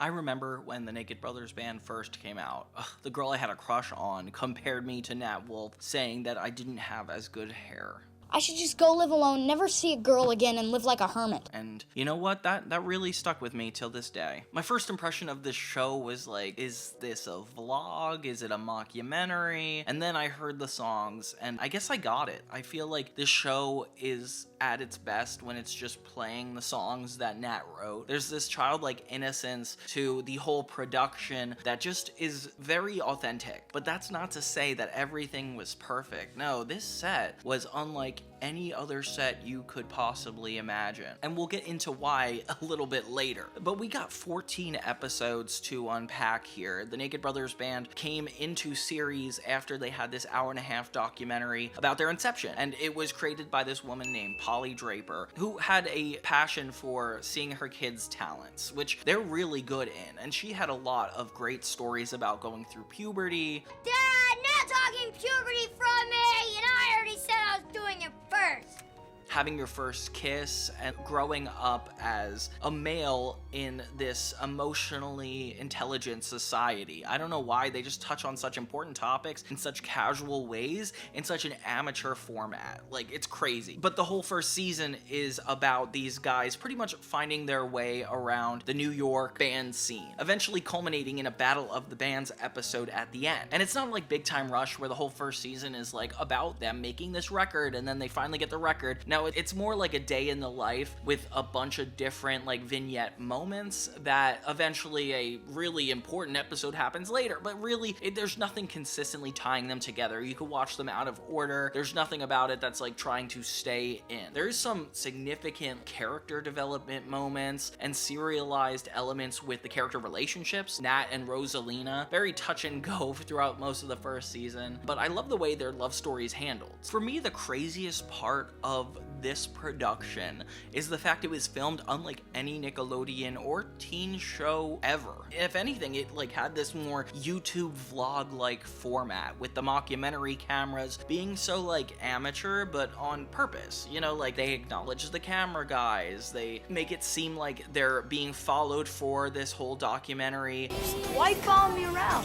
I remember when the Naked Brothers band first came out, the girl I had a crush on compared me to Nat Wolff, saying that I didn't have as good hair. I should just go live alone, never see a girl again, and live like a hermit. And you know what? That really stuck with me till this day. My first impression of this show was like, is this a vlog? Is it a mockumentary? And then I heard the songs, and I guess I got it. I feel like this show is at its best when it's just playing the songs that Nat wrote. There's this childlike innocence to the whole production that just is very authentic. But that's not to say that everything was perfect. No, this set was unlike any other set you could possibly imagine. And we'll get into why a little bit later. But we got 14 episodes to unpack here. The Naked Brothers band came into series after they had this hour-and-a-half documentary about their inception. And it was created by this woman named Polly Draper, who had a passion for seeing her kids' talents, which they're really good in. And she had a lot of great stories about going through puberty. Dad, not talking puberty from me, and I already said I was doing it first. Having your first kiss and growing up as a male in this emotionally intelligent society. I don't know why they just touch on such important topics in such casual ways in such an amateur format. Like, it's crazy. But the whole first season is about these guys pretty much finding their way around the New York band scene, eventually culminating in a Battle of the Bands episode at the end. And it's not like Big Time Rush where the whole first season is like about them making this record and then they finally get the record. Now it's more like a day in the life with a bunch of different like vignette moments that eventually a really important episode happens later. But really, there's nothing consistently tying them together. You could watch them out of order. There's nothing about it that's like trying to stay in. There's some significant character development moments and serialized elements with the character relationships. Nat and Rosalina, very touch and go throughout most of the first season. But I love the way their love story is handled. For me, the craziest part of this production is the fact it was filmed unlike any Nickelodeon or teen show ever. If anything, it like had this more YouTube vlog-like format with the mockumentary cameras being so like amateur but on purpose. You know, like they acknowledge the camera guys, they make it seem like they're being followed for this whole documentary. Why follow me around?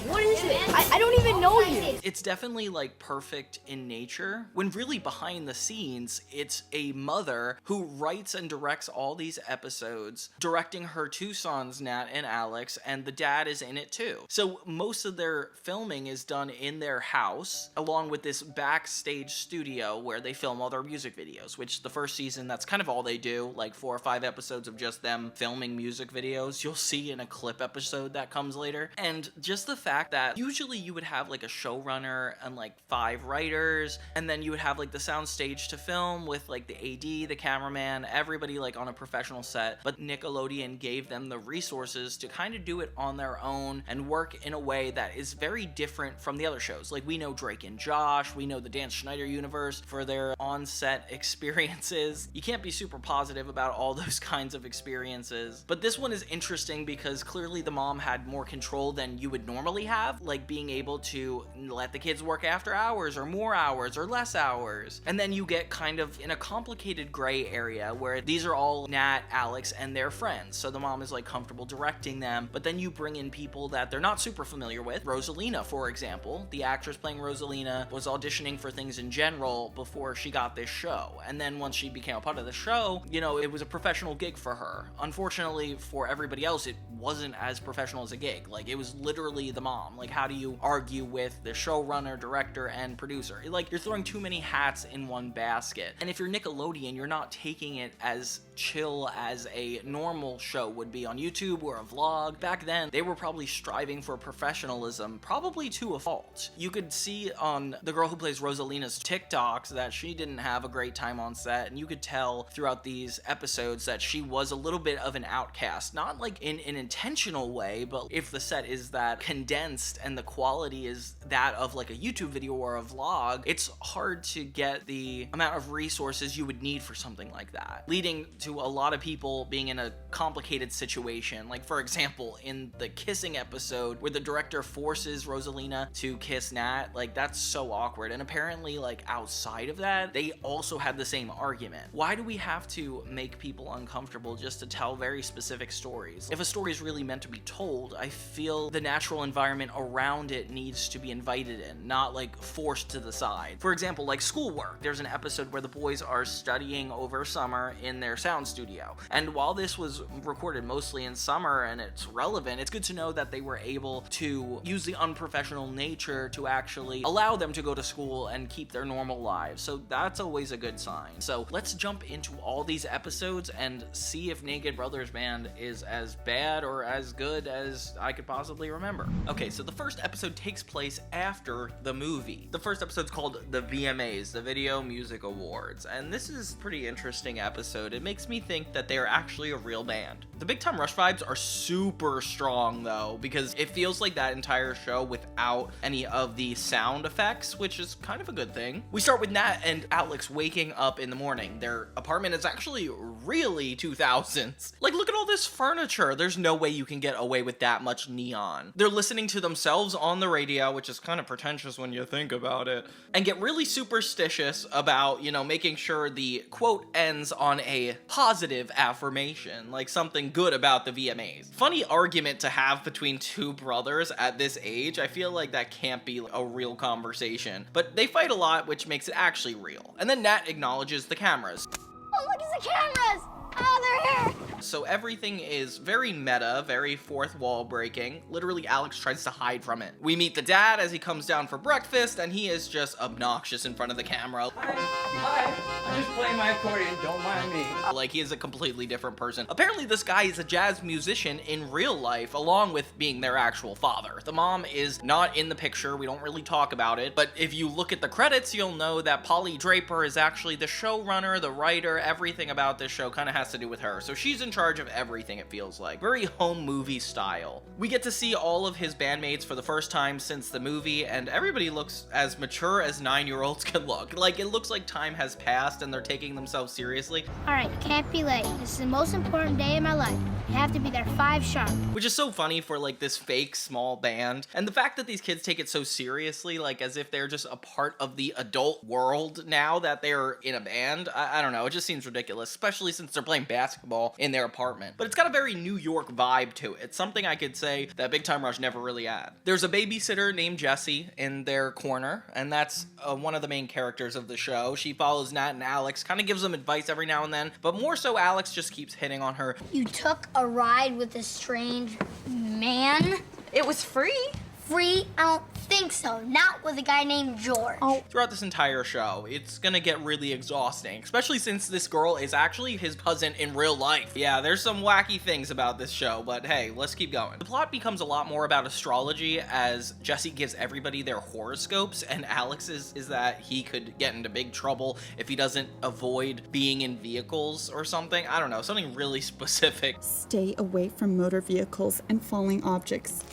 What is it? I don't even know you. It's definitely like perfect in nature, when really behind the scenes, it's a mother who writes and directs all these episodes, directing her two sons, Nat and Alex, and the dad is in it too. So most of their filming is done in their house, along with this backstage studio where they film all their music videos, which the first season, that's kind of all they do, like 4 or 5 episodes of just them filming music videos. You'll see in a clip episode that comes later. And just the fact that usually you would have like a showrunner and like 5 writers, and then you would have like the sound stage to film with like the AD, the cameraman, everybody like on a professional set. But Nickelodeon gave them the resources to kind of do it on their own and work in a way that is very different from the other shows. Like we know Drake and Josh, we know the Dan Schneider universe for their on-set experiences. You can't be super positive about all those kinds of experiences. But this one is interesting because clearly the mom had more control than you would normally have, like being able to let the kids work after hours or more hours or less hours. And then you get kind of in a complicated gray area where these are all Nat, Alex, and their friends. So the mom is like comfortable directing them, but then you bring in people that they're not super familiar with. Rosalina, for example, the actress playing Rosalina was auditioning for things in general before she got this show. And then once she became a part of the show, you know, it was a professional gig for her. Unfortunately for everybody else, it wasn't as professional as a gig. Like it was literally the mom. Like how do you argue with the showrunner, director, and producer? Like you're throwing too many hats in one basket. And if you're Nickelodeon, you're not taking it as chill as a normal show would be on YouTube or a vlog. Back then, they were probably striving for professionalism, probably to a fault. You could see on the girl who plays Rosalina's TikToks that she didn't have a great time on set, and you could tell throughout these episodes that she was a little bit of an outcast. Not like in an intentional way, but if the set is that condensed condensed and the quality is that of like a YouTube video or a vlog, it's hard to get the amount of resources you would need for something like that, leading to a lot of people being in a complicated situation. Like, for example, in the kissing episode where the director forces Rosalina to kiss Nat, like, that's so awkward. And apparently, like, outside of that, they also had the same argument. Why do we have to make people uncomfortable just to tell very specific stories? If a story is really meant to be told, I feel the natural environment around it needs to be invited in, not like forced to the side. For example, like schoolwork. There's an episode where the boys are studying over summer in their sound studio. And while this was recorded mostly in summer and it's relevant, it's good to know that they were able to use the unprofessional nature to actually allow them to go to school and keep their normal lives. So that's always a good sign. So let's jump into all these episodes and see if Naked Brothers Band is as bad or as good as I could possibly remember. Okay, so the first episode takes place after the movie. The first episode's called the VMAs, the Video Music Awards, and this is a pretty interesting episode. It makes me think that they're actually a real band. The Big Time Rush vibes are super strong though, because it feels like that entire show without any of the sound effects, which is kind of a good thing. We start with Nat and Alex waking up in the morning. Their apartment is actually really 2000s. Like, look at all this furniture. There's no way you can get away with that much neon. They're listening to themselves on the radio, which is kind of pretentious when you think about it, and get really superstitious about, making sure the quote ends on a positive affirmation, like something good about the VMAs. Funny argument to have between two brothers at this age. I feel like that can't be a real conversation, but they fight a lot, which makes it actually real. And then Nat acknowledges the cameras. Oh, look, it's the cameras! Oh, they're here! So everything is very meta, very fourth wall breaking. Literally, Alex tries to hide from it. We meet the dad as he comes down for breakfast, and he is just obnoxious in front of the camera. Hi, I'm just playing my accordion, don't mind me. Like, he is a completely different person. Apparently, this guy is a jazz musician in real life, along with being their actual father. The mom is not in the picture, we don't really talk about it, but if you look at the credits, you'll know that Polly Draper is actually the showrunner, the writer, everything about this show kind of has to do with her. So she's in charge of everything, it feels like. Very home movie style. We get to see all of his bandmates for the first time since the movie, and everybody looks as mature as 9-year-olds can look. Like, it looks like time has passed and they're taking themselves seriously. All right, you can't be late. This is the most important day of my life. You have to be there 5 sharp. Which is so funny for like this fake small band. And the fact that these kids take it so seriously, like as if they're just a part of the adult world now that they're in a band. I don't know, it just seems ridiculous, especially since they're playing basketball in their apartment. But it's got a very New York vibe to it. It's something I could say that Big Time Rush never really had. There's a babysitter named Jessie in their corner, and that's one of the main characters of the show. She follows Nat and Alex, kind of gives them advice every now and then, but more so Alex just keeps hitting on her. You took a ride with a strange man? It was free. Free? I don't think so. Not with a guy named George. Oh. Throughout this entire show, it's gonna get really exhausting, especially since this girl is actually his cousin in real life. Yeah, there's some wacky things about this show, but hey, let's keep going. The plot becomes a lot more about astrology as Jessie gives everybody their horoscopes, and Alex's is that he could get into big trouble if he doesn't avoid being in vehicles or something. I don't know, something really specific. Stay away from motor vehicles and falling objects.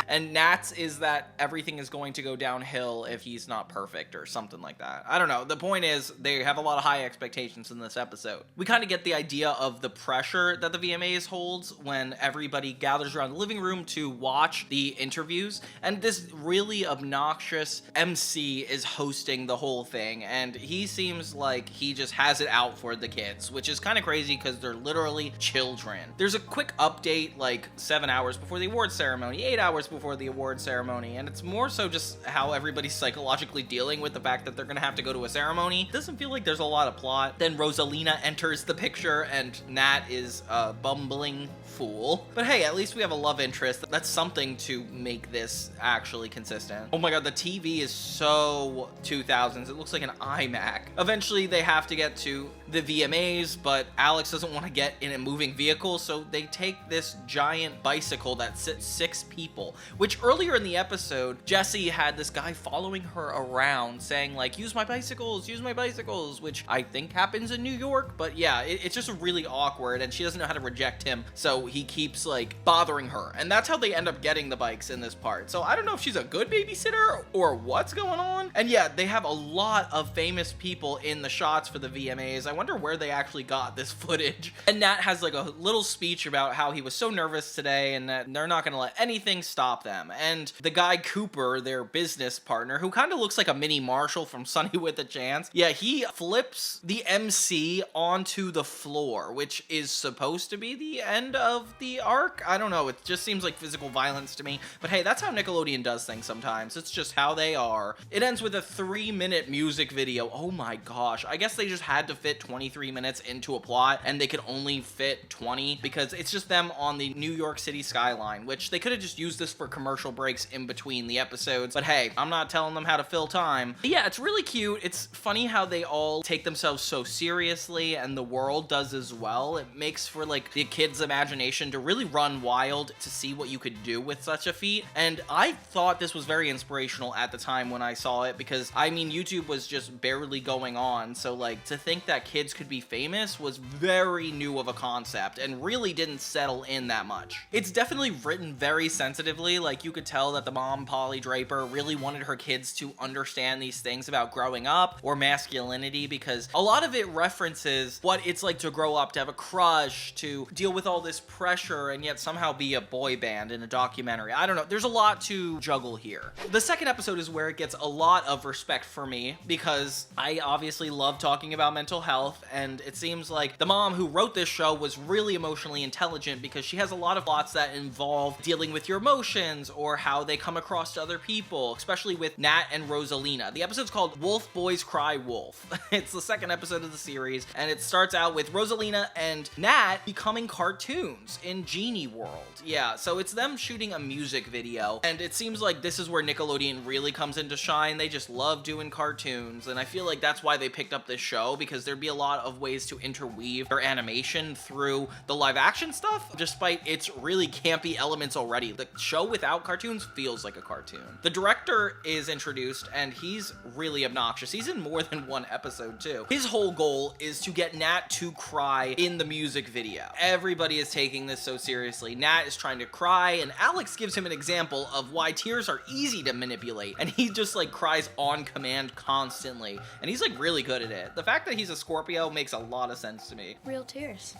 And Nat's is that everything is going to go downhill if he's not perfect or something like that. I don't know. The point is, they have a lot of high expectations in this episode. We kind of get the idea of the pressure that the VMAs holds when everybody gathers around the living room to watch the interviews. And this really obnoxious MC is hosting the whole thing. And he seems like he just has it out for the kids, which is kind of crazy because they're literally children. There's a quick update like 7 hours before the award ceremony, 8 hours before the award ceremony, and it's more so just how everybody's psychologically dealing with the fact that they're gonna have to go to a ceremony. Doesn't feel like there's a lot of plot. Then Rosalina enters the picture and Nat is a bumbling fool. But hey, at least we have a love interest. That's something to make this actually consistent. Oh my god, the TV is so 2000s. It looks like an iMac. Eventually they have to get to the VMAs, but Alex doesn't want to get in a moving vehicle, so they take this giant bicycle that sits 6 people, which earlier in the episode, Jessie had this guy following her around saying like, use my bicycles, which I think happens in New York, but yeah, it's just really awkward, and she doesn't know how to reject him, so he keeps like bothering her, and that's how they end up getting the bikes in this part. So I don't know if she's a good babysitter or what's going on. And yeah, they have a lot of famous people in the shots for the VMAs. I wonder where they actually got this footage. And Nat has like a little speech about how he was so nervous today and that they're not gonna let anything stop them. And the guy Cooper, their business partner, who kind of looks like a mini Marshall from Sunny with a Chance, yeah, he flips the MC onto the floor, which is supposed to be the end of the arc. I don't know, it just seems like physical violence to me, but hey, that's how Nickelodeon does things sometimes. It's just how they are. It ends with a 3-minute music video. Oh my gosh, I guess they just had to fit 23 minutes into a plot and they could only fit 20 because it's just them on the New York City skyline, which they could have just used this for commercial breaks in between the episodes, but hey, I'm not telling them how to fill time. But yeah, it's really cute. It's funny how they all take themselves so seriously, and the world does as well. It makes for like the kids' imagination to really run wild to see what you could do with such a feat. And I thought this was very inspirational at the time when I saw it, because I mean, YouTube was just barely going on, so like to think that kids could be famous was very new of a concept and really didn't settle in that much. It's definitely written very sensitively. Like you could tell that the mom, Polly Draper, really wanted her kids to understand these things about growing up or masculinity, because a lot of it references what it's like to grow up, to have a crush, to deal with all this pressure and yet somehow be a boy band in a documentary. I don't know, there's a lot to juggle here. The second episode is where it gets a lot of respect for me, because I obviously love talking about mental health, and it seems like the mom who wrote this show was really emotionally intelligent, because she has a lot of plots that involve dealing with your emotions or how they come across to other people, especially with Nat and Rosalina. The episode's called Wolf Boys Cry Wolf. It's the second episode of the series, and it starts out with Rosalina and Nat becoming cartoons in Genie World. Yeah, so it's them shooting a music video, and it seems like this is where Nickelodeon really comes into shine. They just love doing cartoons, and I feel like that's why they picked up this show, because there'd be a lot of ways to interweave their animation through the live action stuff, despite its really campy elements already. The show without cartoons feels like a cartoon. The director is introduced, and he's really obnoxious. He's in more than one episode too. His whole goal is to get Nat to cry in the music video. Everybody is taking this so seriously. Nat is trying to cry, and Alex gives him an example of why tears are easy to manipulate, and he just like cries on command constantly, and he's like really good at it. The fact that he's a Scorpio makes a lot of sense to me. Real tears.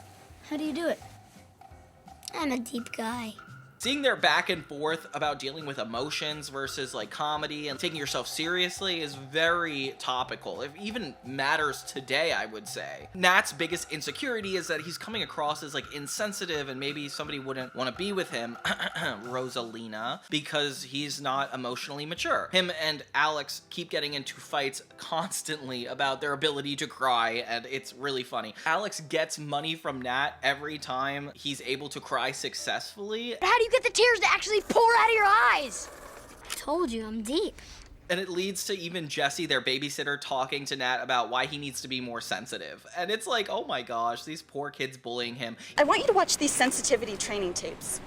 How do you do it? I'm a deep guy. Seeing their back and forth about dealing with emotions versus like comedy and taking yourself seriously is very topical. It even matters today, I would say. Nat's biggest insecurity is that he's coming across as like insensitive, and maybe somebody wouldn't want to be with him, Rosalina, because he's not emotionally mature. Him and Alex keep getting into fights constantly about their ability to cry, and it's really funny. Alex gets money from Nat every time he's able to cry successfully. How do you get the tears to actually pour out of your eyes? I told you, I'm deep. And it leads to even Jessie, their babysitter, talking to Nat about why he needs to be more sensitive. And it's like, oh my gosh, these poor kids bullying him. I want you to watch these sensitivity training tapes.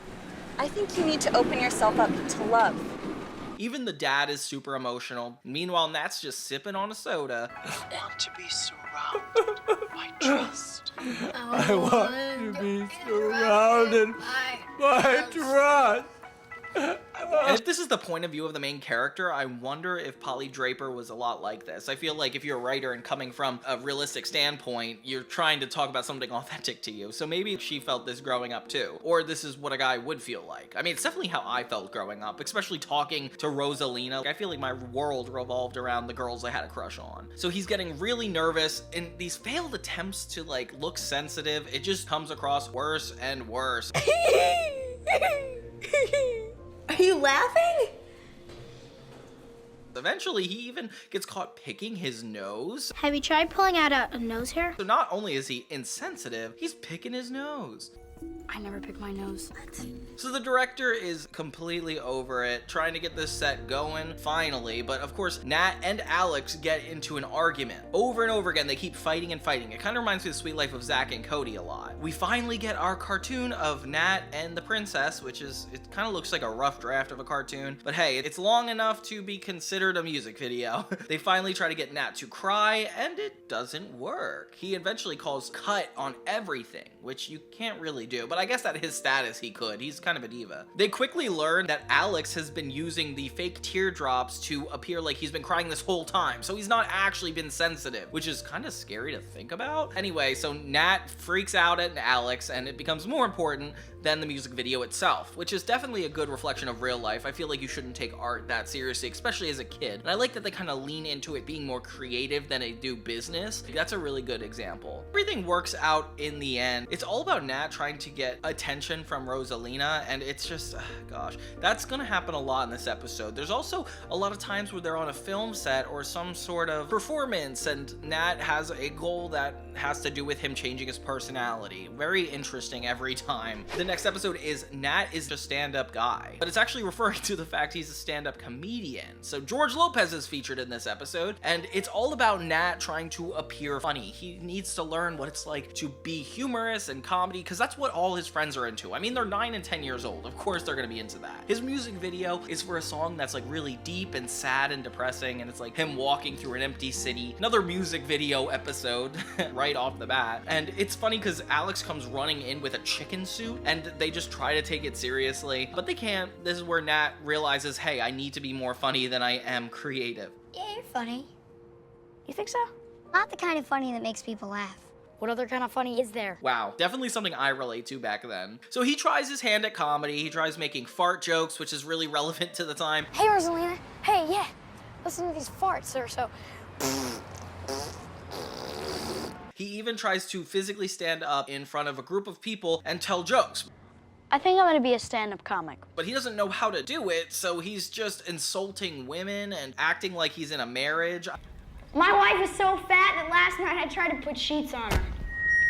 I think you need to open yourself up to love. Even the dad is super emotional. Meanwhile, Nat's just sipping on a soda. I want to be surrounded by trust. I want to be surrounded by trust. And if this is the point of view of the main character, I wonder if Polly Draper was a lot like this. I feel like if you're a writer and coming from a realistic standpoint, you're trying to talk about something authentic to you. So maybe she felt this growing up too. Or this is what a guy would feel like. I mean, it's definitely how I felt growing up, especially talking to Rosalina. I feel like my world revolved around the girls I had a crush on. So he's getting really nervous, and these failed attempts to like look sensitive, it just comes across worse and worse. Are you laughing? Eventually, he even gets caught picking his nose. Have you tried pulling out a nose hair? So not only is he insensitive, he's picking his nose. I never pick my nose. So the director is completely over it, trying to get this set going, finally, but of course, Nat and Alex get into an argument. Over and over again, they keep fighting and fighting. It kind of reminds me of The Sweet Life of Zack and Cody a lot. We finally get our cartoon of Nat and the princess, which is, it kind of looks like a rough draft of a cartoon, but hey, it's long enough to be considered a music video. They finally try to get Nat to cry, and it doesn't work. He eventually calls cut on everything, which you can't really do, but I guess at his status he could. He's kind of a diva. They quickly learn that Alex has been using the fake teardrops to appear like he's been crying this whole time, so he's not actually been sensitive, which is kind of scary to think about. Anyway, so Nat freaks out at Alex, and it becomes more important than the music video itself, which is definitely a good reflection of real life. I feel like you shouldn't take art that seriously, especially as a kid. And I like that they kind of lean into it being more creative than they do business. That's a really good example. Everything works out in the end. It's all about Nat trying to get attention from Rosalina, and it's just, gosh, that's gonna happen a lot in this episode. There's also a lot of times where they're on a film set or some sort of performance, and Nat has a goal that has to do with him changing his personality. Very interesting every time. The next episode is Nat is a stand-up guy, but it's actually referring to the fact he's a stand-up comedian. So George Lopez is featured in this episode, and it's all about Nat trying to appear funny. He needs to learn what it's like to be humorous and comedy, because that's what all his friends are into. I mean, they're 9 and 10 years old. Of course they're gonna be into that. His music video is for a song that's like really deep and sad and depressing, and it's like him walking through an empty city. Another music video episode right off the bat. And it's funny because Alex comes running in with a chicken suit, and they just try to take it seriously, but they can't. This is where Nat realizes, hey, I need to be more funny than I am creative. Yeah, you're funny. You think so? Not the kind of funny that makes people laugh. What other kind of funny is there? Wow, definitely something I relate to back then. So he tries his hand at comedy. He tries making fart jokes, which is really relevant to the time. Hey, Rosalina. Hey, yeah. Listen to these farts. They're so... He even tries to physically stand up in front of a group of people and tell jokes. I think I'm gonna be a stand-up comic. But he doesn't know how to do it, so he's just insulting women and acting like he's in a marriage. My wife is so fat that last night I tried to put sheets on her.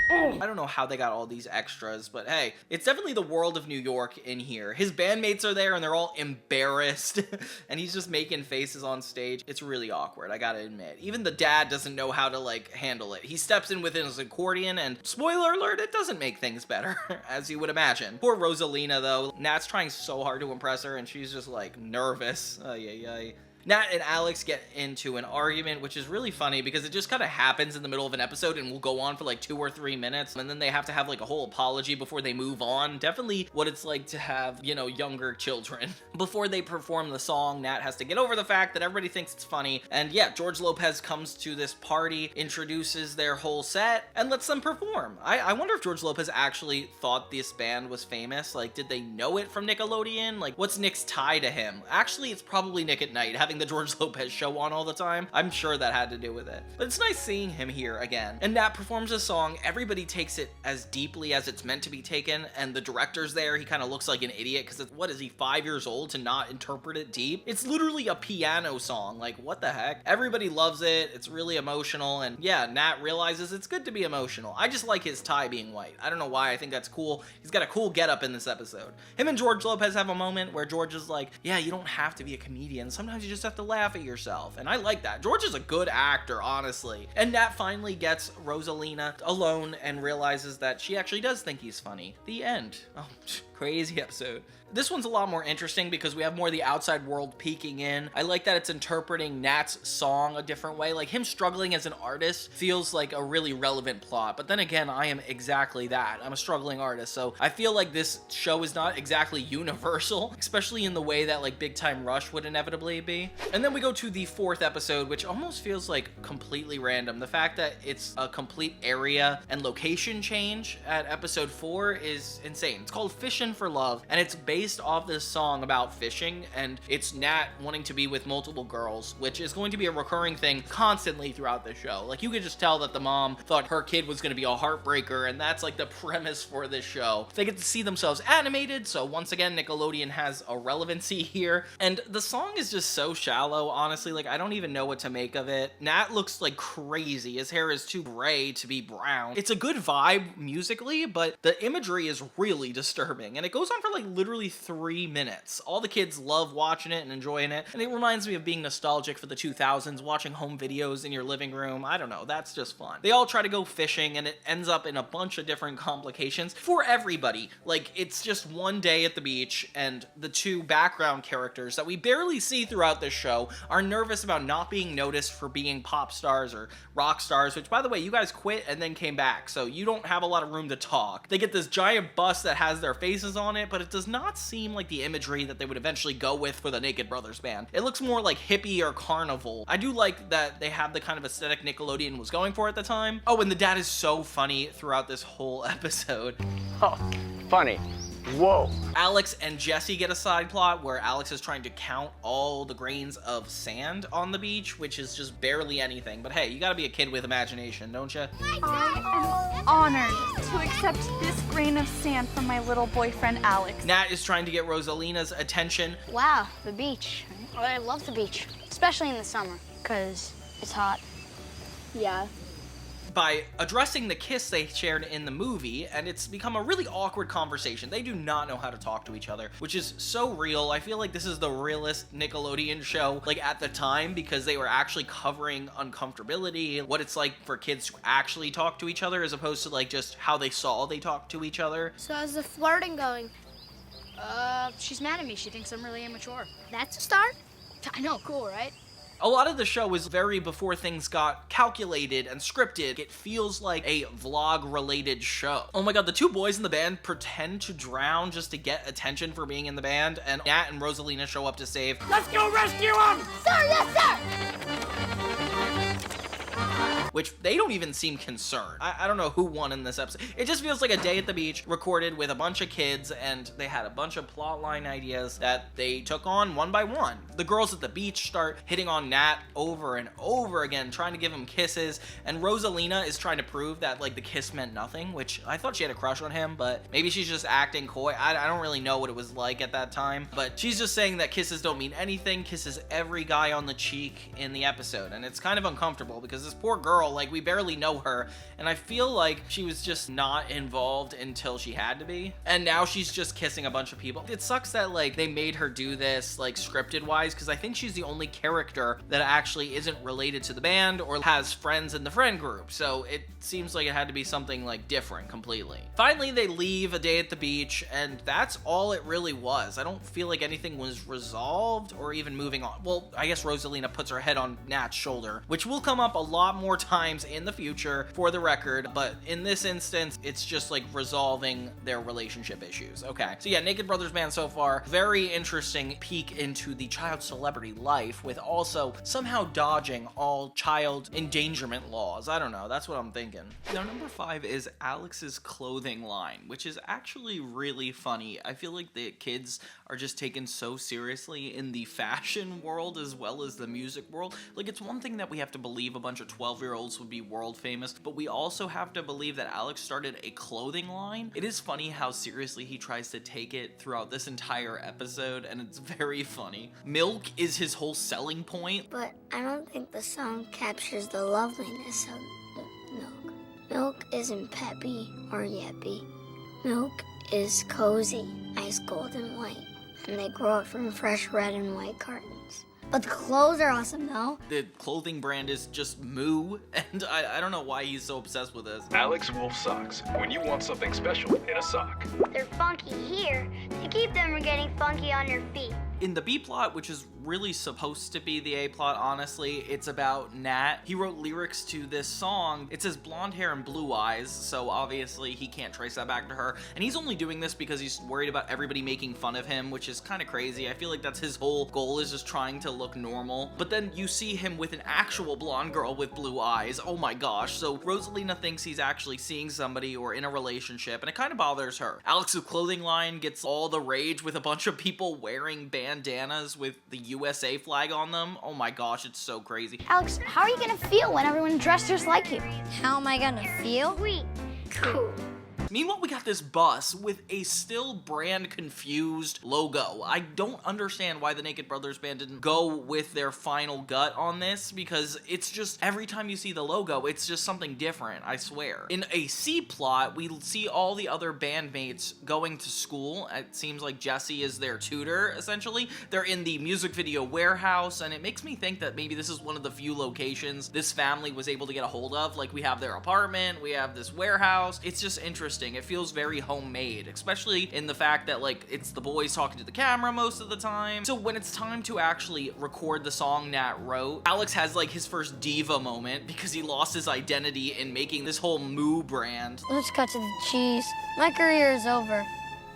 I don't know how they got all these extras, but hey, it's definitely the world of New York in here. His bandmates are there and they're all embarrassed and he's just making faces on stage. It's really awkward, I gotta admit. Even the dad doesn't know how to like handle it. He steps in with his accordion and spoiler alert, it doesn't make things better, as you would imagine. Poor Rosalina though, Nat's trying so hard to impress her and she's just like nervous. Nat and Alex get into an argument, which is really funny because it just kind of happens in the middle of an episode and will go on for like 2 or 3 minutes. And then they have to have like a whole apology before they move on. Definitely what it's like to have, you know, younger children. Before they perform the song, Nat has to get over the fact that everybody thinks it's funny. And yeah, George Lopez comes to this party, introduces their whole set, and lets them perform. I wonder if George Lopez actually thought this band was famous. Like, did they know it from Nickelodeon? Like, what's Nick's tie to him? Actually, it's probably Nick at Night, having the George Lopez show on all the time. I'm sure that had to do with it. But it's nice seeing him here again. And Nat performs a song. Everybody takes it as deeply as it's meant to be taken. And the director's there. He kind of looks like an idiot because what is he, 5 years old to not interpret it deep? It's literally a piano song. Like, what the heck? Everybody loves it. It's really emotional. And yeah, Nat realizes it's good to be emotional. I just like his tie being white. I don't know why. I think that's cool. He's got a cool getup in this episode. Him and George Lopez have a moment where George is like, yeah, you don't have to be a comedian. Sometimes you just have to laugh at yourself, and I like that. George is a good actor, honestly. And Nat finally gets Rosalina alone and realizes that she actually does think he's funny. The end. Oh, crazy episode. This one's a lot more interesting because we have more of the outside world peeking in. I like that it's interpreting Nat's song a different way. Like, him struggling as an artist feels like a really relevant plot. But then again, I am exactly that. I'm a struggling artist. So I feel like this show is not exactly universal, especially in the way that like Big Time Rush would inevitably be. And then we go to the 4th episode, which almost feels like completely random. The fact that it's a complete area and location change at episode 4 is insane. It's called Fishin' for Love, and it's based off this song about fishing, and it's Nat wanting to be with multiple girls, which is going to be a recurring thing constantly throughout the show. Like, you could just tell that the mom thought her kid was going to be a heartbreaker, and that's like the premise for this show. They get to see themselves animated, so once again, Nickelodeon has a relevancy here, and the song is just so shallow, honestly. Like, I don't even know what to make of it. Nat looks like crazy. His hair is too gray to be brown. It's a good vibe musically, but the imagery is really disturbing, and it goes on for like literally 3 minutes. All the kids love watching it and enjoying it, and it reminds me of being nostalgic for the 2000s, watching home videos in your living room. I don't know, that's just fun. They all try to go fishing, and it ends up in a bunch of different complications for everybody. Like, it's just one day at the beach, and the two background characters that we barely see throughout this show are nervous about not being noticed for being pop stars or rock stars, which, by the way, you guys quit and then came back, so you don't have a lot of room to talk. They get this giant bus that has their faces on it, but it does not seem like the imagery that they would eventually go with for the Naked Brothers band. It looks more like hippie or carnival. I do like that they have the kind of aesthetic Nickelodeon was going for at the time. Oh, and the dad is so funny throughout this whole episode. Oh, funny. Whoa. Alex and Jesse get a side plot where Alex is trying to count all the grains of sand on the beach, which is just barely anything. But hey, you gotta be a kid with imagination, don't you? I am honored to accept this grain of sand from my little boyfriend, Alex. Nat is trying to get Rosalina's attention. Wow, the beach. I love the beach, especially in the summer, because it's hot. Yeah. By addressing the kiss they shared in the movie, and it's become a really awkward conversation. They do not know how to talk to each other, which is so real. I feel like this is the realest Nickelodeon show, like, at the time, because they were actually covering uncomfortability, what it's like for kids to actually talk to each other, as opposed to, like, just how they saw they talk to each other. So how's the flirting going? She's mad at me. She thinks I'm really immature. That's a start. I know, cool, right? A lot of the show is very before things got calculated and scripted. It feels like a vlog-related show. Oh my god, the two boys in the band pretend to drown just to get attention for being in the band, and Nat and Rosalina show up to save. Let's go rescue him! Sir, yes, sir! Which they don't even seem concerned. I don't know who won in this episode. It just feels like a day at the beach recorded with a bunch of kids, and they had a bunch of plotline ideas that they took on one by one. The girls at the beach start hitting on Nat over and over again, trying to give him kisses, and Rosalina is trying to prove that, like, the kiss meant nothing, which I thought she had a crush on him, but maybe she's just acting coy. I don't really know what it was like at that time, but she's just saying that kisses don't mean anything, kisses every guy on the cheek in the episode, and it's kind of uncomfortable because this poor girl, like, we barely know her, and I feel like she was just not involved until she had to be, and now she's just kissing a bunch of people. It sucks that, like, they made her do this, like, scripted wise, because I think she's the only character that actually isn't related to the band or has friends in the friend group, so it seems like it had to be something, like, different completely. Finally, they leave a day at the beach, and that's all it really was. I don't feel like anything was resolved or even moving on. Well, I guess Rosalina puts her head on Nat's shoulder, which will come up a lot more times in the future for the record, but in this instance, it's just like resolving their relationship issues. Okay, so yeah, Naked Brothers band so far, very interesting peek into the child celebrity life with also somehow dodging all child endangerment laws. I don't know, that's what I'm thinking. Now, number 5 is Alex's clothing line, which is actually really funny. I feel like the kids are just taken so seriously in the fashion world as well as the music world. Like, it's one thing that we have to believe a bunch of 12-year-olds would be world famous, but we also have to believe that Alex started a clothing line. It is funny how seriously he tries to take it throughout this entire episode, and it's very funny. Milk is his whole selling point. But I don't think the song captures the loveliness of the milk. Milk isn't peppy or yappy. Milk is cozy, ice cold and white, and they grow it from fresh red and white cartons. But the clothes are awesome, though. The clothing brand is just Moo, and I don't know why he's so obsessed with this. Alex Wolf socks. When you want something special in a sock. They're funky here to keep them from getting funky on your feet. In the B plot, which is really supposed to be the A plot, honestly, it's about Nat. He wrote lyrics to this song. It says blonde hair and blue eyes, so obviously he can't trace that back to her. And he's only doing this because he's worried about everybody making fun of him, which is kind of crazy. I feel like that's his whole goal, is just trying to look normal. But then you see him with an actual blonde girl with blue eyes. Oh my gosh. So Rosalina thinks he's actually seeing somebody or in a relationship, and it kind of bothers her. Alex's clothing line gets all the rage with a bunch of people wearing bandanas with the USA flag on them. Oh my gosh, it's so crazy. Alex, how are you gonna feel when everyone dressed just like you? How am I gonna feel? Sweet. Cool. Meanwhile, we got this bus with a still brand confused logo. I don't understand why the Naked Brothers Band didn't go with their final gut on this, because it's just every time you see the logo, it's just something different, I swear. In a C plot, we see all the other bandmates going to school. It seems like Jesse is their tutor, essentially. They're in the music video warehouse, and it makes me think that maybe this is one of the few locations this family was able to get a hold of. Like, we have their apartment, we have this warehouse. It's just interesting. It feels very homemade, especially in the fact that, like, it's the boys talking to the camera most of the time. So when it's time to actually record the song Nat wrote, Alex has, like, his first diva moment because he lost his identity in making this whole Moo brand. Let's cut to the cheese. My career is over.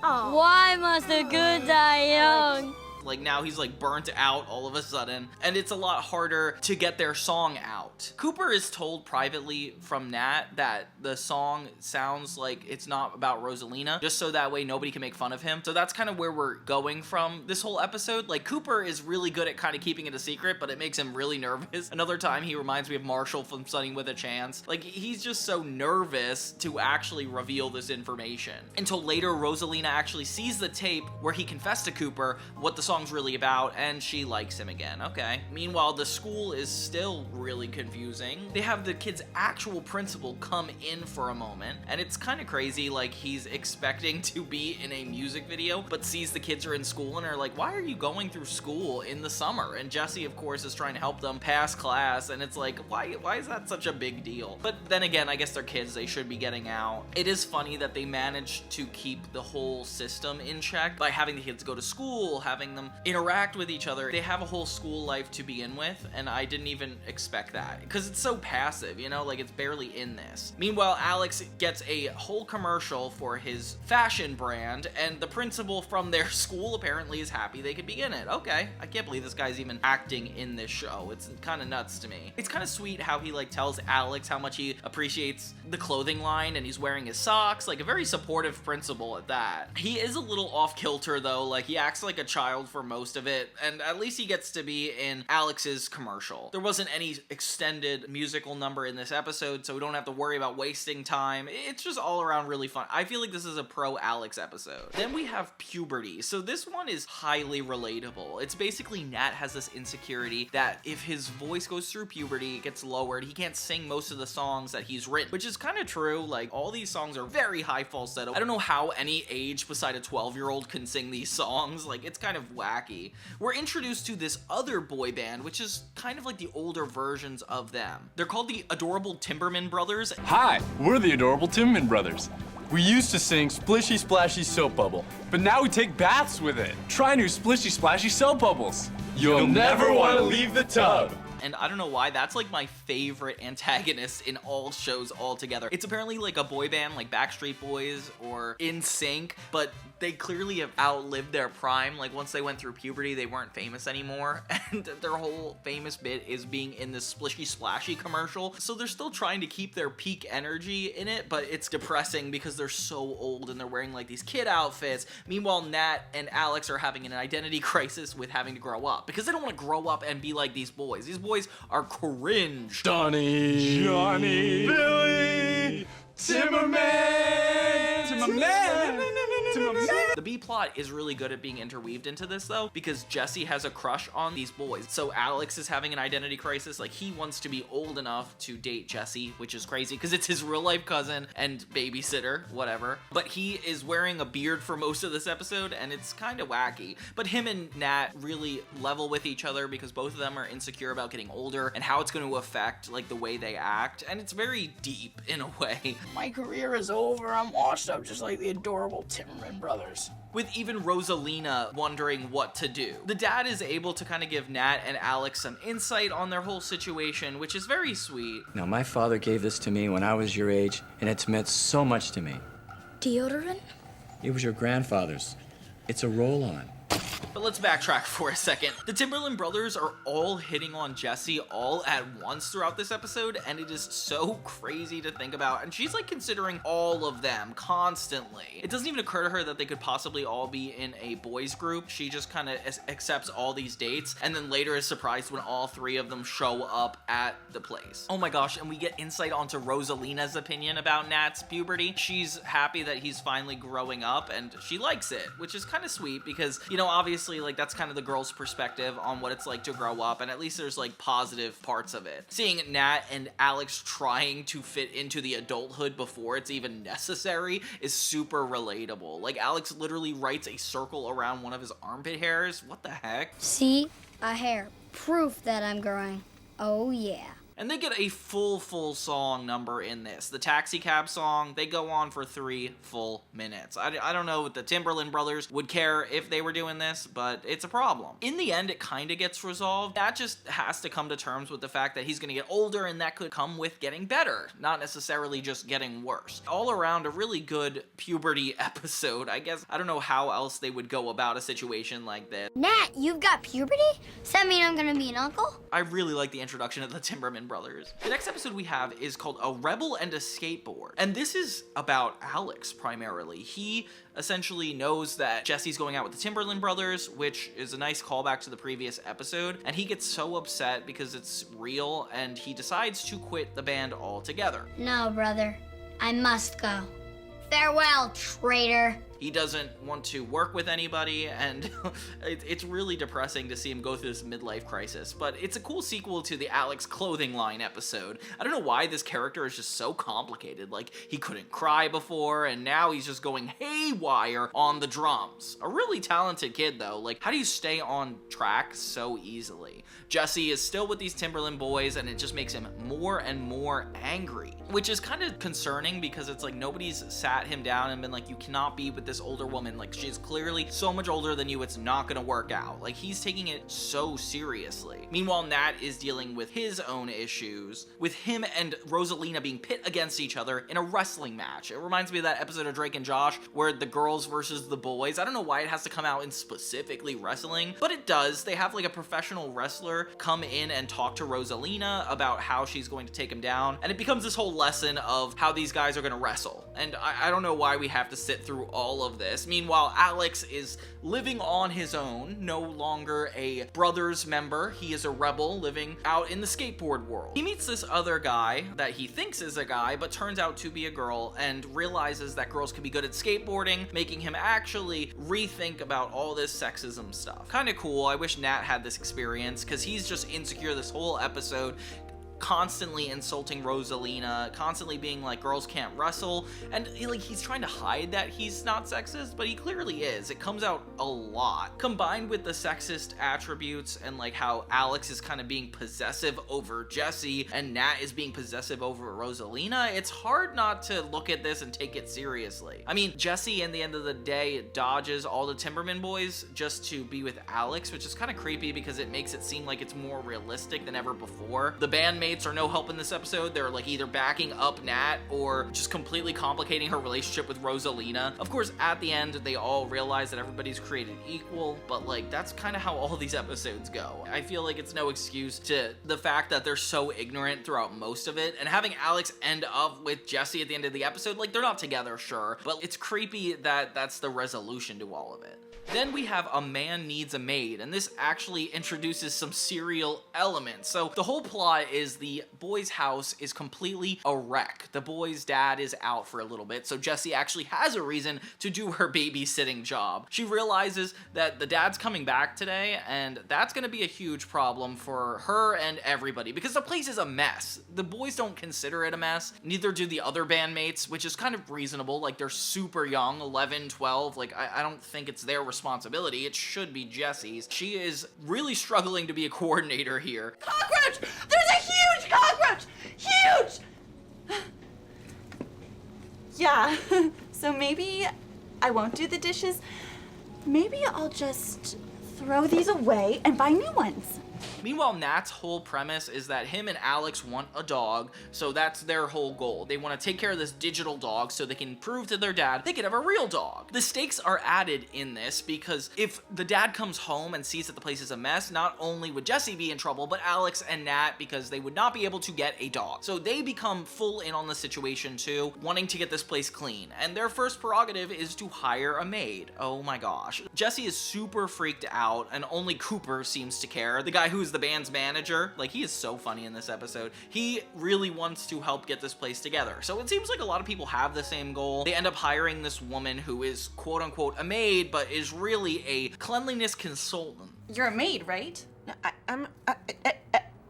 Oh. Why must the good die young? Like, now he's like burnt out all of a sudden, and it's a lot harder to get their song out. Cooper is told privately from Nat that the song sounds like it's not about Rosalina, just so that way nobody can make fun of him. So that's kind of where we're going from this whole episode. Like, Cooper is really good at kind of keeping it a secret, but it makes him really nervous. Another time he reminds me of Marshall from Sunny with a Chance. Like, he's just so nervous to actually reveal this information. Until later, Rosalina actually sees the tape where he confessed to Cooper what the song's really about, and she likes him again. Okay. Meanwhile, the school is still really confusing. They have the kid's actual principal come in for a moment, and it's kind of crazy. Like, he's expecting to be in a music video, but sees the kids are in school and are like, why are you going through school in the summer? And Jesse, of course, is trying to help them pass class, and it's like, why is that such a big deal? But then again, I guess they're kids, they should be getting out. It is funny that they managed to keep the whole system in check by having the kids go to school, having them interact with each other. They have a whole school life to begin with, and I didn't even expect that because it's so passive, you know, like it's barely in this. Meanwhile, Alex gets a whole commercial for his fashion brand, and the principal from their school apparently is happy they could be in it. Okay, I can't believe this guy's even acting in this show. It's kind of nuts to me. It's kind of sweet how he like tells Alex how much he appreciates the clothing line, and he's wearing his socks, like a very supportive principal at that. He is a little off kilter though, like he acts like a child for most of it, and at least he gets to be in Alex's commercial. There wasn't any extended musical number in this episode, so we don't have to worry about wasting time. It's just all around really fun. I feel like this is a pro Alex episode. Then we have Puberty. So this one is highly relatable. It's basically Nat has this insecurity that if his voice goes through puberty, it gets lowered, he can't sing most of the songs that he's written, which is kind of true. Like, all these songs are very high falsetto. I don't know how any age beside a 12-year-old can sing these songs. Like, it's kind of wacky. We're introduced to this other boy band, which is kind of like the older versions of them. They're called the Adorable Timberman Brothers. Hi, we're the Adorable Timberman Brothers. We used to sing Splishy Splashy Soap Bubble, but now we take baths with it. Try new Splishy Splashy Soap Bubbles. You'll never want to leave the tub. And I don't know why, that's like my favorite antagonist in all shows altogether. It's apparently like a boy band like Backstreet Boys or NSYNC, but they clearly have outlived their prime. Like, once they went through puberty, they weren't famous anymore, and their whole famous bit is being in this Splishy Splashy commercial. So they're still trying to keep their peak energy in it, but it's depressing because they're so old and they're wearing like these kid outfits. Meanwhile, Nat and Alex are having an identity crisis with having to grow up because they don't want to grow up and be like these boys. These boys are cringe. Johnny, Billy, Timberman, The B plot is really good at being interweaved into this though, because Jesse has a crush on these boys. So Alex is having an identity crisis. Like, he wants to be old enough to date Jesse, which is crazy because it's his real life cousin and babysitter, whatever. But he is wearing a beard for most of this episode, and it's kind of wacky. But him and Nat really level with each other because both of them are insecure about getting older and how it's going to affect like the way they act. And it's very deep in a way. My career is over. I'm washed up just like the Adorable Timberman Brothers. With even Rosalina wondering what to do. The dad is able to kind of give Nat and Alex some insight on their whole situation, which is very sweet. Now, my father gave this to me when I was your age, and it's meant so much to me. Deodorant? It was your grandfather's. It's a roll-on. But let's backtrack for a second. The Timberland brothers are all hitting on Jessie all at once throughout this episode, and it is so crazy to think about. And she's like considering all of them constantly. It doesn't even occur to her that they could possibly all be in a boys group. She just kind of accepts all these dates, and then later is surprised when all three of them show up at the place. Oh my gosh, and we get insight onto Rosalina's opinion about Nat's puberty. She's happy that he's finally growing up, and she likes it, which is kind of sweet because, you know, obviously like that's kind of the girl's perspective on what it's like to grow up, and at least there's like positive parts of it. Seeing Nat and Alex trying to fit into the adulthood before it's even necessary is super relatable. Like Alex literally writes a circle around one of his armpit hairs. What the heck? See? A hair. Proof that I'm growing. Oh yeah. And they get a full song number in this. The taxi cab song, they go on for 3 full minutes. I don't know if the Timberland brothers would care if they were doing this, but it's a problem. In the end, it kind of gets resolved. That just has to come to terms with the fact that he's going to get older, and that could come with getting better, not necessarily just getting worse. All around, a really good puberty episode. I guess, I don't know how else they would go about a situation like this. Nat, you've got puberty? Does that mean I'm gonna be an uncle? I really like the introduction of the Timberland brothers. The next episode we have is called A Rebel and a Skateboard. And this is about Alex primarily. He essentially knows that Jesse's going out with the Timberland brothers, which is a nice callback to the previous episode. And he gets so upset because it's real, and he decides to quit the band altogether. No, brother. I must go. Farewell, traitor. He doesn't want to work with anybody, and it's really depressing to see him go through this midlife crisis. But it's a cool sequel to the Alex clothing line episode. I don't know why this character is just so complicated. Like, he couldn't cry before, and now he's just going haywire on the drums. A really talented kid, though. Like, how do you stay on track so easily? Jesse is still with these Timberland boys, and it just makes him more and more angry, which is kind of concerning because it's like nobody's sat him down and been like, you cannot be with this older woman. Like, she's clearly so much older than you, it's not gonna work out. Like, he's taking it so seriously. Meanwhile, Nat is dealing with his own issues, with him and Rosalina being pit against each other in a wrestling match. It reminds me of that episode of Drake and Josh where the girls versus the boys. I don't know why it has to come out in specifically wrestling, but it does. They have like a professional wrestler come in and talk to Rosalina about how she's going to take him down, and it becomes this whole lesson of how these guys are gonna wrestle. And I don't know why we have to sit through all of this. Meanwhile, Alex is living on his own, no longer a brothers member. He is a rebel living out in the skateboard world. He meets this other guy that he thinks is a guy, but turns out to be a girl, and realizes that girls can be good at skateboarding, making him actually rethink about all this sexism stuff. Kind of cool. I wish Nat had this experience, because he's just insecure this whole episode, constantly insulting Rosalina, constantly being like, girls can't wrestle, and like he's trying to hide that he's not sexist, but he clearly is. It comes out a lot. Combined with the sexist attributes and like how Alex is kind of being possessive over Jesse and Nat is being possessive over Rosalina, it's hard not to look at this and take it seriously. I mean, Jesse, in the end of the day, dodges all the Timberman boys just to be with Alex, which is kind of creepy because it makes it seem like it's more realistic than ever before. The bandmates are no help in this episode. They're like either backing up Nat or just completely complicating her relationship with Rosalina. Of course, at the end, they all realize that everybody's created equal, but like that's kind of how all these episodes go. I feel like it's no excuse to the fact that they're so ignorant throughout most of it, and having Alex end up with Jesse at the end of the episode, like they're not together, sure, but it's creepy that that's the resolution to all of it. Then we have A Man Needs a Maid, and this actually introduces some serial elements. So the whole plot is the boy's house is completely a wreck. The boy's dad is out for a little bit, so Jessie actually has a reason to do her babysitting job. She realizes that the dad's coming back today, and that's gonna be a huge problem for her and everybody, because the place is a mess. The boys don't consider it a mess, neither do the other bandmates, which is kind of reasonable. Like, they're super young, 11, 12, like I don't think it's their responsibility. It should be Jessie's. She is really struggling to be a coordinator here. Cockroach! There's a huge cockroach! Huge! Yeah, so maybe I won't do the dishes. Maybe I'll just throw these away and buy new ones. Meanwhile, Nat's whole premise is that him and Alex want a dog, so that's their whole goal. They want to take care of this digital dog so they can prove to their dad they could have a real dog. The stakes are added in this because if the dad comes home and sees that the place is a mess, not only would Jesse be in trouble, but Alex and Nat, because they would not be able to get a dog. So they become full in on the situation too, wanting to get this place clean. And their first prerogative is to hire a maid. Oh my gosh. Jesse is super freaked out, and only Cooper seems to care. The guy who's the band's manager, like, he is so funny in this episode. He really wants to help get this place together. So it seems like a lot of people have the same goal. They end up hiring this woman who is quote unquote a maid, but is really a cleanliness consultant. You're a maid, right?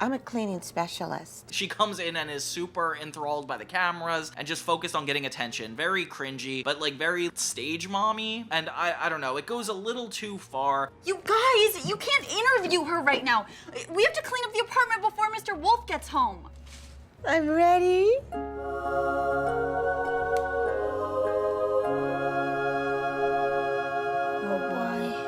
I'm a cleaning specialist. She comes in and is super enthralled by the cameras and just focused on getting attention. Very cringy, but like very stage mommy. And I don't know, it goes a little too far. You guys, you can't interview her right now. We have to clean up the apartment before Mr. Wolf gets home. I'm ready.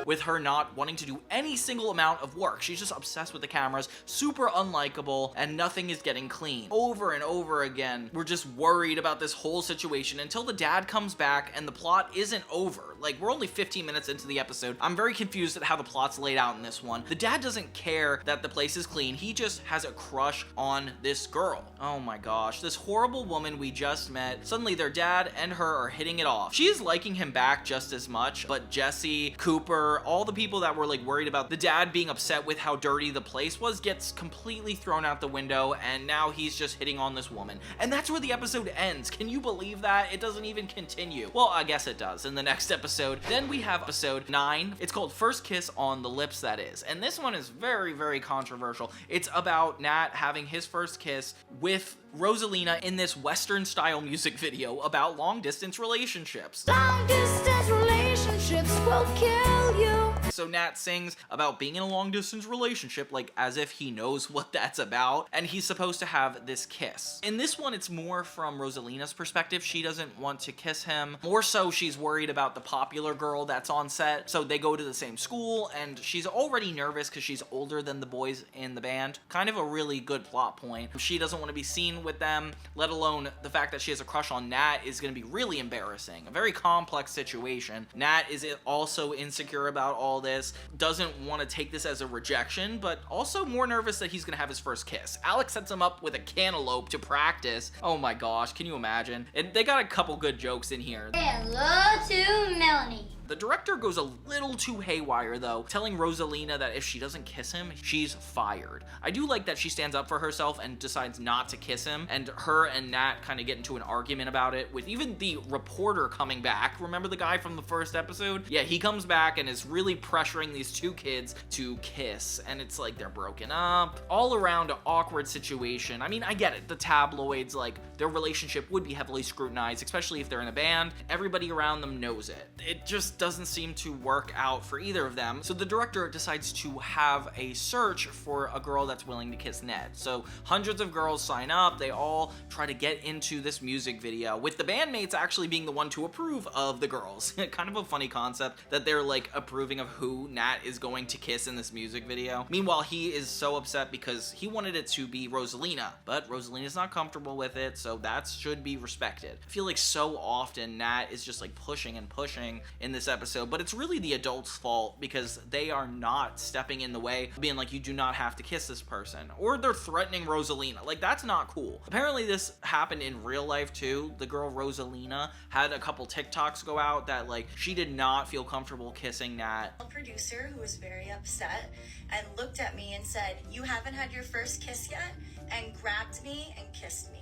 With her not wanting to do any single amount of work. She's just obsessed with the cameras, super unlikable, and nothing is getting clean. Over and over again, we're just worried about this whole situation until the dad comes back and the plot isn't over. Like, we're only 15 minutes into the episode. I'm very confused at how the plot's laid out in this one. The dad doesn't care that the place is clean. He just has a crush on this girl. Oh my gosh, this horrible woman we just met, suddenly their dad and her are hitting it off. She is liking him back just as much, but Jesse, Cooper, all the people that were like worried about the dad being upset with how dirty the place was gets completely thrown out the window, and now he's just hitting on this woman. And that's where the episode ends. Can you believe that? It doesn't even continue. Well, I guess it does in the next episode. Then we have episode 9. It's called First Kiss on the Lips, that is. And this one is very, very controversial. It's about Nat having his first kiss with Rosalina in this Western style music video about long distance relationships. Long distance relationships will kill you. So Nat sings about being in a long distance relationship like as if he knows what that's about, and he's supposed to have this kiss. In this one, it's more from Rosalina's perspective. She doesn't want to kiss him. More so, she's worried about the popular girl that's on set. So they go to the same school, and she's already nervous because she's older than the boys in the band. Kind of a really good plot point. She doesn't want to be seen with them, let alone the fact that she has a crush on Nat is going to be really embarrassing. A very complex situation. Nat is also insecure about all this, doesn't want to take this as a rejection, but also more nervous that he's gonna have his first kiss. Alex sets him up with a cantaloupe to practice. Oh my gosh, can you imagine? And they got a couple good jokes in here. Hello to Melanie. The director goes a little too haywire though, telling Rosalina that if she doesn't kiss him, she's fired. I do like that she stands up for herself and decides not to kiss him, and her and Nat kind of get into an argument about it, with even the reporter coming back. Remember the guy from the first episode? Yeah, he comes back and is really pressuring these two kids to kiss, and it's like they're broken up. All around an awkward situation. I mean, I get it. The tabloids, like, their relationship would be heavily scrutinized, especially if they're in a band. Everybody around them knows it. It just doesn't seem to work out for either of them. So the director decides to have a search for a girl that's willing to kiss Ned. So hundreds of girls sign up. They all try to get into this music video, with the bandmates actually being the one to approve of the girls. Kind of a funny concept that they're like approving of who Nat is going to kiss in this music video. Meanwhile, he is so upset because he wanted it to be Rosalina, but Rosalina's not comfortable with it, so that should be respected. I feel like so often Nat is just like pushing and pushing in this episode, but it's really the adults' fault because they are not stepping in the way, being like, you do not have to kiss this person, or they're threatening Rosalina. Like, that's not cool. Apparently this happened in real life too. The girl Rosalina had a couple TikToks go out that like she did not feel comfortable kissing Nat. A producer who was very upset and looked at me and said, "You haven't had your first kiss yet," and grabbed me and kissed me.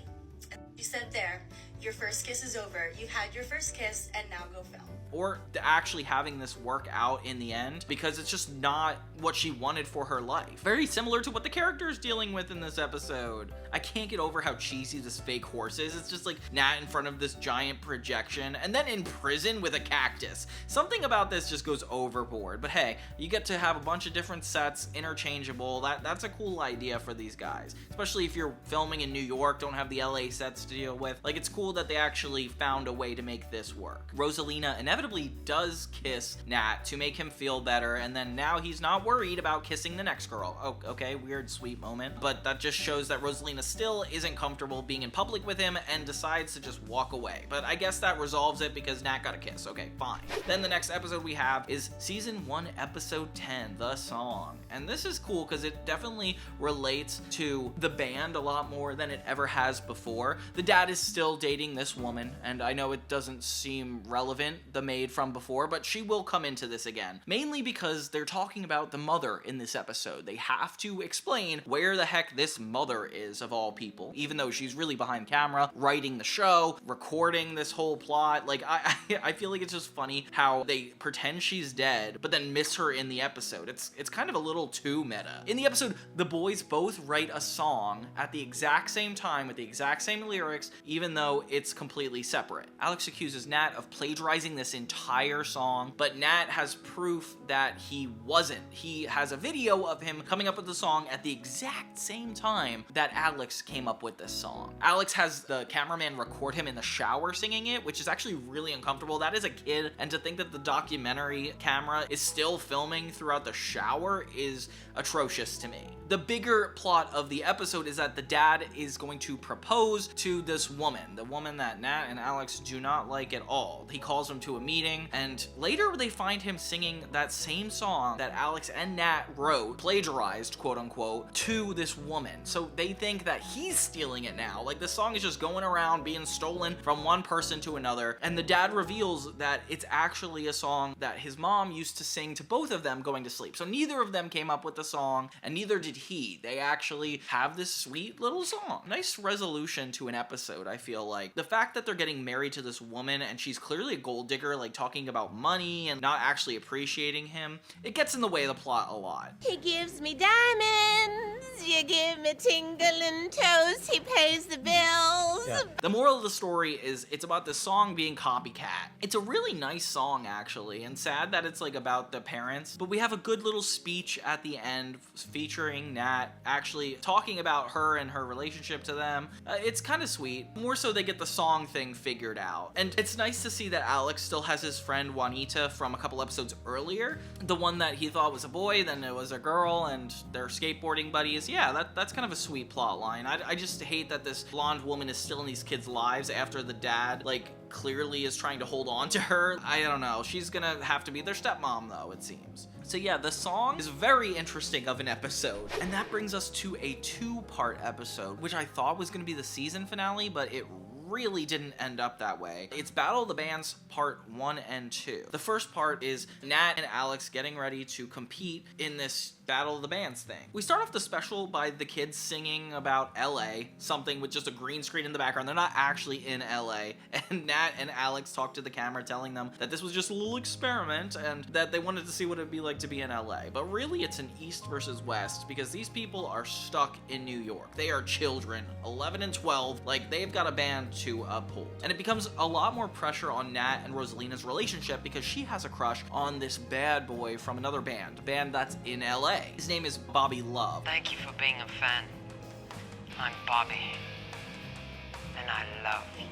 And she said, "There, your first kiss is over. You've had your first kiss, and now go film." Or actually having this work out in the end, because it's just not what she wanted for her life. Very similar to what the character is dealing with in this episode. I can't get over how cheesy this fake horse is. It's just like Nat in front of this giant projection, and then in prison with a cactus. Something about this just goes overboard, but hey, you get to have a bunch of different sets, interchangeable. That's a cool idea for these guys. Especially if you're filming in New York, don't have the LA sets to deal with. Like, it's cool cool that they actually found a way to make this work. Rosalina inevitably does kiss Nat to make him feel better, and then now he's not worried about kissing the next girl. Oh, okay, weird, sweet moment. But that just shows that Rosalina still isn't comfortable being in public with him and decides to just walk away. But I guess that resolves it because Nat got a kiss. Okay, fine. Then the next episode we have is season 1, episode 10, The Song. And this is cool because it definitely relates to the band a lot more than it ever has before. The dad is still dating this woman, and I know it doesn't seem relevant, the maid from before, but she will come into this again. Mainly because they're talking about the mother in this episode. They have to explain where the heck this mother is, of all people, even though she's really behind camera, writing the show, recording this whole plot. Like, I feel like it's just funny how they pretend she's dead, but then miss her in the episode. It's kind of a little too meta. In the episode, the boys both write a song at the exact same time with the exact same lyrics, even though it's completely separate. Alex accuses Nat of plagiarizing this entire song, but Nat has proof that he wasn't. He has a video of him coming up with the song at the exact same time that Alex came up with this song. Alex has the cameraman record him in the shower singing it, which is actually really uncomfortable. That is a kid, and to think that the documentary camera is still filming throughout the shower is atrocious to me. The bigger plot of the episode is that the dad is going to propose to this woman, the woman that Nat and Alex do not like at all. He calls him to a meeting, and later they find him singing that same song that Alex and Nat wrote, plagiarized, quote unquote, to this woman. So they think that he's stealing it now. Like, the song is just going around being stolen from one person to another, and the dad reveals that it's actually a song that his mom used to sing to both of them going to sleep. So neither of them came up with the song, and neither did he. They actually have this sweet little song. Nice resolution to an episode, I feel like. The fact that they're getting married to this woman and she's clearly a gold digger, like talking about money and not actually appreciating him, it gets in the way of the plot a lot. He gives me diamonds, you give me tingling toes, he pays the bills. Yeah. The moral of the story is it's about this song being copycat. It's a really nice song, actually, and sad that it's like about the parents, but we have a good little speech at the end featuring Nat actually talking about her and her relationship to them. It's kind of sweet. More so they get the song thing figured out. And it's nice to see that Alex still has his friend Juanita from a couple episodes earlier. The one that he thought was a boy, then it was a girl, and they're skateboarding buddies. Yeah, that's kind of a sweet plot line. I just hate that this blonde woman is still in these kids' lives after the dad, like, clearly is trying to hold on to her. I don't know. She's gonna have to be their stepmom, though, it seems. So yeah, the song is very interesting of an episode. And that brings us to a 2-part episode, which I thought was gonna be the season finale, but it really didn't end up that way. It's Battle of the Bands part 1 and 2. The first part is Nat and Alex getting ready to compete in this Battle of the Bands thing. We start off the special by the kids singing about LA, something with just a green screen in the background. They're not actually in LA. And Nat and Alex talk to the camera telling them that this was just a little experiment and that they wanted to see what it'd be like to be in LA. But really it's an East versus West because these people are stuck in New York. They are children, 11 and 12, like they've got a band to uphold. And it becomes a lot more pressure on Nat and Rosalina's relationship because she has a crush on this bad boy from another band, a band that's in LA. His name is Bobby Love. Thank you for being a fan. I'm Bobby, and I love you.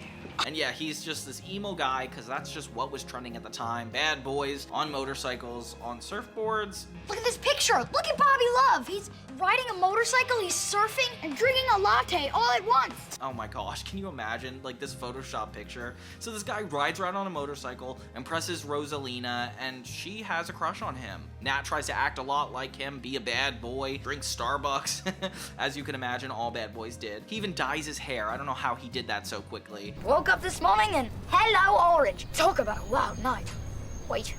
And yeah, he's just this emo guy because that's just what was trending at the time. Bad boys on motorcycles, on surfboards. Look at this picture. Look at Bobby Love. He's riding a motorcycle, he's surfing, and drinking a latte all at once. Oh my gosh, can you imagine like this Photoshop picture? So this guy rides around on a motorcycle, impresses Rosalina, and she has a crush on him. Nat tries to act a lot like him, be a bad boy, drink Starbucks. As you can imagine, all bad boys did. He even dyes his hair. I don't know how he did that so quickly. Woke up this morning and hello, orange. Talk about a wild night. Wait,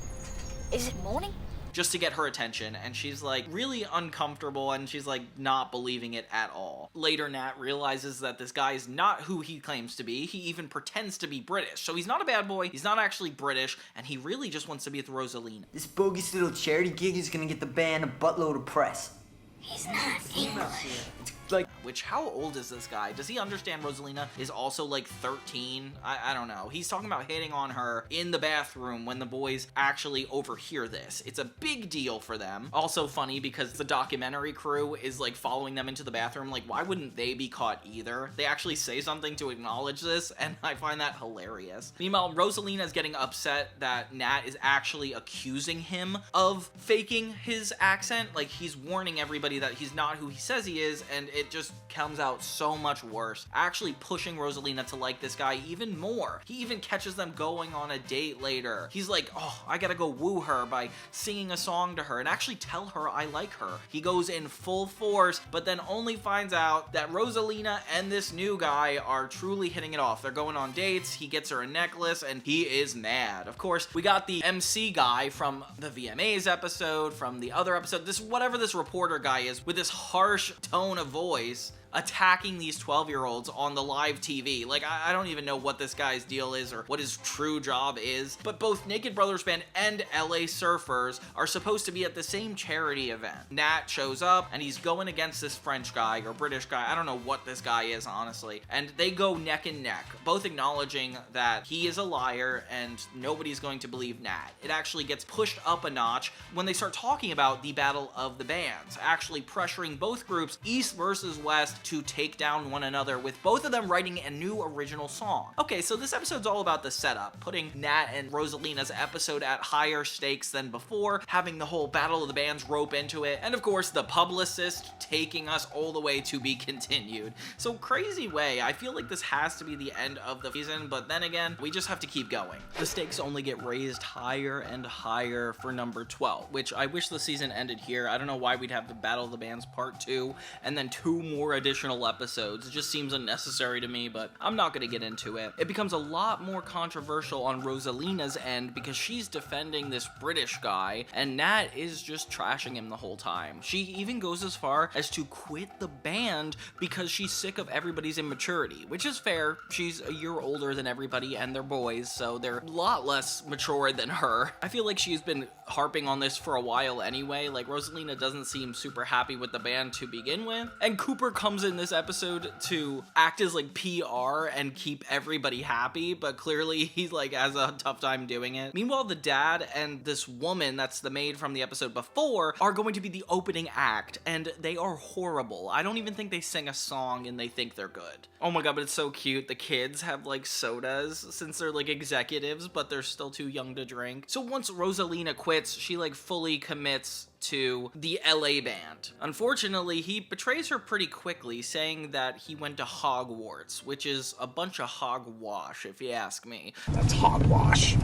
is it morning? Just to get her attention, and she's like really uncomfortable and she's like not believing it at all. Later, Nat realizes that this guy is not who he claims to be. He even pretends to be British. So he's not a bad boy, he's not actually British, and he really just wants to be with Rosalina. This bogus little charity gig is gonna get the band a buttload of press. He's not English. Like, which how old is this guy? Does he understand Rosalina is also like 13? I don't know. He's talking about hitting on her in the bathroom when the boys actually overhear this. It's a big deal for them. Also funny because the documentary crew is like following them into the bathroom. Like, why wouldn't they be caught either? They actually say something to acknowledge this, and I find that hilarious. Meanwhile, Rosalina is getting upset that Nat is actually accusing him of faking his accent. Like, he's warning everybody that he's not who he says he is, and it just comes out so much worse, actually pushing Rosalina to like this guy even more. He even catches them going on a date later. He's like, oh, I gotta go woo her by singing a song to her and actually tell her I like her. He goes in full force, but then only finds out that Rosalina and this new guy are truly hitting it off. They're going on dates, he gets her a necklace, and he is mad. Of course, we got the MC guy from the VMAs episode, from the other episode, whatever this reporter guy is, with this harsh tone of voice, attacking these 12-year-olds on the live TV. Like, I don't even know what this guy's deal is or what his true job is, but both Naked Brothers Band and LA Surfers are supposed to be at the same charity event. Nat shows up, and he's going against this French guy or British guy. I don't know what this guy is, honestly. And they go neck and neck, both acknowledging that he is a liar and nobody's going to believe Nat. It actually gets pushed up a notch when they start talking about the battle of the bands, actually pressuring both groups, East versus West, to take down one another, with both of them writing a new original song. Okay, so this episode's all about the setup, putting Nat and Rosalina's episode at higher stakes than before, having the whole Battle of the Bands rope into it, and of course the publicist taking us all the way to be continued. So crazy way, I feel like this has to be the end of the season, but then again, we just have to keep going. The stakes only get raised higher and higher for number 12, which I wish the season ended here. I don't know why we'd have the Battle of the Bands part 2, and then 2 more additional episodes. It just seems unnecessary to me, but I'm not going to get into it. It becomes a lot more controversial on Rosalina's end because she's defending this British guy, and Nat is just trashing him the whole time. She even goes as far as to quit the band because she's sick of everybody's immaturity, which is fair. She's a year older than everybody, and they're boys, so they're a lot less mature than her. I feel like she's been harping on this for a while anyway. Like, Rosalina doesn't seem super happy with the band to begin with, and Cooper comes in this episode to act as like PR and keep everybody happy, but clearly he's like has a tough time doing it. Meanwhile, the dad and this woman that's the maid from the episode before are going to be the opening act, and they are horrible. I don't even think they sing a song and they think they're good. Oh my god, but it's so cute. The kids have like sodas since they're like executives, but they're still too young to drink. So once Rosalina quits, she like fully commits to the LA band. Unfortunately, he betrays her pretty quickly, saying that he went to Hogwarts, which is a bunch of hogwash, if you ask me. That's hogwash.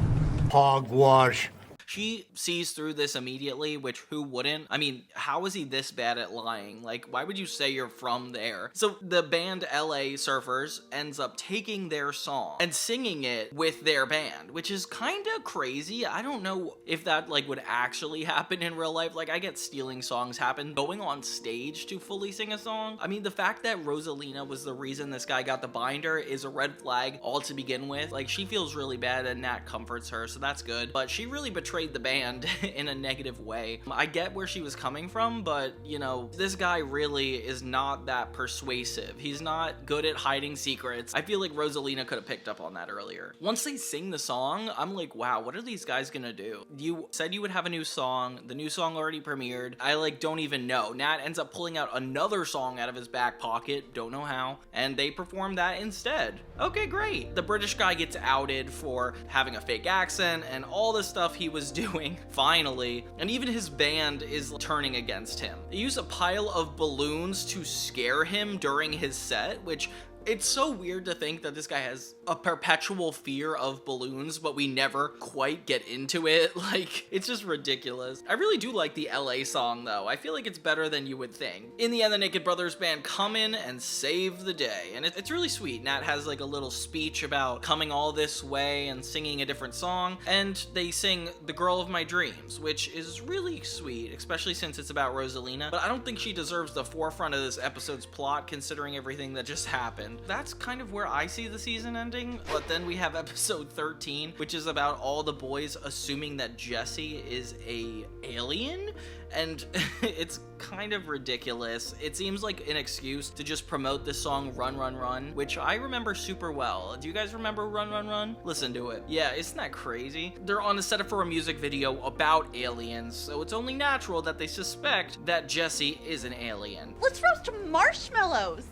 Hogwash. She sees through this immediately, which who wouldn't? I mean, how is he this bad at lying? Like, why would you say you're from there? So the band LA Surfers ends up taking their song and singing it with their band, which is kind of crazy. I don't know if that like would actually happen in real life. Like, I get stealing songs happen. Going on stage to fully sing a song? I mean, the fact that Rosalina was the reason this guy got the binder is a red flag all to begin with. Like, she feels really bad and Nat comforts her, so that's good. But she really betrayed the band in a negative way. I get where she was coming from, but you know, this guy really is not that persuasive. He's not good at hiding secrets. I feel like Rosalina could have picked up on that earlier. Once they sing the song, I'm like, wow, what are these guys gonna do? You said you would have a new song. The new song already premiered. I like don't even know. Nat ends up pulling out another song out of his back pocket, don't know how, and they perform that instead. Okay, great. The British guy gets outed for having a fake accent and all the stuff he was doing, finally, and even his band is turning against him. They use a pile of balloons to scare him during his set, which it's so weird to think that this guy has a perpetual fear of balloons, but we never quite get into it. Like, it's just ridiculous. I really do like the LA song, though. I feel like it's better than you would think. In the end, the Naked Brothers Band come in and save the day, and it's really sweet. Nat has like a little speech about coming all this way and singing a different song, and they sing The Girl of My Dreams, which is really sweet, especially since it's about Rosalina, but I don't think she deserves the forefront of this episode's plot considering everything that just happened. And that's kind of where I see the season ending. But then we have episode 13, which is about all the boys assuming that Jesse is a alien. And it's kind of ridiculous. It seems like an excuse to just promote this song Run Run Run, which I remember super well. Do you guys remember Run Run Run? Listen to it. Yeah, isn't that crazy? They're on the set for a music video about aliens, so it's only natural that they suspect that Jesse is an alien. Let's roast marshmallows.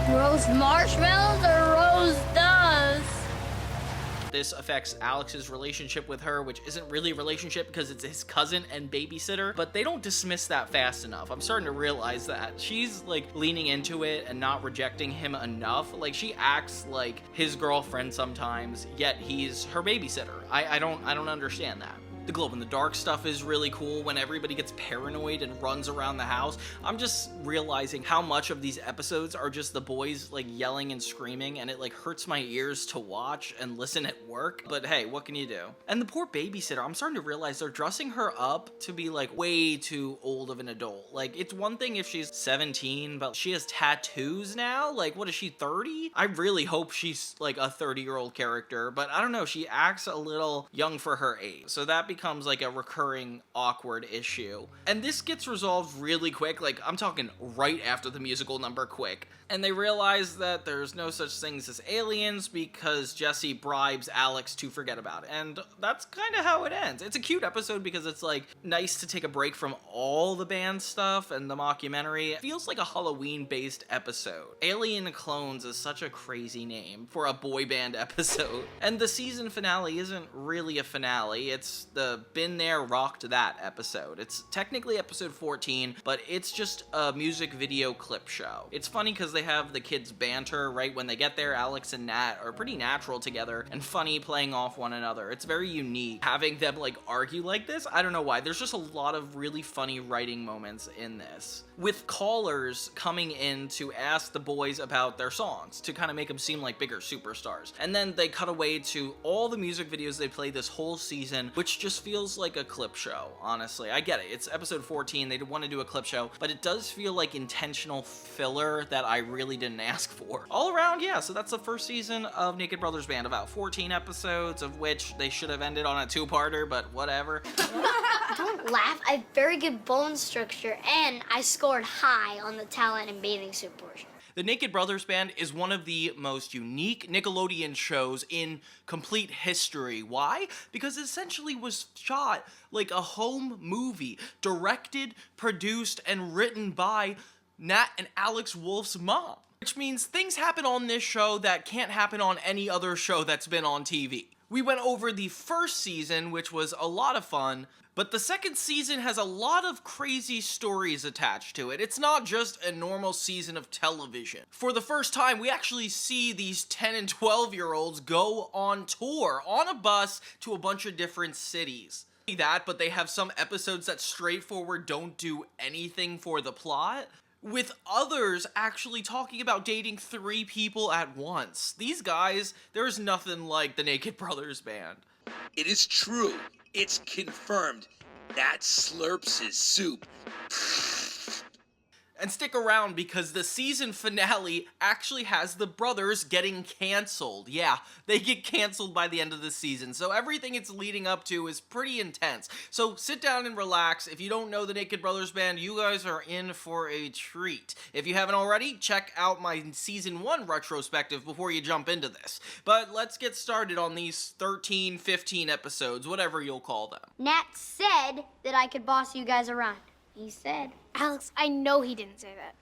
Roast marshmallows or roast dust? This affects Alex's relationship with her, which isn't really a relationship because it's his cousin and babysitter, but they don't dismiss that fast enough. I'm starting to realize that. She's like leaning into it and not rejecting him enough. Like she acts like his girlfriend sometimes, yet he's her babysitter. I don't understand that. The glow in the dark stuff is really cool when everybody gets paranoid and runs around the house. I'm just realizing how much of these episodes are just the boys like yelling and screaming, and it like hurts my ears to watch and listen at work. But hey, what can you do? And the poor babysitter, I'm starting to realize they're dressing her up to be like way too old of an adult. Like it's one thing if she's 17, but she has tattoos now. Like what is she, 30? I really hope she's like a 30-year-old character, but I don't know. She acts a little young for her age. So that becomes like a recurring awkward issue. And this gets resolved really quick, like I'm talking right after the musical number quick. And they realize that there's no such things as aliens because Jesse bribes Alex to forget about it. And that's kind of how it ends. It's a cute episode because it's like nice to take a break from all the band stuff and the mockumentary. It feels like a Halloween-based episode. Alien Clones is such a crazy name for a boy band episode. And the season finale isn't really a finale. It's the Been There, Rocked That episode. It's technically episode 14, but it's just a music video clip show. It's funny because they have the kids banter right when they get there. Alex and Nat are pretty natural together and funny playing off one another. It's very unique having them like argue like this. I don't know why. There's just a lot of really funny writing moments in this, with callers coming in to ask the boys about their songs to kind of make them seem like bigger superstars. And then they cut away to all the music videos they played this whole season, which just feels like a clip show, honestly. I get it. It's episode 14. They want to do a clip show, but it does feel like intentional filler that I really didn't ask for. All around, yeah, so that's the first season of Naked Brothers Band, about 14 episodes, of which they should have ended on a two-parter, but whatever. Don't laugh. I have very good bone structure, and I scored high on the talent and bathing suit portion. The Naked Brothers Band is one of the most unique Nickelodeon shows in complete history. Why? Because it essentially was shot like a home movie, directed, produced, and written by Nat and Alex Wolf's mom. Which means things happen on this show that can't happen on any other show that's been on TV. We went over the first season, which was a lot of fun, but the second season has a lot of crazy stories attached to it. It's not just a normal season of television. For the first time, we actually see these 10 and 12-year-olds go on tour on a bus to a bunch of different cities. That, but they have some episodes that straightforward don't do anything for the plot, with others actually talking about dating 3 people at once. These guys, there's nothing like the Naked Brothers Band. It is true. It's confirmed. That slurps his soup. And stick around because the season finale actually has the brothers getting canceled. Yeah, they get canceled by the end of the season. So everything it's leading up to is pretty intense. So sit down and relax. If you don't know the Naked Brothers Band, you guys are in for a treat. If you haven't already, check out my season 1 retrospective before you jump into this. But let's get started on these 13, 15 episodes, whatever you'll call them. Nat said that I could boss you guys around. He said. Alex, I know he didn't say that.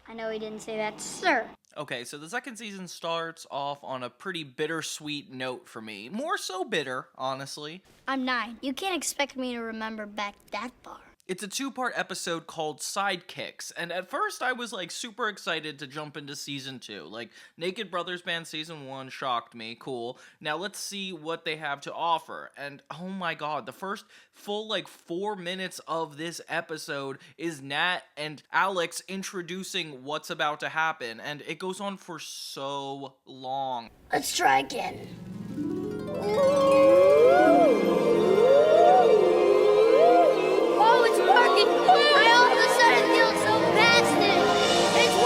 I know he didn't say that, sir. Okay, so the second season starts off on a pretty bittersweet note for me. More so bitter, honestly. I'm 9. You can't expect me to remember back that far. It's a 2-part episode called Sidekicks, and at first I was like super excited to jump into season 2. Like, Naked Brothers Band season 1 shocked me, cool. Now let's see what they have to offer. And oh my god, the first full like 4 minutes of this episode is Nat and Alex introducing what's about to happen, and it goes on for so long. Let's try again. Oh, it's working! I all of a sudden feel so fasted! It's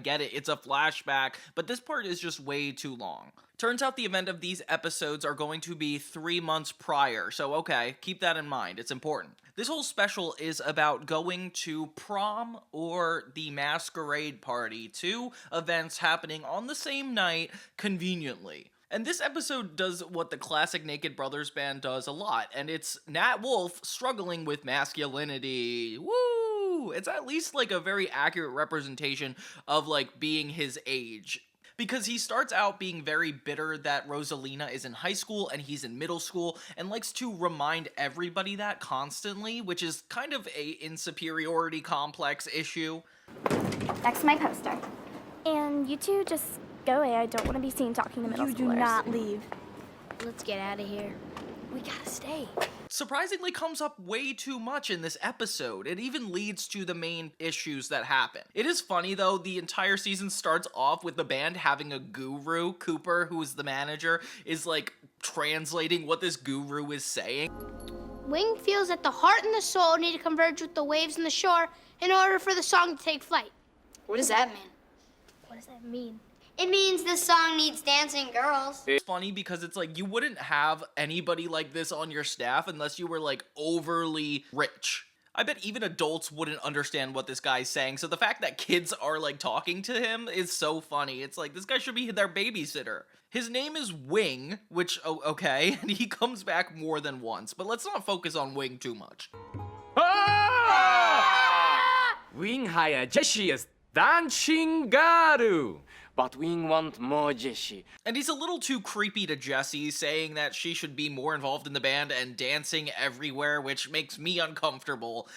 get it. It's a flashback, but this part is just way too long. Turns out the event of these episodes are going to be 3 months prior, so okay, keep that in mind, it's important. This whole special is about going to prom or the masquerade party, 2 events happening on the same night, conveniently. And this episode does what the classic Naked Brothers band does a lot, and it's Nat Wolff struggling with masculinity. Woo! It's at least like a very accurate representation of like being his age. Because he starts out being very bitter that Rosalina is in high school and he's in middle school and likes to remind everybody that constantly, which is kind of a insuperiority complex issue. That's my poster. And you two just go away. I don't want to be seen talking to middle schoolers. You do not leave. Let's get out of here. We gotta stay. Surprisingly comes up way too much in this episode. It even leads to the main issues that happen. It is funny though, the entire season starts off with the band having a guru. Cooper, who is the manager, is like translating what this guru is saying. Wing feels that the heart and the soul need to converge with the waves and the shore in order for the song to take flight. What does that mean? What does that mean? It means this song needs dancing girls. It's funny because it's like you wouldn't have anybody like this on your staff unless you were like overly rich. I bet even adults wouldn't understand what this guy's saying, so the fact that kids are like talking to him is so funny. It's like, this guy should be their babysitter. His name is Wing, which, oh, okay, and he comes back more than once, but let's not focus on Wing too much. Wing hire Jessie as dancing girl. But Wing want more Jessie. And he's a little too creepy to Jessie, saying that she should be more involved in the band and dancing everywhere, which makes me uncomfortable.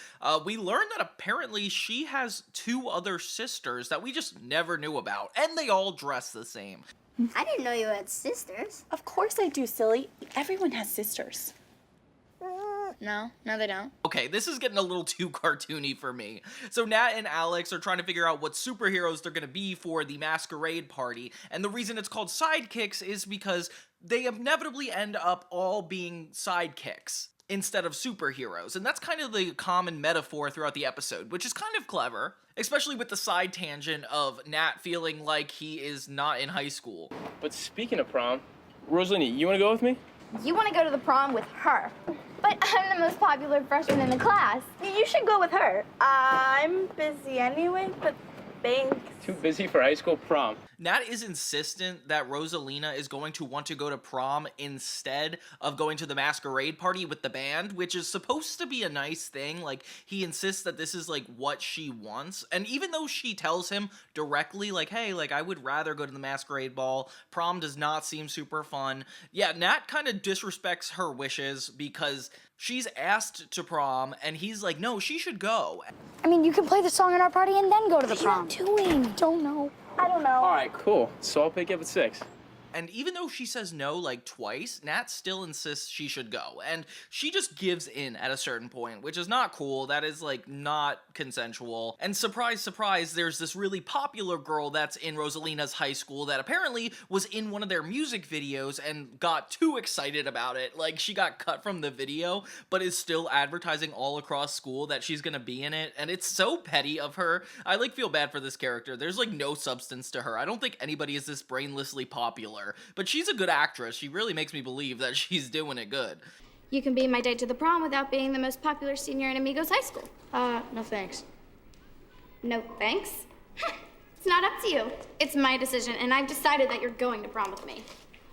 We learned that apparently she has 2 other sisters that we just never knew about, and they all dress the same. I didn't know you had sisters. Of course I do, silly. Everyone has sisters. No, they don't. Okay, this is getting a little too cartoony for me. So Nat and Alex are trying to figure out what superheroes they're gonna be for the masquerade party, and the reason it's called Sidekicks is because they inevitably end up all being sidekicks instead of superheroes, and that's kind of the common metaphor throughout the episode, which is kind of clever, especially with the side tangent of Nat feeling like he is not in high school. But speaking of prom, Rosalina, you want to go with me? You want to go to the prom with her. But I'm the most popular freshman in the class. You should go with her. I'm busy anyway, but thanks. Too busy for high school prom. Nat is insistent that Rosalina is going to want to go to prom instead of going to the masquerade party with the band, which is supposed to be a nice thing. Like, he insists that this is, like, what she wants. And even though she tells him directly, like, hey, like, I would rather go to the masquerade ball, prom does not seem super fun. Yeah, Nat kind of disrespects her wishes because she's asked to prom, and he's like, no, she should go. I mean, you can play the song at our party and then go to the prom. What are you doing? Don't know. I don't know. All right, cool. So I'll pick you up at 6. And even though she says no like twice, Nat still insists she should go. And she just gives in at a certain point, which is not cool. That is like not consensual. And surprise, surprise, there's this really popular girl that's in Rosalina's high school that apparently was in one of their music videos and got too excited about it. Like, she got cut from the video, but is still advertising all across school that she's gonna be in it. And it's so petty of her. I like feel bad for this character. There's like no substance to her. I don't think anybody is this brainlessly popular. But she's a good actress. She really makes me believe that she's doing it good. You can be my date to the prom without being the most popular senior in Amigos High School. No thanks. No thanks? It's not up to you. It's my decision, and I've decided that you're going to prom with me.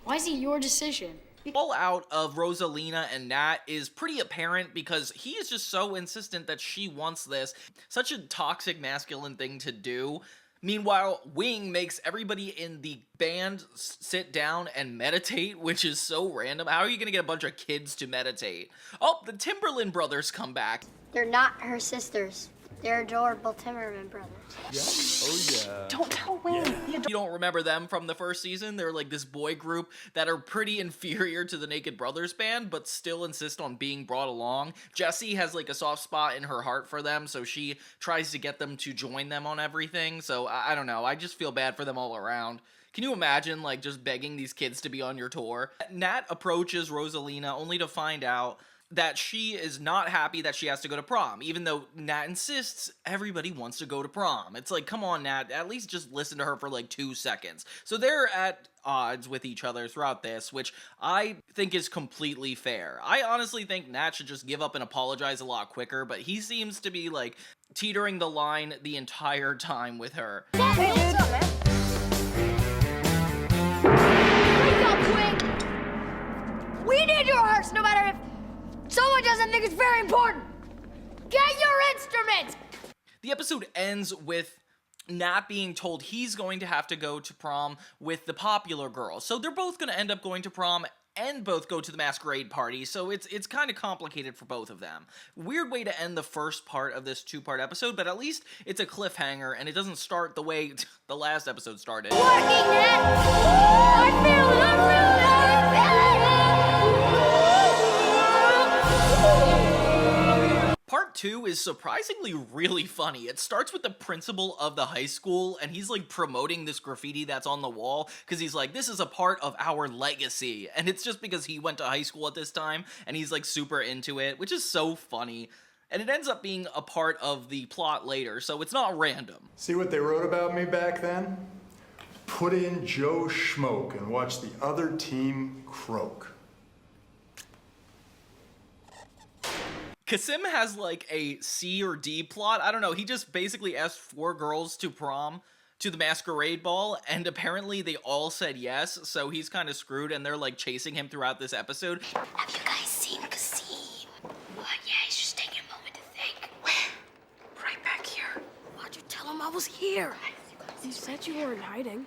Why is it your decision? The fallout of Rosalina and Nat is pretty apparent because he is just so insistent that she wants this. Such a toxic masculine thing to do. Meanwhile, Wing makes everybody in the band sit down and meditate, which is so random. How are you gonna get a bunch of kids to meditate? Oh, the Timberland brothers come back. They're not her sisters. They're adorable Timmerman brothers. Yeah. Oh, yeah. Don't tell Wayne. You don't remember them from the first season? They're like this boy group that are pretty inferior to the Naked Brothers band, but still insist on being brought along. Jessie has like a soft spot in her heart for them, so she tries to get them to join them on everything. So I don't know. I just feel bad for them all around. Can you imagine, like, just begging these kids to be on your tour? Nat approaches Rosalina only to find out that she is not happy that she has to go to prom, even though Nat insists everybody wants to go to prom. It's like, come on, Nat, at least just listen to her for like 2 seconds. So they're at odds with each other throughout this, which I think is completely fair. I honestly think Nat should just give up and apologize a lot quicker, but he seems to be like teetering the line the entire time with her. Hey, dude. What's up, man? Wake up, Twink! We need your hearts no matter if someone doesn't think it's very important. Get your instruments! The episode ends with Nat being told he's going to have to go to prom with the popular girl. So they're both going to end up going to prom and both go to the masquerade party, so it's kind of complicated for both of them. Weird way to end the first part of this 2-part episode, but at least it's a cliffhanger and it doesn't start the way the last episode started. Working, Nat! I feel Part 2 is surprisingly really funny. It starts with the principal of the high school, and he's like promoting this graffiti that's on the wall, because he's like, this is a part of our legacy, and it's just because he went to high school at this time, and he's like super into it, which is so funny. And it ends up being a part of the plot later, so it's not random. See what they wrote about me back then? Put in Joe Schmoke and watch the other team croak. Kasim has like a C or D plot. I don't know. He just basically asked 4 girls to prom, to the masquerade ball, and apparently they all said yes, so he's kind of screwed, and they're like chasing him throughout this episode. Have you guys seen Kasim? What? Yeah, he's just taking a moment to think. Where? Right back here. Why'd you tell him I was here? You said you were in hiding.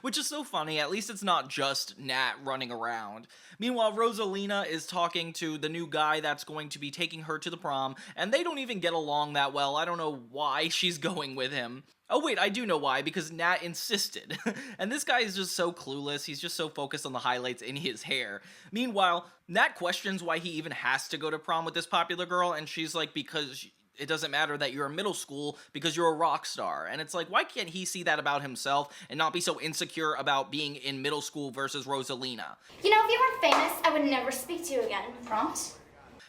Which is so funny. At least it's not just Nat running around. Meanwhile, Rosalina is talking to the new guy that's going to be taking her to the prom, and they don't even get along that well. I don't know why she's going with him. Oh wait, I do know why, because Nat insisted. And this guy is just so clueless, he's just so focused on the highlights in his hair. Meanwhile, Nat questions why he even has to go to prom with this popular girl, and she's like, because it doesn't matter that you're in middle school because you're a rock star. And it's like, why can't he see that about himself and not be so insecure about being in middle school versus Rosalina? You know, if you weren't famous, I would never speak to you again. Promise?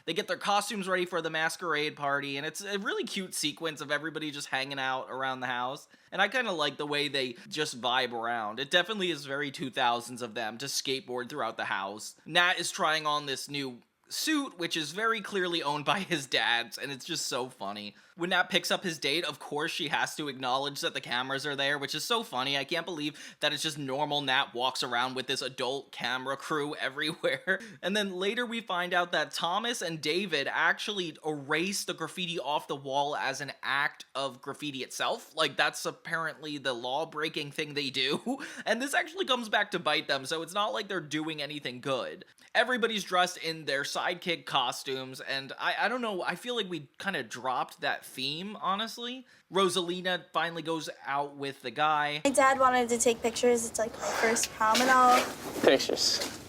They get their costumes ready for the masquerade party, and it's a really cute sequence of everybody just hanging out around the house. And I kind of like the way they just vibe around. It definitely is very 2000s of them to skateboard throughout the house. Nat is trying on this new suit, which is very clearly owned by his dad's, and it's just so funny. When Nat picks up his date, of course she has to acknowledge that the cameras are there, which is so funny. I can't believe that it's just normal Nat walks around with this adult camera crew everywhere. And then later we find out that Thomas and David actually erased the graffiti off the wall as an act of graffiti itself. Like, that's apparently the law-breaking thing they do. And this actually comes back to bite them, so it's not like they're doing anything good. Everybody's dressed in their sidekick costumes, and I don't know, I feel like we kind of dropped that theme, honestly. Rosalina finally goes out with the guy. My dad wanted to take pictures. It's like my first prom and all. Pictures.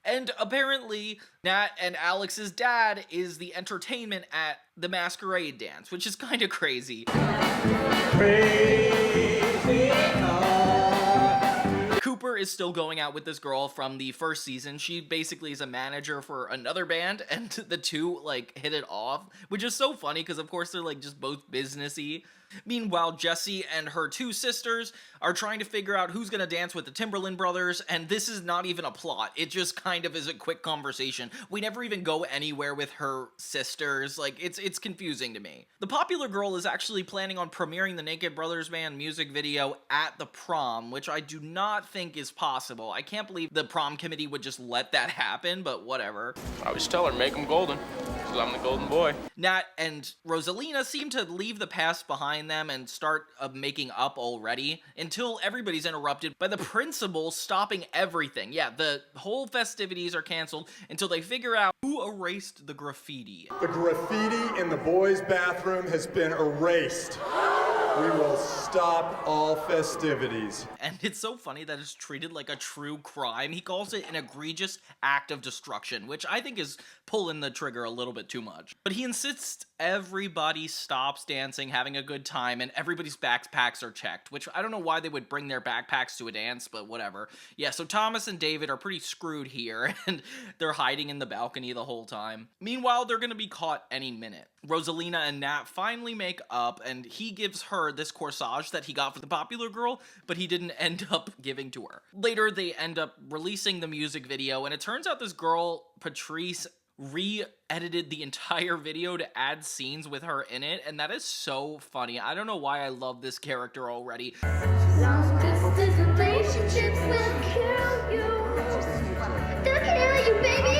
And apparently, Nat and Alex's dad is the entertainment at the masquerade dance, which is kind of crazy. Cooper is still going out with this girl from the first season. She basically is a manager for another band, and the two, like, hit it off, which is so funny because, of course, they're, like, just both businessy. Meanwhile, Jessie and her 2 sisters are trying to figure out who's gonna dance with the Timberland brothers, and this is not even a plot. It just kind of is a quick conversation. We never even go anywhere with her sisters. Like, it's confusing to me. The popular girl is actually planning on premiering the Naked Brothers Band music video at the prom, which I do not think is possible. I can't believe the prom committee would just let that happen, but whatever. I always tell her, make them golden, because I'm the golden boy. Nat and Rosalina seem to leave the past behind them and start making up already until everybody's interrupted by the principal stopping everything. Yeah, the whole festivities are canceled until they figure out who erased the graffiti. The graffiti in the boys' bathroom has been erased. We will stop all festivities. And it's so funny that it's treated like a true crime. He calls it an egregious act of destruction, which I think is pulling the trigger a little bit too much. But he insists everybody stops dancing, having a good time, and everybody's backpacks are checked, which I don't know why they would bring their backpacks to a dance, but whatever. Yeah, so Thomas and David are pretty screwed here, and they're hiding in the balcony the whole time. Meanwhile, they're gonna be caught any minute. Rosalina and Nat finally make up, and he gives her this corsage that he got for the popular girl, but he didn't end up giving to her. Later, they end up releasing the music video, and it turns out this girl, Patrice, re-edited the entire video to add scenes with her in it, and that is so funny. I don't know why I love this character already. Long-distance relationships will kill you. They'll kill you, baby.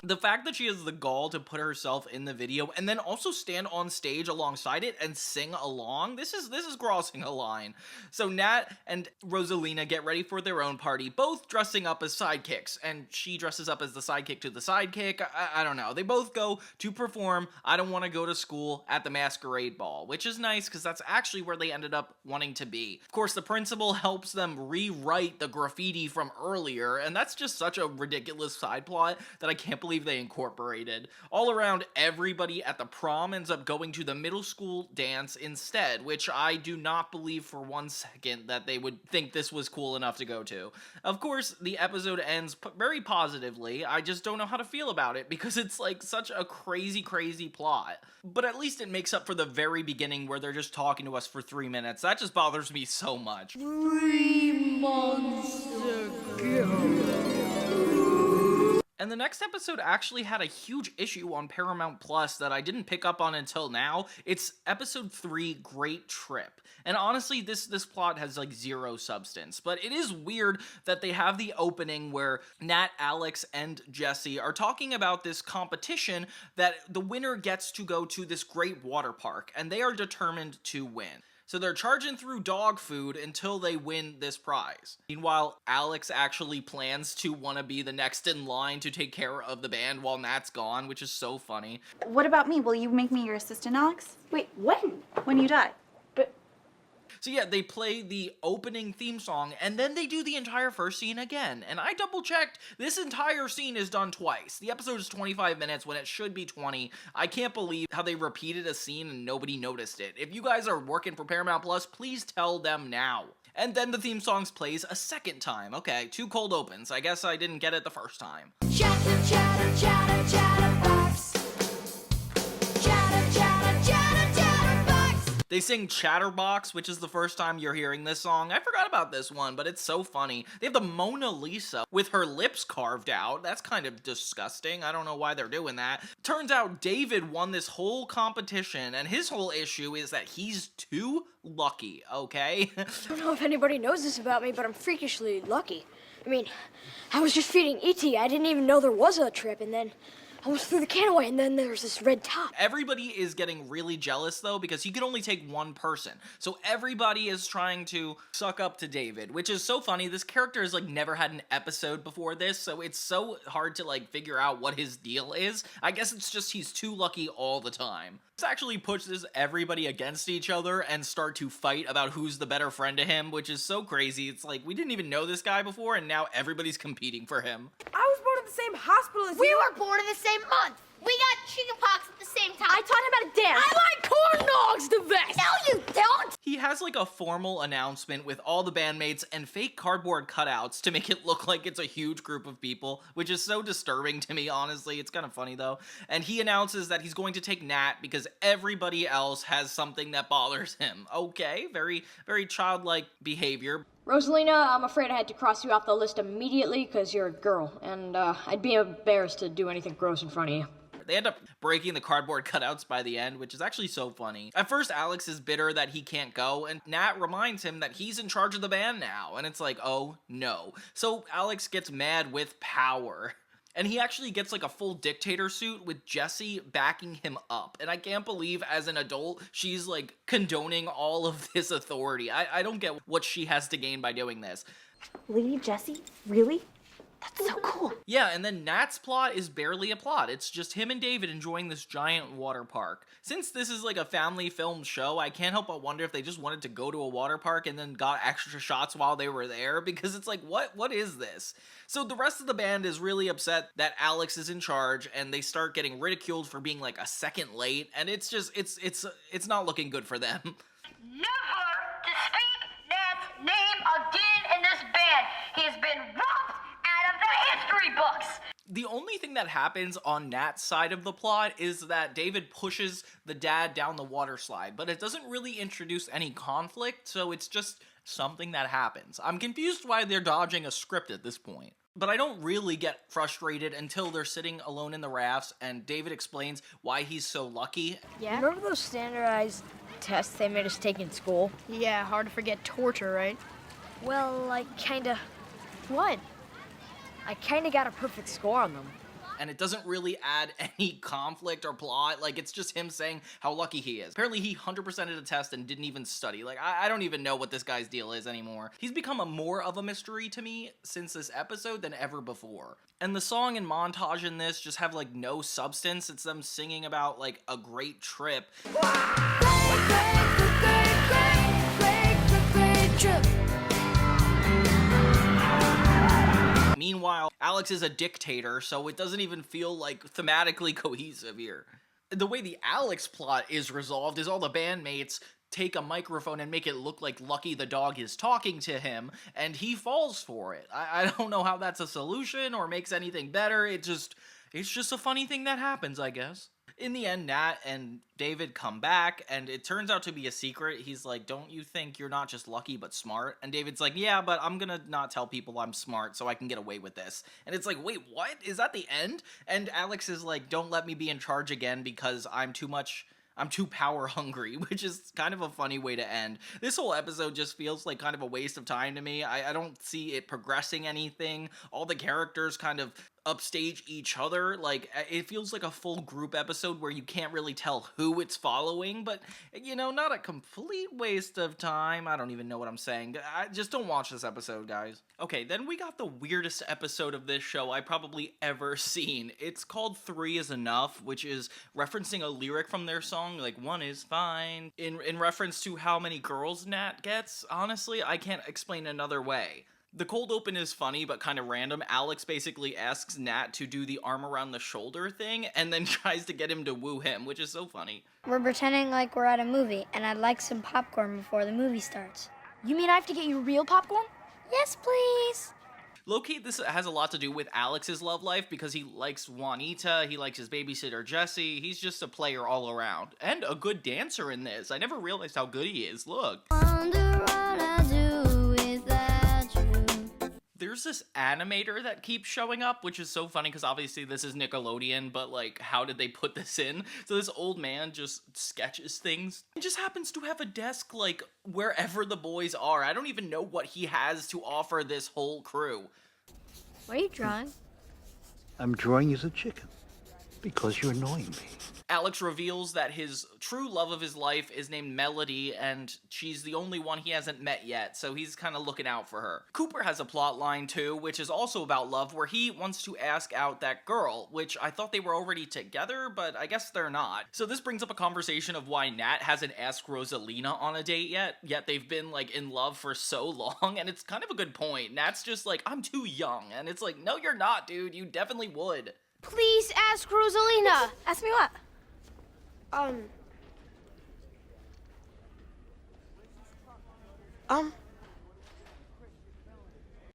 The fact that she has the gall to put herself in the video and then also stand on stage alongside it and sing along, this is crossing a line. So Nat and Rosalina get ready for their own party, both dressing up as sidekicks, and she dresses up as the sidekick to the sidekick. I don't know. They both go to perform I Don't Want to Go to School at the masquerade ball, which is nice because that's actually where they ended up wanting to be. Of course, the principal helps them rewrite the graffiti from earlier, and that's just such a ridiculous side plot that I can't believe they incorporated. All around, everybody at the prom ends up going to the middle school dance instead, which I do not believe for one second that they would think this was cool enough to go to. Of course, the episode ends very positively. I just don't know how to feel about it because it's like such a crazy plot. But at least it makes up for the very beginning where they're just talking to us for 3 minutes. That just bothers me so much. 3 months ago. And the next episode actually had a huge issue on Paramount Plus that I didn't pick up on until now. It's episode 3, Great Trip. And honestly, this plot has like zero substance, but it is weird that they have the opening where Nat, Alex, and Jesse are talking about this competition that the winner gets to go to this great water park, and they are determined to win. So they're charging through dog food until they win this prize. Meanwhile, Alex actually plans to want to be the next in line to take care of the band while Nat's gone, which is so funny. What about me? Will you make me your assistant, Alex? Wait, when? When you die. So yeah, they play the opening theme song, and then they do the entire first scene again. And I double-checked, this entire scene is done twice. The episode is 25 minutes when it should be 20. I can't believe how they repeated a scene and nobody noticed it. If you guys are working for Paramount Plus, please tell them now. And then the theme song plays a second time. Okay, 2 cold opens. I guess I didn't get it the first time. Chatter, chatter, chatter, chatterbox. Chatter, chatter, chatter, chatterbox. They sing Chatterbox, which is the first time you're hearing this song. I forgot about this one, but it's so funny. They have the Mona Lisa with her lips carved out. That's kind of disgusting. I don't know why they're doing that. Turns out David won this whole competition, and his whole issue is that he's too lucky, okay? I don't know if anybody knows this about me, but I'm freakishly lucky. I mean, I was just feeding E.T. I didn't even know there was a trip, and then I almost threw the can away, and then there's this red top. Everybody is getting really jealous, though, because he can only take one person. So everybody is trying to suck up to David, which is so funny. This character has, like, never had an episode before this, so it's so hard to, like, figure out what his deal is. I guess it's just he's too lucky all the time. This actually pushes everybody against each other and start to fight about who's the better friend to him, which is so crazy. It's like, we didn't even know this guy before, and now everybody's competing for him. I was born in the same hospital as you. We were born in the same month. We got chickenpox at the same time. I taught him how to dance. I like corn dogs the best. No, you don't. He has like a formal announcement with all the bandmates and fake cardboard cutouts to make it look like it's a huge group of people, which is so disturbing to me, honestly. It's kind of funny though. And he announces that he's going to take Nat because everybody else has something that bothers him. Okay, very, very childlike behavior. Rosalina, I'm afraid I had to cross you off the list immediately because you're a girl, and I'd be embarrassed to do anything gross in front of you. They end up breaking the cardboard cutouts by the end, which is actually so funny. At first, Alex is bitter that he can't go, and Nat reminds him that he's in charge of the band now, and it's like, oh no. So Alex gets mad with power. And he actually gets like a full dictator suit with Jesse backing him up. And I can't believe as an adult, she's like condoning all of this authority. I don't get what she has to gain by doing this. Lady Jessie? Really? That's so cool. Yeah, and then Nat's plot is barely a plot. It's just him and David enjoying this giant water park. Since this is like a family film show, I can't help but wonder if they just wanted to go to a water park and then got extra shots while they were there, because it's like, what is this? So the rest of the band is really upset that Alex is in charge, and they start getting ridiculed for being like a second late, and it's just, it's not looking good for them. Never to speak Nat's name again in this band. He has been robbed out of the history books. The only thing that happens on Nat's side of the plot is that David pushes the dad down the water slide, but it doesn't really introduce any conflict, so it's just something that happens. I'm confused why they're dodging a script at this point. But I don't really get frustrated until they're sitting alone in the rafts and David explains why he's so lucky. Yeah. Remember those standardized tests they made us take in school? Yeah, hard to forget torture, right? Well, I kinda... What? I kinda got a perfect score on them. And it doesn't really add any conflict or plot. Like, it's just him saying how lucky he is. Apparently, he 100%ed a test and didn't even study. Like, I don't even know what this guy's deal is anymore. He's become more of a mystery to me since this episode than ever before. And the song and montage in this just have, like, no substance. It's them singing about, like, a great trip. Great trip. Meanwhile, Alex is a dictator, so it doesn't even feel like thematically cohesive here. The way the Alex plot is resolved is all the bandmates take a microphone and make it look like Lucky the dog is talking to him, and he falls for it. I don't know how that's a solution or makes anything better. It's just a funny thing that happens, I guess. In the end, Nat and David come back, and it turns out to be a secret. He's like, don't you think you're not just lucky but smart? And David's like, yeah, but I'm gonna not tell people I'm smart so I can get away with this. And it's like, wait, what? Is that the end? And Alex is like, don't let me be in charge again because I'm too power hungry, which is kind of a funny way to end. This whole episode just feels like kind of a waste of time to me. I don't see it progressing anything. All the characters kind of upstage each other. Like, it feels like a full group episode where you can't really tell who it's following, but, you know, not a complete waste of time. I don't even know what I'm saying. Just don't watch this episode, guys. Okay, then we got the weirdest episode of this show I probably ever seen. It's called 3 is Enough, which is referencing a lyric from their song, like, 1 is fine, in reference to how many girls Nat gets. Honestly, I can't explain another way. The cold open is funny, but kind of random. Alex basically asks Nat to do the arm around the shoulder thing, and then tries to get him to woo him, which is so funny. We're pretending like we're at a movie, and I'd like some popcorn before the movie starts. You mean I have to get you real popcorn? Yes, please. Low-key, this has a lot to do with Alex's love life, because he likes Juanita, he likes his babysitter Jesse, he's just a player all around. And a good dancer in this. I never realized how good he is, look. There's this animator that keeps showing up, which is so funny because obviously this is Nickelodeon, but like, how did they put this in? So this old man just sketches things. He just happens to have a desk like wherever the boys are. I don't even know what he has to offer this whole crew. What are you drawing? I'm drawing you as a chicken because you're annoying me. Alex reveals that his true love of his life is named Melody, and she's the only one he hasn't met yet, so he's kind of looking out for her. Cooper has a plot line too, which is also about love, where he wants to ask out that girl, which I thought they were already together, but I guess they're not. So this brings up a conversation of why Nat hasn't asked Rosalina on a date yet they've been like in love for so long, and it's kind of a good point. Nat's just like, I'm too young, and it's like, no you're not, dude, you definitely would. Please ask Rosalina. Ask me what?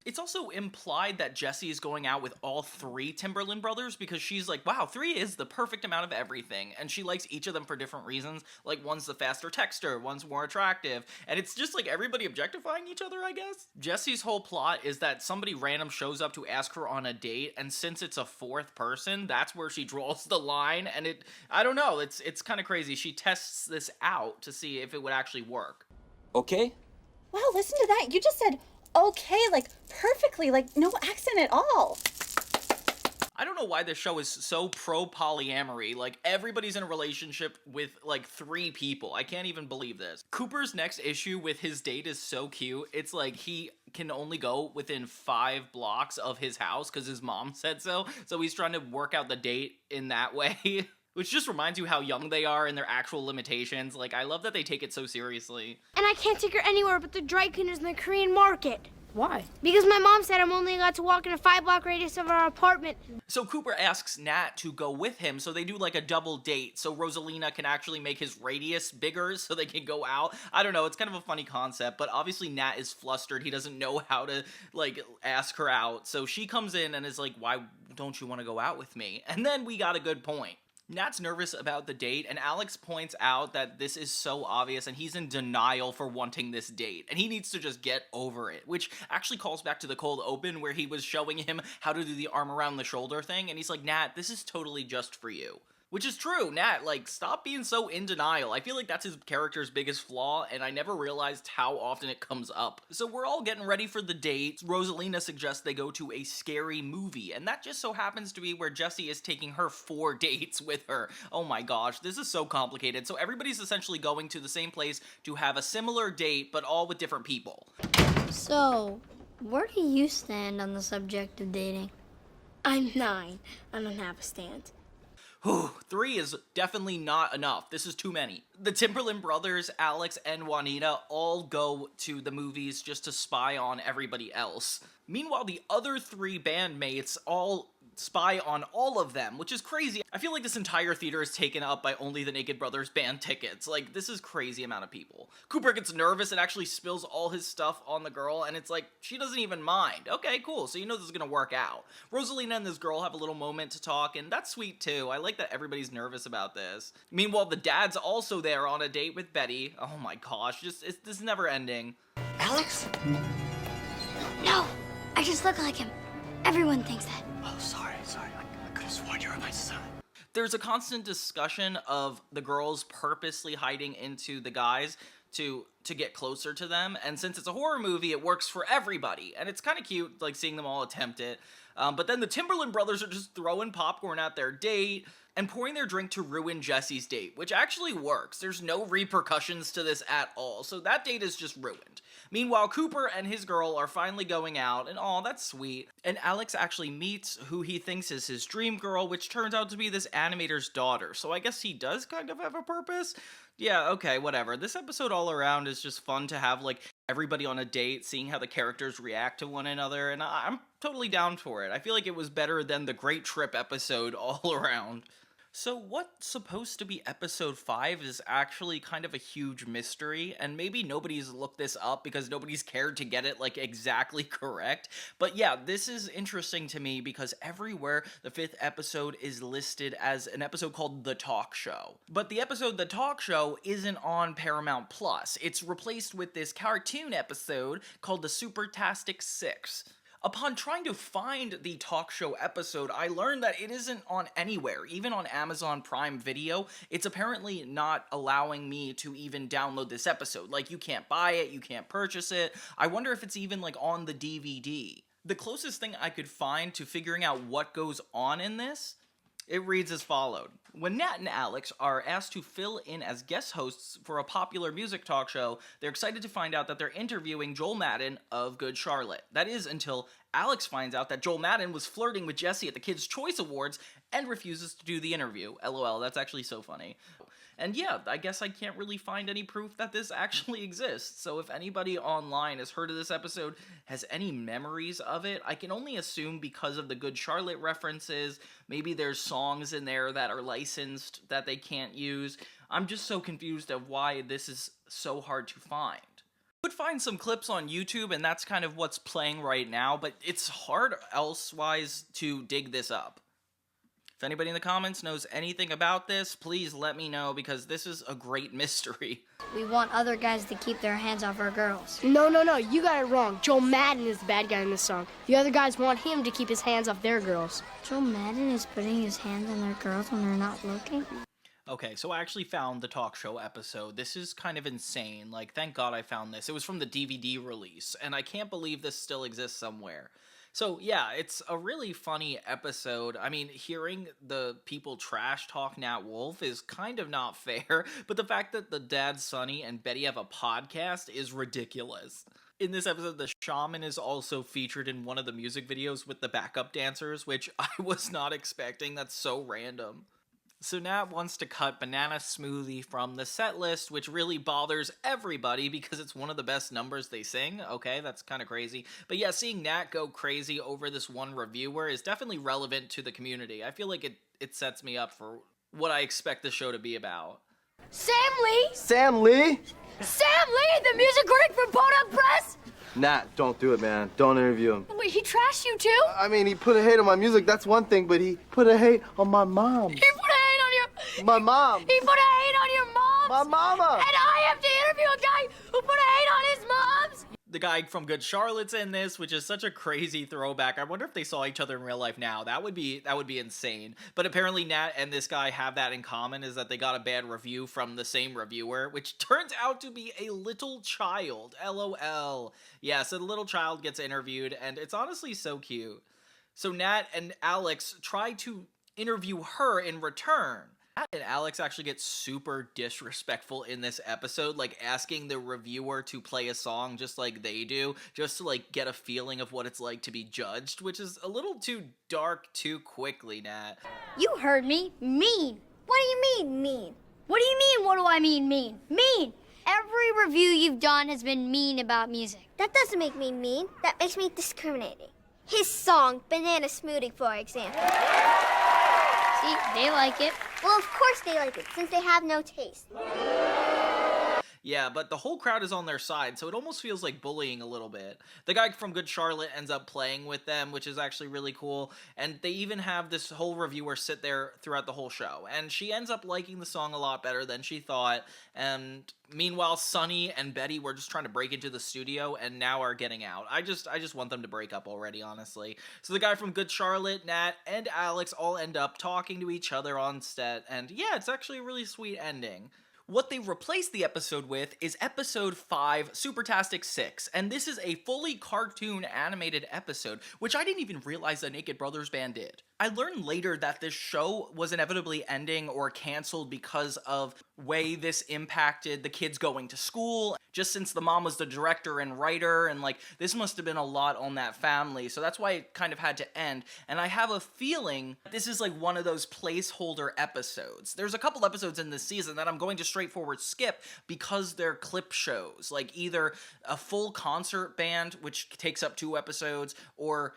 It's also implied that Jessie is going out with all 3 Timberland brothers because she's like, wow, 3 is the perfect amount of everything, and she likes each of them for different reasons. Like, one's the faster texter, one's more attractive, and it's just like everybody objectifying each other, I guess? Jessie's whole plot is that somebody random shows up to ask her on a date, and since it's a 4th person, that's where she draws the line, and I don't know, it's kind of crazy. She tests this out to see if it would actually work. Okay? Wow, listen to that. You just said okay, like perfectly, like no accent at all. I don't know why this show is so pro-polyamory. Like, everybody's in a relationship with, like, 3 people. I can't even believe this. Cooper's next issue with his date is so cute. It's like, he can only go within 5 blocks of his house because his mom said so. So he's trying to work out the date in that way. Which just reminds you how young they are and their actual limitations. Like, I love that they take it so seriously. And I can't take her anywhere but the dry cleaners in the Korean market. Why? Because my mom said I'm only allowed to walk in a 5-block radius of our apartment. So Cooper asks Nat to go with him, so they do like a double date, so Rosalina can actually make his radius bigger so they can go out. I don't know, it's kind of a funny concept, but obviously Nat is flustered. He doesn't know how to, like, ask her out. So she comes in and is like, why don't you want to go out with me? And then we got a good point. Nat's nervous about the date, and Alex points out that this is so obvious and he's in denial for wanting this date, and he needs to just get over it, which actually calls back to the cold open where he was showing him how to do the arm around the shoulder thing, and he's like, Nat, this is totally just for you. Which is true, Nat, like, stop being so in denial. I feel like that's his character's biggest flaw, and I never realized how often it comes up. So we're all getting ready for the date. Rosalina suggests they go to a scary movie, and that just so happens to be where Jessie is taking her 4 dates with her. Oh my gosh, this is so complicated. So everybody's essentially going to the same place to have a similar date, but all with different people. So, where do you stand on the subject of dating? I'm 9. I don't have a stand. Whew, 3 is definitely not enough. This is too many. The Timberland brothers, Alex and Juanita, all go to the movies just to spy on everybody else. Meanwhile, the other 3 bandmates all spy on all of them, which is crazy. I feel like this entire theater is taken up by only the Naked Brothers band tickets. Like, this is crazy amount of people. Cooper gets nervous and actually spills all his stuff on the girl, and it's like, she doesn't even mind. Okay, cool, so you know this is gonna work out. Rosalina and this girl have a little moment to talk, and that's sweet too. I like that everybody's nervous about this. Meanwhile, the dad's also there on a date with Betty. Oh my gosh, this is never ending. Alex? No, I just look like him. Everyone thinks that. Oh, sorry. I could have sworn you were my son. There's a constant discussion of the girls purposely hiding into the guys to get closer to them, and since it's a horror movie, it works for everybody, and it's kind of cute, like, seeing them all attempt it. But then the Timberland brothers are just throwing popcorn at their date and pouring their drink to ruin Jesse's date, which actually works. There's no repercussions to this at all, so that date is just ruined. Meanwhile, Cooper and his girl are finally going out, and aw, that's sweet. And Alex actually meets who he thinks is his dream girl, which turns out to be this animator's daughter, so I guess he does kind of have a purpose? Yeah, okay, whatever. This episode all around is just fun to have, like, everybody on a date, seeing how the characters react to one another, and I'm totally down for it. I feel like it was better than the Great Trip episode all around. So what's supposed to be episode 5 is actually kind of a huge mystery, and maybe nobody's looked this up because nobody's cared to get it, like, exactly correct. But yeah, this is interesting to me because everywhere the 5th episode is listed as an episode called The Talk Show. But the episode The Talk Show isn't on Paramount Plus. It's replaced with this cartoon episode called the Supertastic 6. Upon trying to find the talk show episode, I learned that it isn't on anywhere, even on Amazon Prime Video. It's apparently not allowing me to even download this episode. Like, you can't buy it, you can't purchase it. I wonder if it's even, like, on the DVD. The closest thing I could find to figuring out what goes on in this, it reads as followed. When Nat and Alex are asked to fill in as guest hosts for a popular music talk show, they're excited to find out that they're interviewing Joel Madden of Good Charlotte. That is until Alex finds out that Joel Madden was flirting with Jessie at the Kids' Choice Awards and refuses to do the interview. LOL, that's actually so funny. And yeah, I guess I can't really find any proof that this actually exists, so if anybody online has heard of this episode, has any memories of it, I can only assume because of the Good Charlotte references, maybe there's songs in there that are licensed that they can't use. I'm just so confused of why this is so hard to find. I could find some clips on YouTube, and that's kind of what's playing right now, but it's hard elsewise to dig this up. If anybody in the comments knows anything about this, please let me know, because this is a great mystery. We want other guys to keep their hands off our girls. No, you got it wrong. Joel Madden is the bad guy in this song. The other guys want him to keep his hands off their girls. Joel Madden is putting his hands on their girls when they're not looking? Okay, so I actually found the talk show episode. This is kind of insane. Like, thank God I found this. It was from the DVD release, and I can't believe this still exists somewhere. So yeah, it's a really funny episode. I mean, hearing the people trash talk Nat Wolff is kind of not fair, but the fact that the dad Sonny and Betty have a podcast is ridiculous. In this episode, the shaman is also featured in one of the music videos with the backup dancers, which I was not expecting. That's so random. So Nat wants to cut Banana Smoothie from the set list, which really bothers everybody because it's one of the best numbers they sing. Okay, that's kind of crazy. But yeah, seeing Nat go crazy over this one reviewer is definitely relevant to the community. I feel like it sets me up for what I expect the show to be about. Sam Lee! Sam Lee? Sam Lee, the music critic from Podunk Press? Nat, don't do it, man. Don't interview him. Wait, he trashed you too? I mean, he put a hate on my music, that's one thing, but he put a hate on my mom. He put a hate on your... My mom. He put a hate on your moms? My mama. And I have to interview a guy who put a hate on his moms? The guy from Good Charlotte's in this, which is such a crazy throwback. I wonder if they saw each other in real life now. That would be insane. But apparently Nat and this guy have that in common, is that they got a bad review from the same reviewer, which turns out to be a little child. LOL. Yeah, so the little child gets interviewed, and it's honestly so cute. So Nat and Alex try to interview her in return. Nat and Alex actually get super disrespectful in this episode, like asking the reviewer to play a song just like they do, just to like get a feeling of what it's like to be judged, which is a little too dark too quickly, Nat. You heard me. Mean. What do you mean, mean? What do you mean, what do I mean, mean? Mean. Every review you've done has been mean about music. That doesn't make me mean. That makes me discriminating. His song, Banana Smoothie, for example. See, they like it. Well, of course they like it, since they have no taste. Yeah, but the whole crowd is on their side, so it almost feels like bullying a little bit. The guy from Good Charlotte ends up playing with them, which is actually really cool, and they even have this whole reviewer sit there throughout the whole show, and she ends up liking the song a lot better than she thought, and meanwhile, Sunny and Betty were just trying to break into the studio, and now are getting out. I just want them to break up already, honestly. So the guy from Good Charlotte, Nat, and Alex all end up talking to each other on set, and yeah, it's actually a really sweet ending. What they replaced the episode with is episode 5, Supertastic 6, and this is a fully cartoon animated episode, which I didn't even realize the Naked Brothers Band did. I learned later that this show was inevitably ending or canceled because of way this impacted the kids going to school, just since the mom was the director and writer, and like this must have been a lot on that family, so that's why it kind of had to end. And I have a feeling this is like one of those placeholder episodes. There's a couple episodes in this season that I'm going to straightforward skip because they're clip shows, like either a full concert band, which takes up 2 episodes, or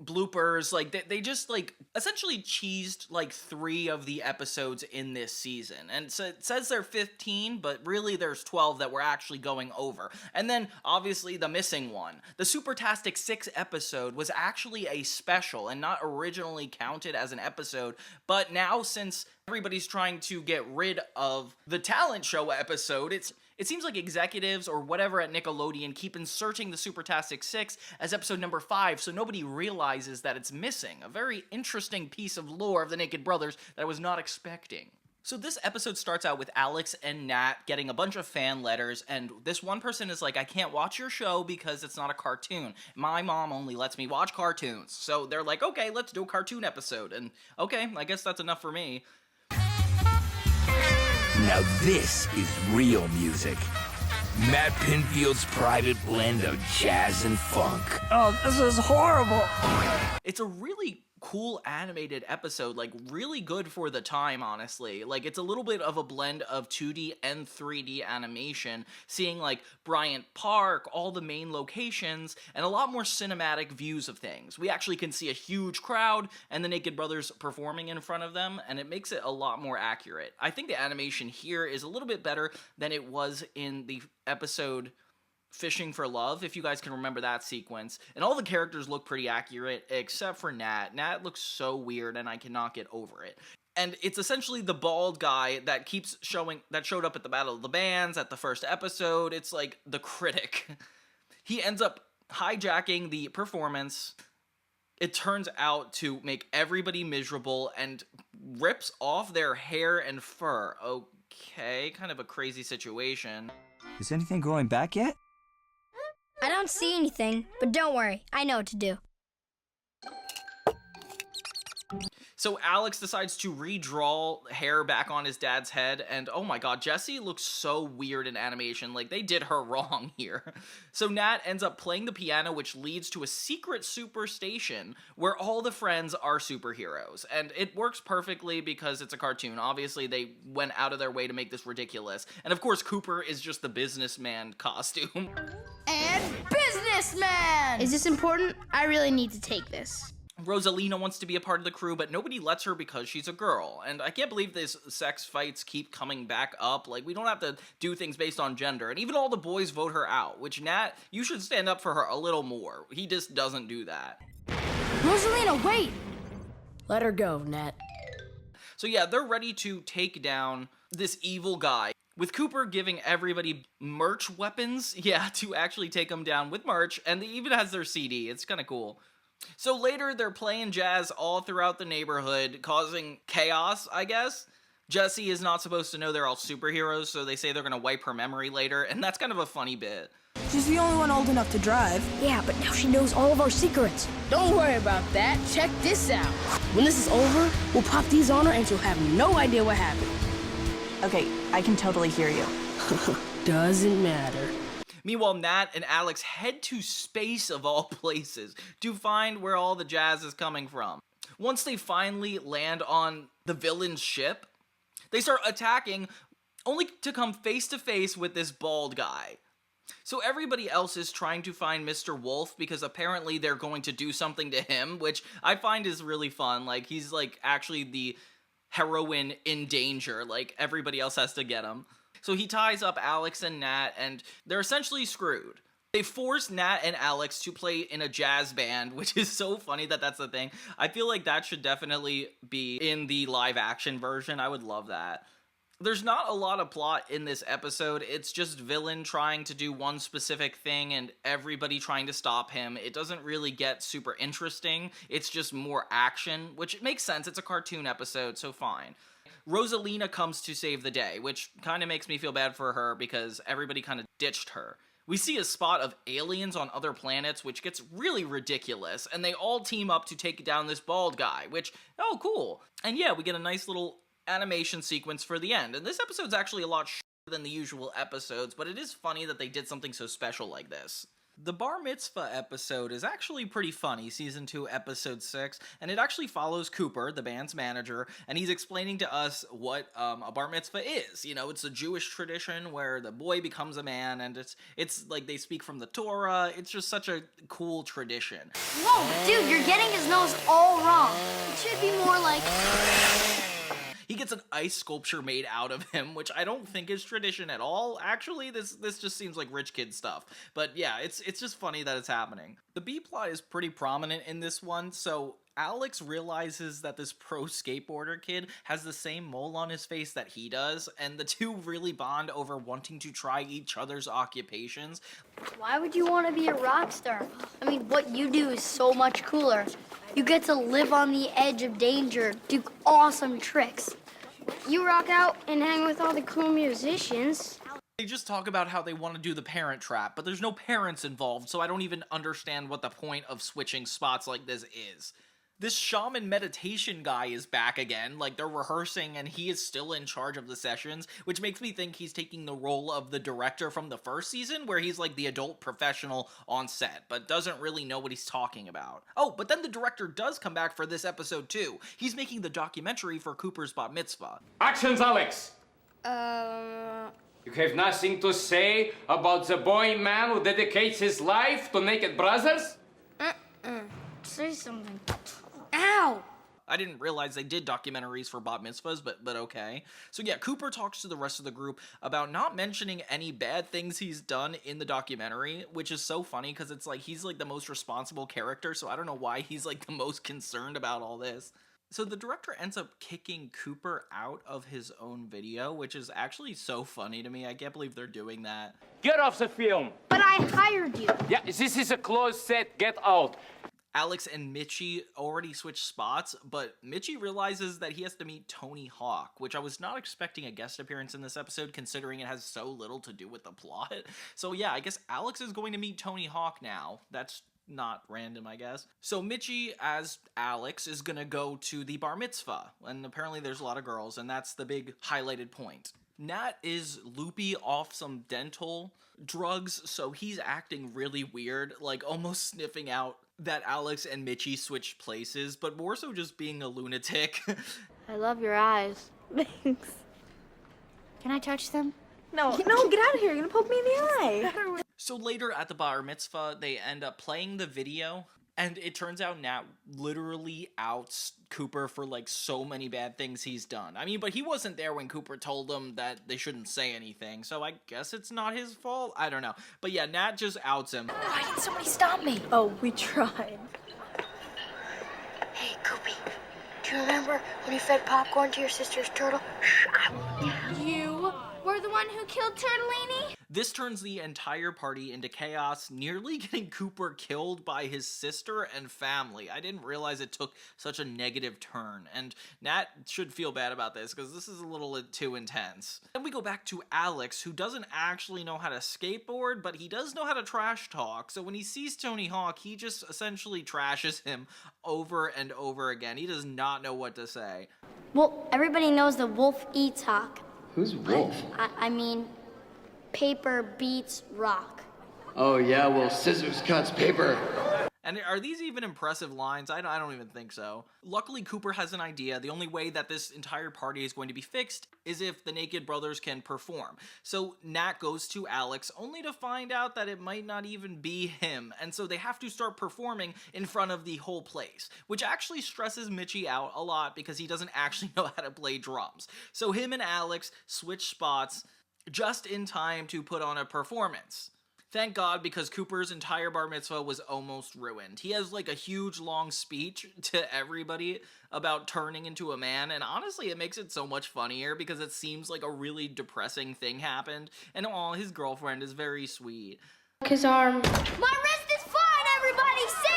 bloopers. Like they just like essentially cheesed like 3 of the episodes in this season, and so it says they're 15, but really there's 12 that we're actually going over. And then obviously the missing one, the Supertastic 6 episode, was actually a special and not originally counted as an episode, but now since everybody's trying to get rid of the talent show episode, it seems like executives or whatever at Nickelodeon keep inserting the Supertastic 6 as episode number 5, so nobody realizes that it's missing. A very interesting piece of lore of the Naked Brothers that I was not expecting. So this episode starts out with Alex and Nat getting a bunch of fan letters, and this one person is like, I can't watch your show because it's not a cartoon. My mom only lets me watch cartoons. So they're like, okay, let's do a cartoon episode. And okay, I guess that's enough for me. Now this is real music. Matt Pinfield's private blend of jazz and funk. Oh, this is horrible. It's a really cool animated episode, like really good for the time, honestly. Like it's a little bit of a blend of 2D and 3D animation, seeing like Bryant Park, all the main locations, and a lot more cinematic views of things. We actually can see a huge crowd and the Naked Brothers performing in front of them, and it makes it a lot more accurate. I think the animation here is a little bit better than it was in the episode Fishing for Love, if you guys can remember that sequence. And all the characters look pretty accurate, except for Nat. Nat looks so weird, and I cannot get over it. And it's essentially the bald guy that keeps showing, that showed up at the Battle of the Bands at the first episode. It's like the critic. He ends up hijacking the performance. It turns out to make everybody miserable and rips off their hair and fur. Okay, kind of a crazy situation. Is anything growing back yet? I don't see anything, but don't worry, I know what to do. So Alex decides to redraw hair back on his dad's head, and oh my god, Jessie looks so weird in animation, like they did her wrong here. So Nat ends up playing the piano, which leads to a secret superstation where all the friends are superheroes, and it works perfectly because it's a cartoon. Obviously they went out of their way to make this ridiculous, and of course Cooper is just the businessman costume. And businessman! Is this important? I really need to take this. Rosalina wants to be a part of the crew, but nobody lets her because she's a girl. And I can't believe these sex fights keep coming back up. Like, we don't have to do things based on gender. And even all the boys vote her out, which, Nat, you should stand up for her a little more. He just doesn't do that. Rosalina, wait! Let her go, Nat. So yeah, they're ready to take down this evil guy, with Cooper giving everybody merch weapons, yeah, to actually take him down with merch, and he even has their CD. It's kind of cool. So later, they're playing jazz all throughout the neighborhood, causing chaos, I guess. Jessie is not supposed to know they're all superheroes, so they say they're gonna wipe her memory later, and that's kind of a funny bit. She's the only one old enough to drive. Yeah, but now she knows all of our secrets. Don't worry about that. Check this out. When this is over, we'll pop these on her and she'll have no idea what happened. Okay, I can totally hear you. Doesn't matter. Meanwhile, Nat and Alex head to space of all places to find where all the jazz is coming from. Once they finally land on the villain's ship, they start attacking, only to come face to face with this bald guy. So everybody else is trying to find Mr. Wolf because apparently they're going to do something to him, which I find is really fun. Like, he's like actually the heroine in danger. Like, everybody else has to get him. So he ties up Alex and Nat, and they're essentially screwed. They force Nat and Alex to play in a jazz band, which is so funny that that's the thing. I feel like that should definitely be in the live-action version. I would love that. There's not a lot of plot in this episode. It's just villain trying to do one specific thing and everybody trying to stop him. It doesn't really get super interesting. It's just more action, which makes sense. It's a cartoon episode, so fine. Rosalina comes to save the day, which kind of makes me feel bad for her because everybody kind of ditched her. We see a spot of aliens on other planets, which gets really ridiculous, and they all team up to take down this bald guy, which, oh, cool. And yeah, we get a nice little animation sequence for the end, and this episode's actually a lot shorter than the usual episodes, but it is funny that they did something so special like this. The Bar Mitzvah episode is actually pretty funny, Season 2, Episode 6, and it actually follows Cooper, the band's manager, and he's explaining to us what a Bar Mitzvah is. You know, it's a Jewish tradition where the boy becomes a man, and it's like they speak from the Torah. It's just such a cool tradition. Whoa, dude, you're getting his nose all wrong. It should be more like... He gets an ice sculpture made out of him, which I don't think is tradition at all. Actually, this just seems like rich kid stuff. But yeah, it's just funny that it's happening. The B-plot is pretty prominent in this one, so Alex realizes that this pro skateboarder kid has the same mole on his face that he does, and the two really bond over wanting to try each other's occupations. Why would you want to be a rock star? I mean, what you do is so much cooler. You get to live on the edge of danger, do awesome tricks. You rock out and hang with all the cool musicians. They just talk about how they want to do the parent trap, but there's no parents involved, so I don't even understand what the point of switching spots like this is. This shaman meditation guy is back again, like they're rehearsing and he is still in charge of the sessions, which makes me think he's taking the role of the director from the first season, where he's like the adult professional on set, but doesn't really know what he's talking about. Oh, but then the director does come back for this episode too. He's making the documentary for Cooper's Bat Mitzvah. Actions, Alex! You have nothing to say about the boy man who dedicates his life to naked brothers? Say something. Ow! I didn't realize they did documentaries for bat mitzvahs, but okay. So yeah, Cooper talks to the rest of the group about not mentioning any bad things he's done in the documentary, which is so funny because it's like he's like the most responsible character, so I don't know why he's like the most concerned about all this. So the director ends up kicking Cooper out of his own video, which is actually so funny to me. I can't believe they're doing that. Get off the film! But I hired you! Yeah, this is a closed set. Get out! Alex and Mitchie already switched spots, but Mitchie realizes that he has to meet Tony Hawk, which I was not expecting a guest appearance in this episode, considering it has so little to do with the plot. So yeah, I guess Alex is going to meet Tony Hawk now. That's not random, I guess. So Mitchie, as Alex, is gonna go to the bar mitzvah, and apparently there's a lot of girls, and that's the big highlighted point. Nat is loopy off some dental drugs, so he's acting really weird, like almost sniffing out that Alex and Mitchie switched places, but more so just being a lunatic. I love your eyes. Thanks. Can I touch them? No, get out of here. You're gonna poke me in the eye. So later at the bar mitzvah, they end up playing the video, and it turns out Nat literally outs Cooper for like so many bad things he's done. I mean, but he wasn't there when Cooper told him that they shouldn't say anything, so I guess it's not his fault? I don't know. But yeah, Nat just outs him. Why didn't somebody stop me? Oh, we tried. Hey, Koopy, do you remember when you fed popcorn to your sister's turtle? You were the one who killed Turtellini? This turns the entire party into chaos, nearly getting Cooper killed by his sister and family. I didn't realize it took such a negative turn, and Nat should feel bad about this, because this is a little too intense. Then we go back to Alex, who doesn't actually know how to skateboard, but he does know how to trash talk, so when he sees Tony Hawk, he just essentially trashes him over and over again. He does not know what to say. Well, everybody knows the wolf eats Hawk. Who's Wolf? I mean, paper beats rock. Oh, yeah, well, scissors cuts paper. And are these even impressive lines? I don't even think so. Luckily, Cooper has an idea. The only way that this entire party is going to be fixed is if the Naked Brothers can perform. So Nat goes to Alex, only to find out that it might not even be him. And so they have to start performing in front of the whole place, which actually stresses Mitchie out a lot because he doesn't actually know how to play drums. So him and Alex switch spots just in time to put on a performance. Thank God, because Cooper's entire bar mitzvah was almost ruined. He has like a huge long speech to everybody about turning into a man, and honestly it makes it so much funnier because it seems like a really depressing thing happened, and his girlfriend is very sweet. His arm. My wrist is fine, everybody! See?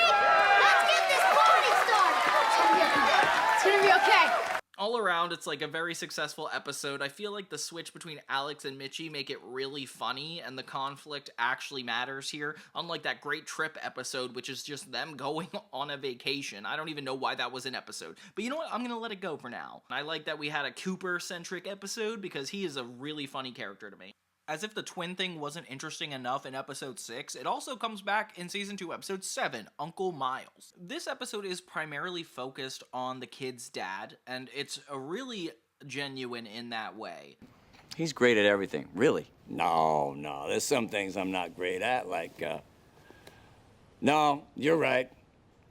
Let's get this party started! It's gonna be okay. All around, it's like a very successful episode. I feel like the switch between Alex and Mitchie make it really funny, and the conflict actually matters here, unlike that Great Trip episode, which is just them going on a vacation. I don't even know why that was an episode. But you know what? I'm gonna let it go for now. I like that we had a Cooper-centric episode, because he is a really funny character to me. As if the twin thing wasn't interesting enough in episode 6, it also comes back in season 2, episode 7, Uncle Miles. This episode is primarily focused on the kid's dad, and it's a really genuine in that way. He's great at everything, really. No, there's some things I'm not great at, like, No, you're right.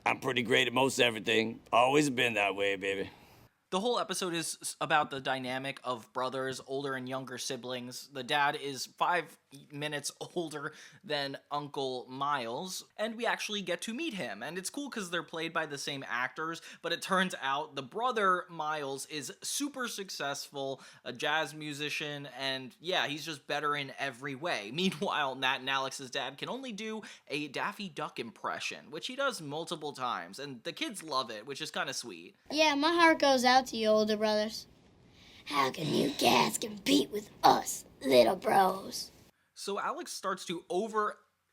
I'm pretty great at most everything. Always been that way, baby. The whole episode is about the dynamic of brothers, older and younger siblings. The dad is 5 minutes older than Uncle Miles, and we actually get to meet him. And it's cool because they're played by the same actors, but it turns out the brother, Miles, is super successful, a jazz musician, and yeah, he's just better in every way. Meanwhile, Nat and Alex's dad can only do a Daffy Duck impression, which he does multiple times, and the kids love it, which is kind of sweet. Yeah, my heart goes out to you, older brothers. How can you guys compete with us, little bros? So Alex starts to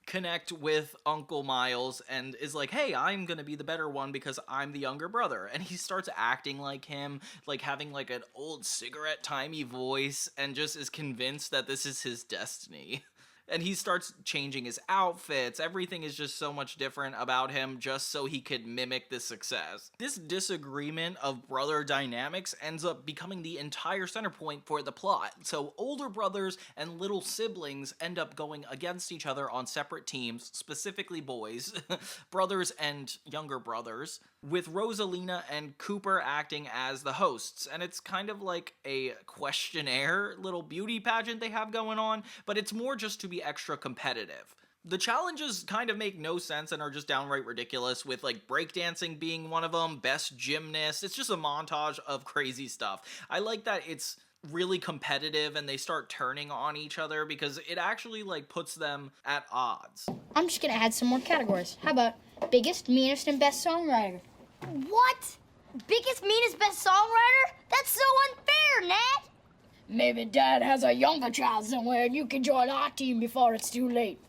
connect with Uncle Miles and is like, hey, I'm gonna be the better one because I'm the younger brother. And he starts acting like him, like having like an old cigarette-timey voice, and just is convinced that this is his destiny. And he starts changing his outfits. Everything is just so much different about him just so he could mimic this success. This disagreement of brother dynamics ends up becoming the entire center point for the plot. So older brothers and little siblings end up going against each other on separate teams, specifically boys, brothers and younger brothers, with Rosalina and Cooper acting as the hosts. And it's kind of like a questionnaire little beauty pageant they have going on, but it's more just to be extra competitive. The challenges kind of make no sense and are just downright ridiculous, with like breakdancing being one of them, best gymnast. It's just a montage of crazy stuff. I like that it's really competitive and they start turning on each other because it actually like puts them at odds. I'm just gonna add some more categories. How about biggest, meanest, and best songwriter? What? Biggest, meanest, best songwriter? That's so unfair, Nat! Maybe Dad has a younger child somewhere and you can join our team before it's too late.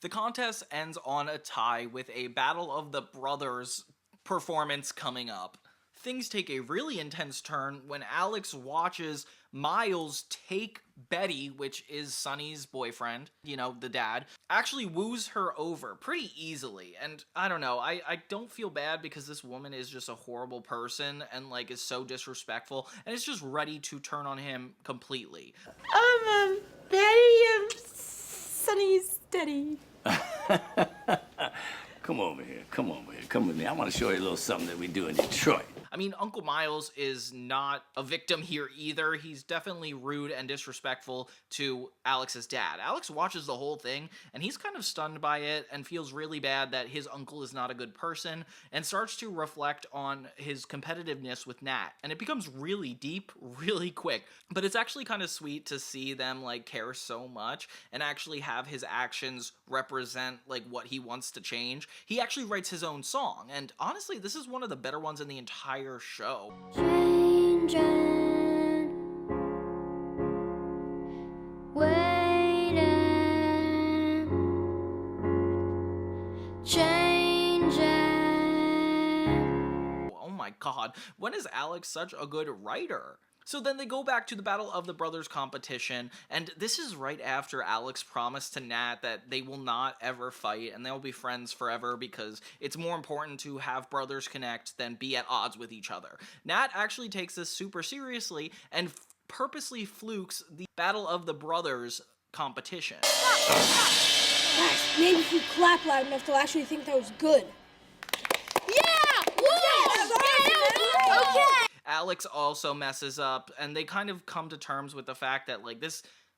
The contest ends on a tie with a Battle of the Brothers performance coming up. Things take a really intense turn when Alex watches Miles take Betty, which is Sonny's boyfriend, you know, the dad, actually woos her over pretty easily. And I don't know, I don't feel bad because this woman is just a horrible person and like is so disrespectful and is just ready to turn on him completely. Betty, Sonny's daddy. Come over here, come over here, come with me. I want to show you a little something that we do in Detroit. I mean, Uncle Miles is not a victim here either. He's definitely rude and disrespectful to Alex's dad. Alex watches the whole thing, and he's kind of stunned by it and feels really bad that his uncle is not a good person and starts to reflect on his competitiveness with Nat. And it becomes really deep, really quick. But it's actually kind of sweet to see them, like, care so much and actually have his actions represent, like, what he wants to change. He actually writes his own song, and honestly, this is one of the better ones in the entire show. Changing, waiting, changing. Oh my god, when is Alex such a good writer? So then they go back to the Battle of the Brothers competition, and this is right after Alex promised to Nat that they will not ever fight and they'll be friends forever because it's more important to have brothers connect than be at odds with each other. Nat actually takes this super seriously and purposely flukes the Battle of the Brothers competition. Guys, maybe if you clap loud enough, they'll actually think that was good. Okay. Alex also messes up, and they kind of come to terms with the fact that, like,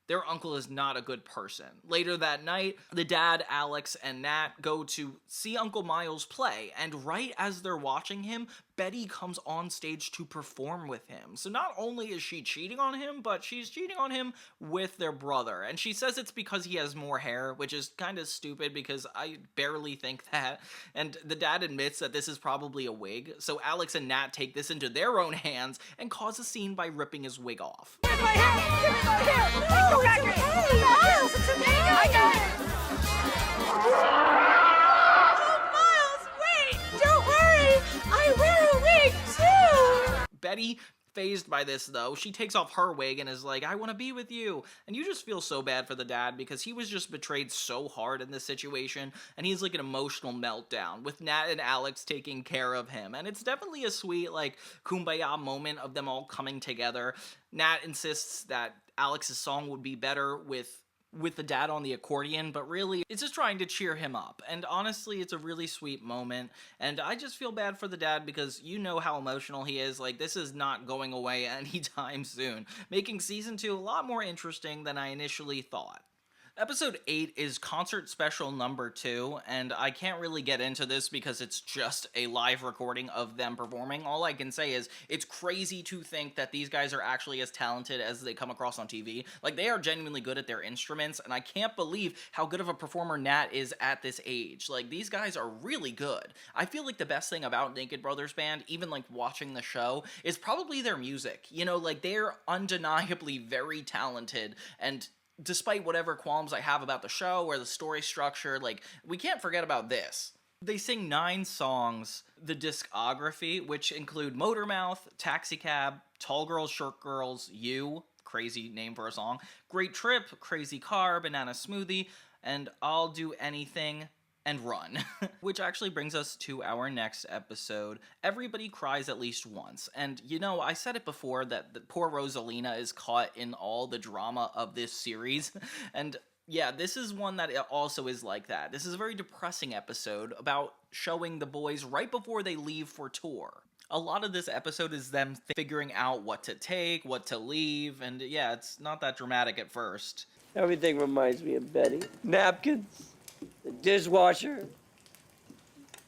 their uncle is not a good person. Later that night, the dad, Alex, and Nat go to see Uncle Miles play, and right as they're watching him, Betty comes on stage to perform with him. So not only is she cheating on him, but she's cheating on him with their brother. And she says it's because he has more hair, which is kind of stupid because I barely think that. And the dad admits that this is probably a wig. So Alex and Nat take this into their own hands and cause a scene by ripping his wig off. Give me my hair! Give me my hair! Go back here! Miles, it's okay! I got it! Betty, fazed by this though, she takes off her wig and is like, I want to be with you. And you just feel so bad for the dad because he was just betrayed so hard in this situation, and he's like an emotional meltdown with Nat and Alex taking care of him. And it's definitely a sweet, like, kumbaya moment of them all coming together. Nat insists that Alex's song would be better with the dad on the accordion, but really it's just trying to cheer him up. And honestly, it's a really sweet moment, and I just feel bad for the dad because you know how emotional he is. Like, this is not going away anytime soon, making season 2 a lot more interesting than I initially thought. Episode 8 is Concert Special number 2, and I can't really get into this because it's just a live recording of them performing. All I can say is it's crazy to think that these guys are actually as talented as they come across on TV. Like, they are genuinely good at their instruments, and I can't believe how good of a performer Nat is at this age. Like, these guys are really good. I feel like the best thing about Naked Brothers Band, even like watching the show, is probably their music. You know, like, they're undeniably very talented, and despite whatever qualms I have about the show or the story structure, like, we can't forget about this. They sing 9 songs, the discography, which include Motormouth, Taxicab, Tall Girls, Short Girls, You, crazy name for a song, Great Trip, Crazy Car, Banana Smoothie, and I'll Do Anything and Run. Which actually brings us to our next episode. Everybody cries at least once. And, you know, I said it before that the poor Rosalina is caught in all the drama of this series. And yeah, this is one that also is like that. This is a very depressing episode about showing the boys right before they leave for tour. A lot of this episode is them figuring out what to take, what to leave, and yeah, it's not that dramatic at first. Everything reminds me of Betty. Napkins, the dishwasher,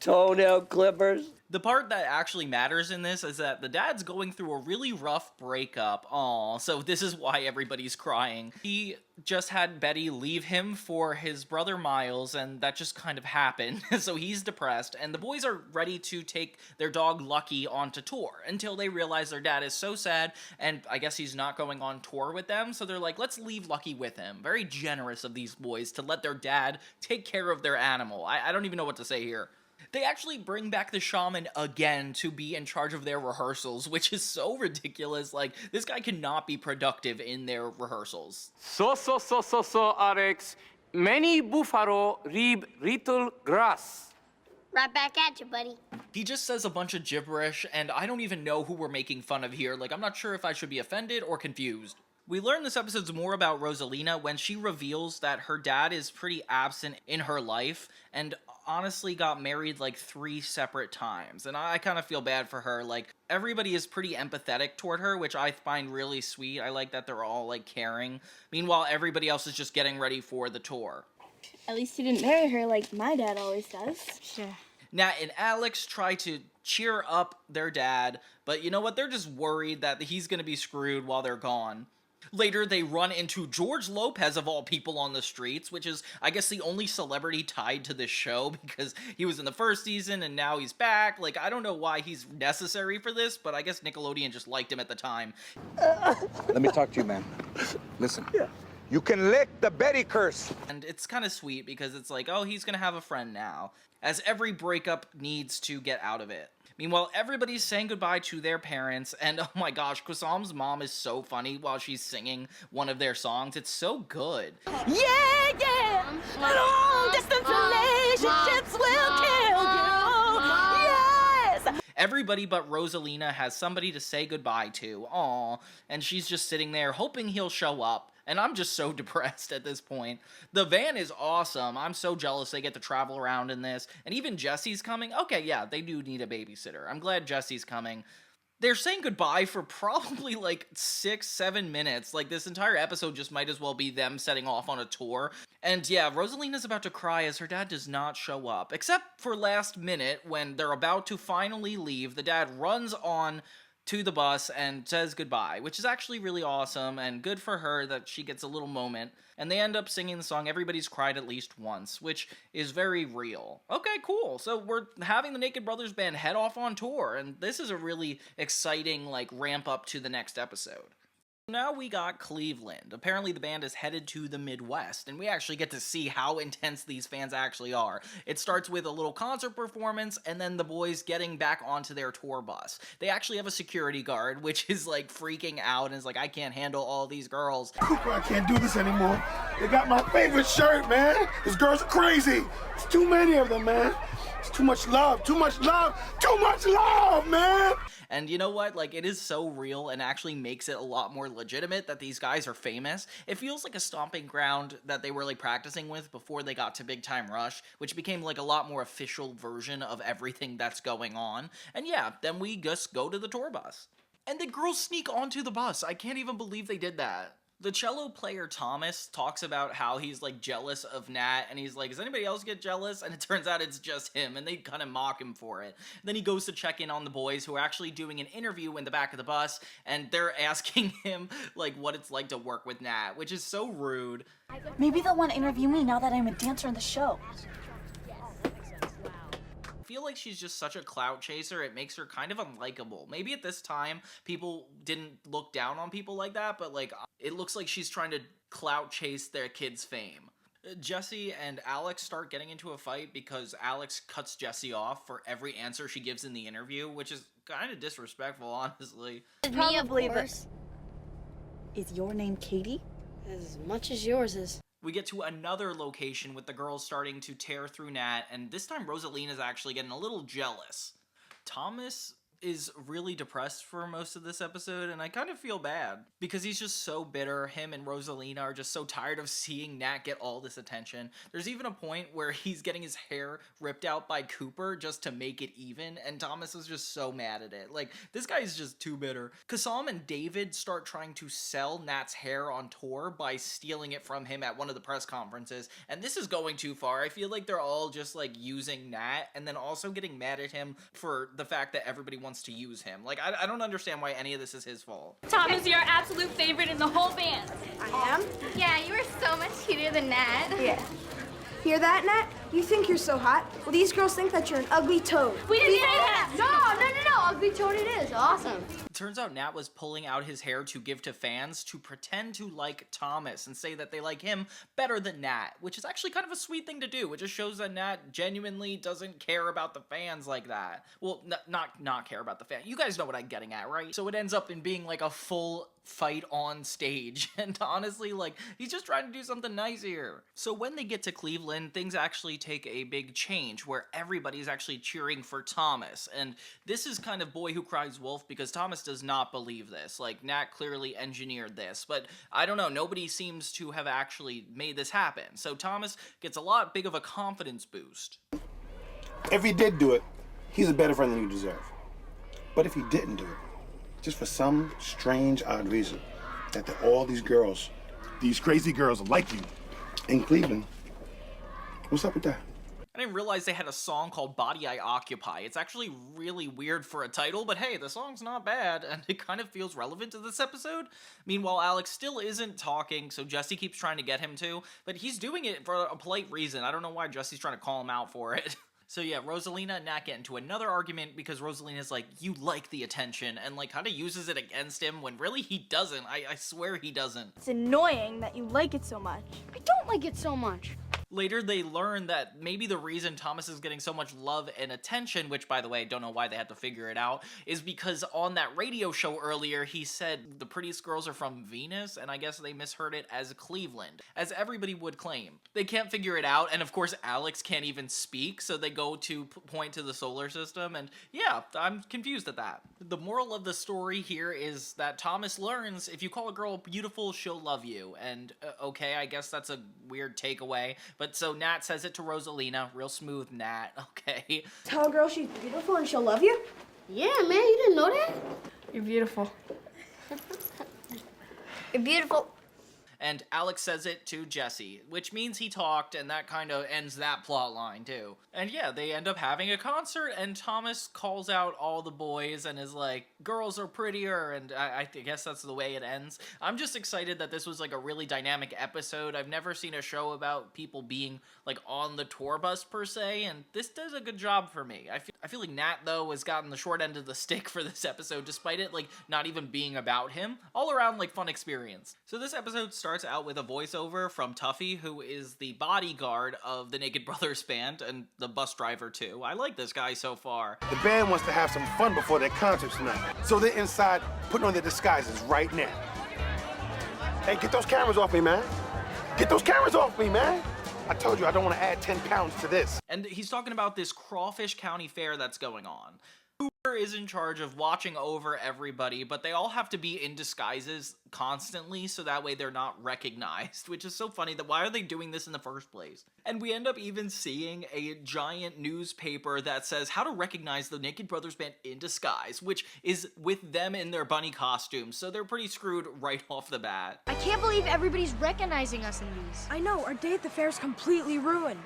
toenail clippers. The part that actually matters in this is that the dad's going through a really rough breakup. Aw, so this is why everybody's crying. He just had Betty leave him for his brother Miles, and that just kind of happened. So he's depressed, and the boys are ready to take their dog Lucky onto tour until they realize their dad is so sad, and I guess he's not going on tour with them, so they're like, let's leave Lucky with him. Very generous of these boys to let their dad take care of their animal. I don't even know what to say here. They actually bring back the shaman again to be in charge of their rehearsals, which is so ridiculous. Like, this guy cannot be productive in their rehearsals. So, Alex. Many buffalo reap little grass. Right back at you, buddy. He just says a bunch of gibberish, and I don't even know who we're making fun of here. Like, I'm not sure if I should be offended or confused. We learn this episode's more about Rosalina when she reveals that her dad is pretty absent in her life and honestly got married like 3 separate times. And I kind of feel bad for her. Like, everybody is pretty empathetic toward her, which I find really sweet. I like that they're all like caring. Meanwhile, everybody else is just getting ready for the tour. At least he didn't marry her like my dad always does. Sure. Nat and Alex try to cheer up their dad, but you know what? They're just worried that he's gonna be screwed while they're gone. Later, they run into George Lopez, of all people, on the streets, which is, I guess, the only celebrity tied to this show, because he was in the first season, and now he's back. Like, I don't know why he's necessary for this, but I guess Nickelodeon just liked him at the time. Let me talk to you, man. Listen. Yeah. You can lick the Betty curse. And it's kind of sweet, because it's like, oh, he's gonna have a friend now, as every breakup needs to get out of it. Meanwhile, everybody's saying goodbye to their parents, and oh my gosh, Kwasam's mom is so funny while she's singing one of their songs. It's so good. Yeah. Long distance relationships will kill you. Yes. Everybody but Rosalina has somebody to say goodbye to. Aw. And she's just sitting there hoping he'll show up. And I'm just so depressed at this point. The van is awesome. I'm so jealous they get to travel around in this. And even Jesse's coming. Okay, yeah, they do need a babysitter. I'm glad Jesse's coming. They're saying goodbye for probably like 6-7 minutes. Like, this entire episode just might as well be them setting off on a tour. And yeah, Rosalina's about to cry as her dad does not show up. Except for last minute, when they're about to finally leave, the dad runs on to the bus and says goodbye, which is actually really awesome and good for her that she gets a little moment. And they end up singing the song Everybody's Cried at Least Once, which is very real. Okay, cool. So we're having the Naked Brothers Band head off on tour, and this is a really exciting, like, ramp up to the next episode. Now we got Cleveland. Apparently the band is headed to the Midwest, and we actually get to see how intense these fans actually are. It starts with a little concert performance, and then the boys getting back onto their tour bus. They actually have a security guard, which is like freaking out, and is like, I can't handle all these girls. Cooper, I can't do this anymore. They got my favorite shirt, man. These girls are crazy. It's too many of them, man. It's too much love, too much love, too much love, man! And you know what? Like, it is so real and actually makes it a lot more legitimate that these guys are famous. It feels like a stomping ground that they were like practicing with before they got to Big Time Rush, which became like a lot more official version of everything that's going on. And yeah, then we just go to the tour bus. And the girls sneak onto the bus. I can't even believe they did that. The cello player Thomas talks about how he's like jealous of Nat, and he's like, does anybody else get jealous? And it turns out it's just him, and they kind of mock him for it. Then he goes to check in on the boys who are actually doing an interview in the back of the bus, and they're asking him like what it's like to work with Nat, which is so rude. Maybe they'll want to interview me now that I'm a dancer in the show. I feel like she's just such a clout chaser, it makes her kind of unlikable. Maybe at this time, people didn't look down on people like that, but like, it looks like she's trying to clout chase their kid's fame. Jesse and Alex start getting into a fight because Alex cuts Jesse off for every answer she gives in the interview, which is kind of disrespectful, honestly. Probably, but Is your name Katie? as much as yours is. We get to another location with the girls starting to tear through Nat, and this time Rosalina's actually getting a little jealous. Thomas is really depressed for most of this episode, and I kind of feel bad because he's just so bitter. Him and Rosalina are just so tired of seeing Nat get all this attention. There's even a point where he's getting his hair ripped out by Cooper just to make it even, and Thomas is just so mad at it. Like, this guy is just too bitter. Kassam and David start trying to sell Nat's hair on tour by stealing it from him at one of the press conferences, and this is going too far. I feel like they're all just like using Nat and then also getting mad at him for the fact that everybody wants to use him. Like, I don't understand why any of this is his fault. Thomas, you're our absolute favorite in the whole band. I am? Yeah, you are so much cuter than Nat. Yeah. Hear that, Nat? You think you're so hot? Well, these girls think that you're an ugly toad. We didn't say that. No, ugly toad it is. Awesome. It turns out Nat was pulling out his hair to give to fans to pretend to like Thomas and say that they like him better than Nat, which is actually kind of a sweet thing to do. It just shows that Nat genuinely doesn't care about the fans like that. Well, not care about the fans. You guys know what I'm getting at, right? So it ends up in being like a full fight on stage, and honestly, like, he's just trying to do something nice here. So when they get to Cleveland, things actually take a big change where everybody's actually cheering for Thomas, and this is kind of boy who cries wolf because Thomas does not believe this. Like, Nat clearly engineered this, but I don't know, nobody seems to have actually made this happen. So Thomas gets a lot big of a confidence boost. If he did do it, he's a better friend than you deserve. But if he didn't do it, just for some strange, odd reason, that all these girls, these crazy girls like you in Cleveland, what's up with that? I didn't realize they had a song called Body I Occupy. It's actually really weird for a title, but hey, the song's not bad, and it kind of feels relevant to this episode. Meanwhile, Alex still isn't talking, so Jesse keeps trying to get him to, but he's doing it for a polite reason. I don't know why Jesse's trying to call him out for it. So yeah, Rosalina and Nat get into another argument because Rosalina's like, you like the attention, and like kind of uses it against him when really he doesn't. I swear he doesn't. It's annoying that you like it so much. I don't like it so much. Later, they learn that maybe the reason Thomas is getting so much love and attention, which, by the way, don't know why they had to figure it out, is because on that radio show earlier, he said the prettiest girls are from Venus, and I guess they misheard it as Cleveland, as everybody would claim. They can't figure it out, and of course, Alex can't even speak, so they go to point to the solar system, and yeah, I'm confused at that. The moral of the story here is that Thomas learns if you call a girl beautiful, she'll love you, and okay, I guess that's a weird takeaway, but so Nat says it to Rosalina, real smooth Nat, okay. Tell a girl she's beautiful and she'll love you? Yeah, man, you didn't know that? You're beautiful. You're beautiful. And Alex says it to Jesse, which means he talked, and that kind of ends that plot line, too. And yeah, they end up having a concert, and Thomas calls out all the boys and is like, girls are prettier, and I guess that's the way it ends. I'm just excited that this was, like, a really dynamic episode. I've never seen a show about people being, like, on the tour bus, per se, and this does a good job for me. I feel like Nat, though, has gotten the short end of the stick for this episode, despite it, like, not even being about him. All around, like, fun experience. So this episode starts out with a voiceover from Tuffy, who is the bodyguard of the Naked Brothers band, and the bus driver too. I like this guy so far. The band wants to have some fun before their concert tonight. So they're inside putting on their disguises right now. Hey, get those cameras off me, man. Get those cameras off me, man. I told you I don't want to add 10 pounds to this. And he's talking about this Crawfish County Fair that's going on. Cooper is in charge of watching over everybody, but they all have to be in disguises constantly so that way they're not recognized, which is so funny that why are they doing this in the first place? And we end up even seeing a giant newspaper that says how to recognize the Naked Brothers band in disguise, which is with them in their bunny costumes, so they're pretty screwed right off the bat. I can't believe everybody's recognizing us in these. I know, our day at the fair is completely ruined.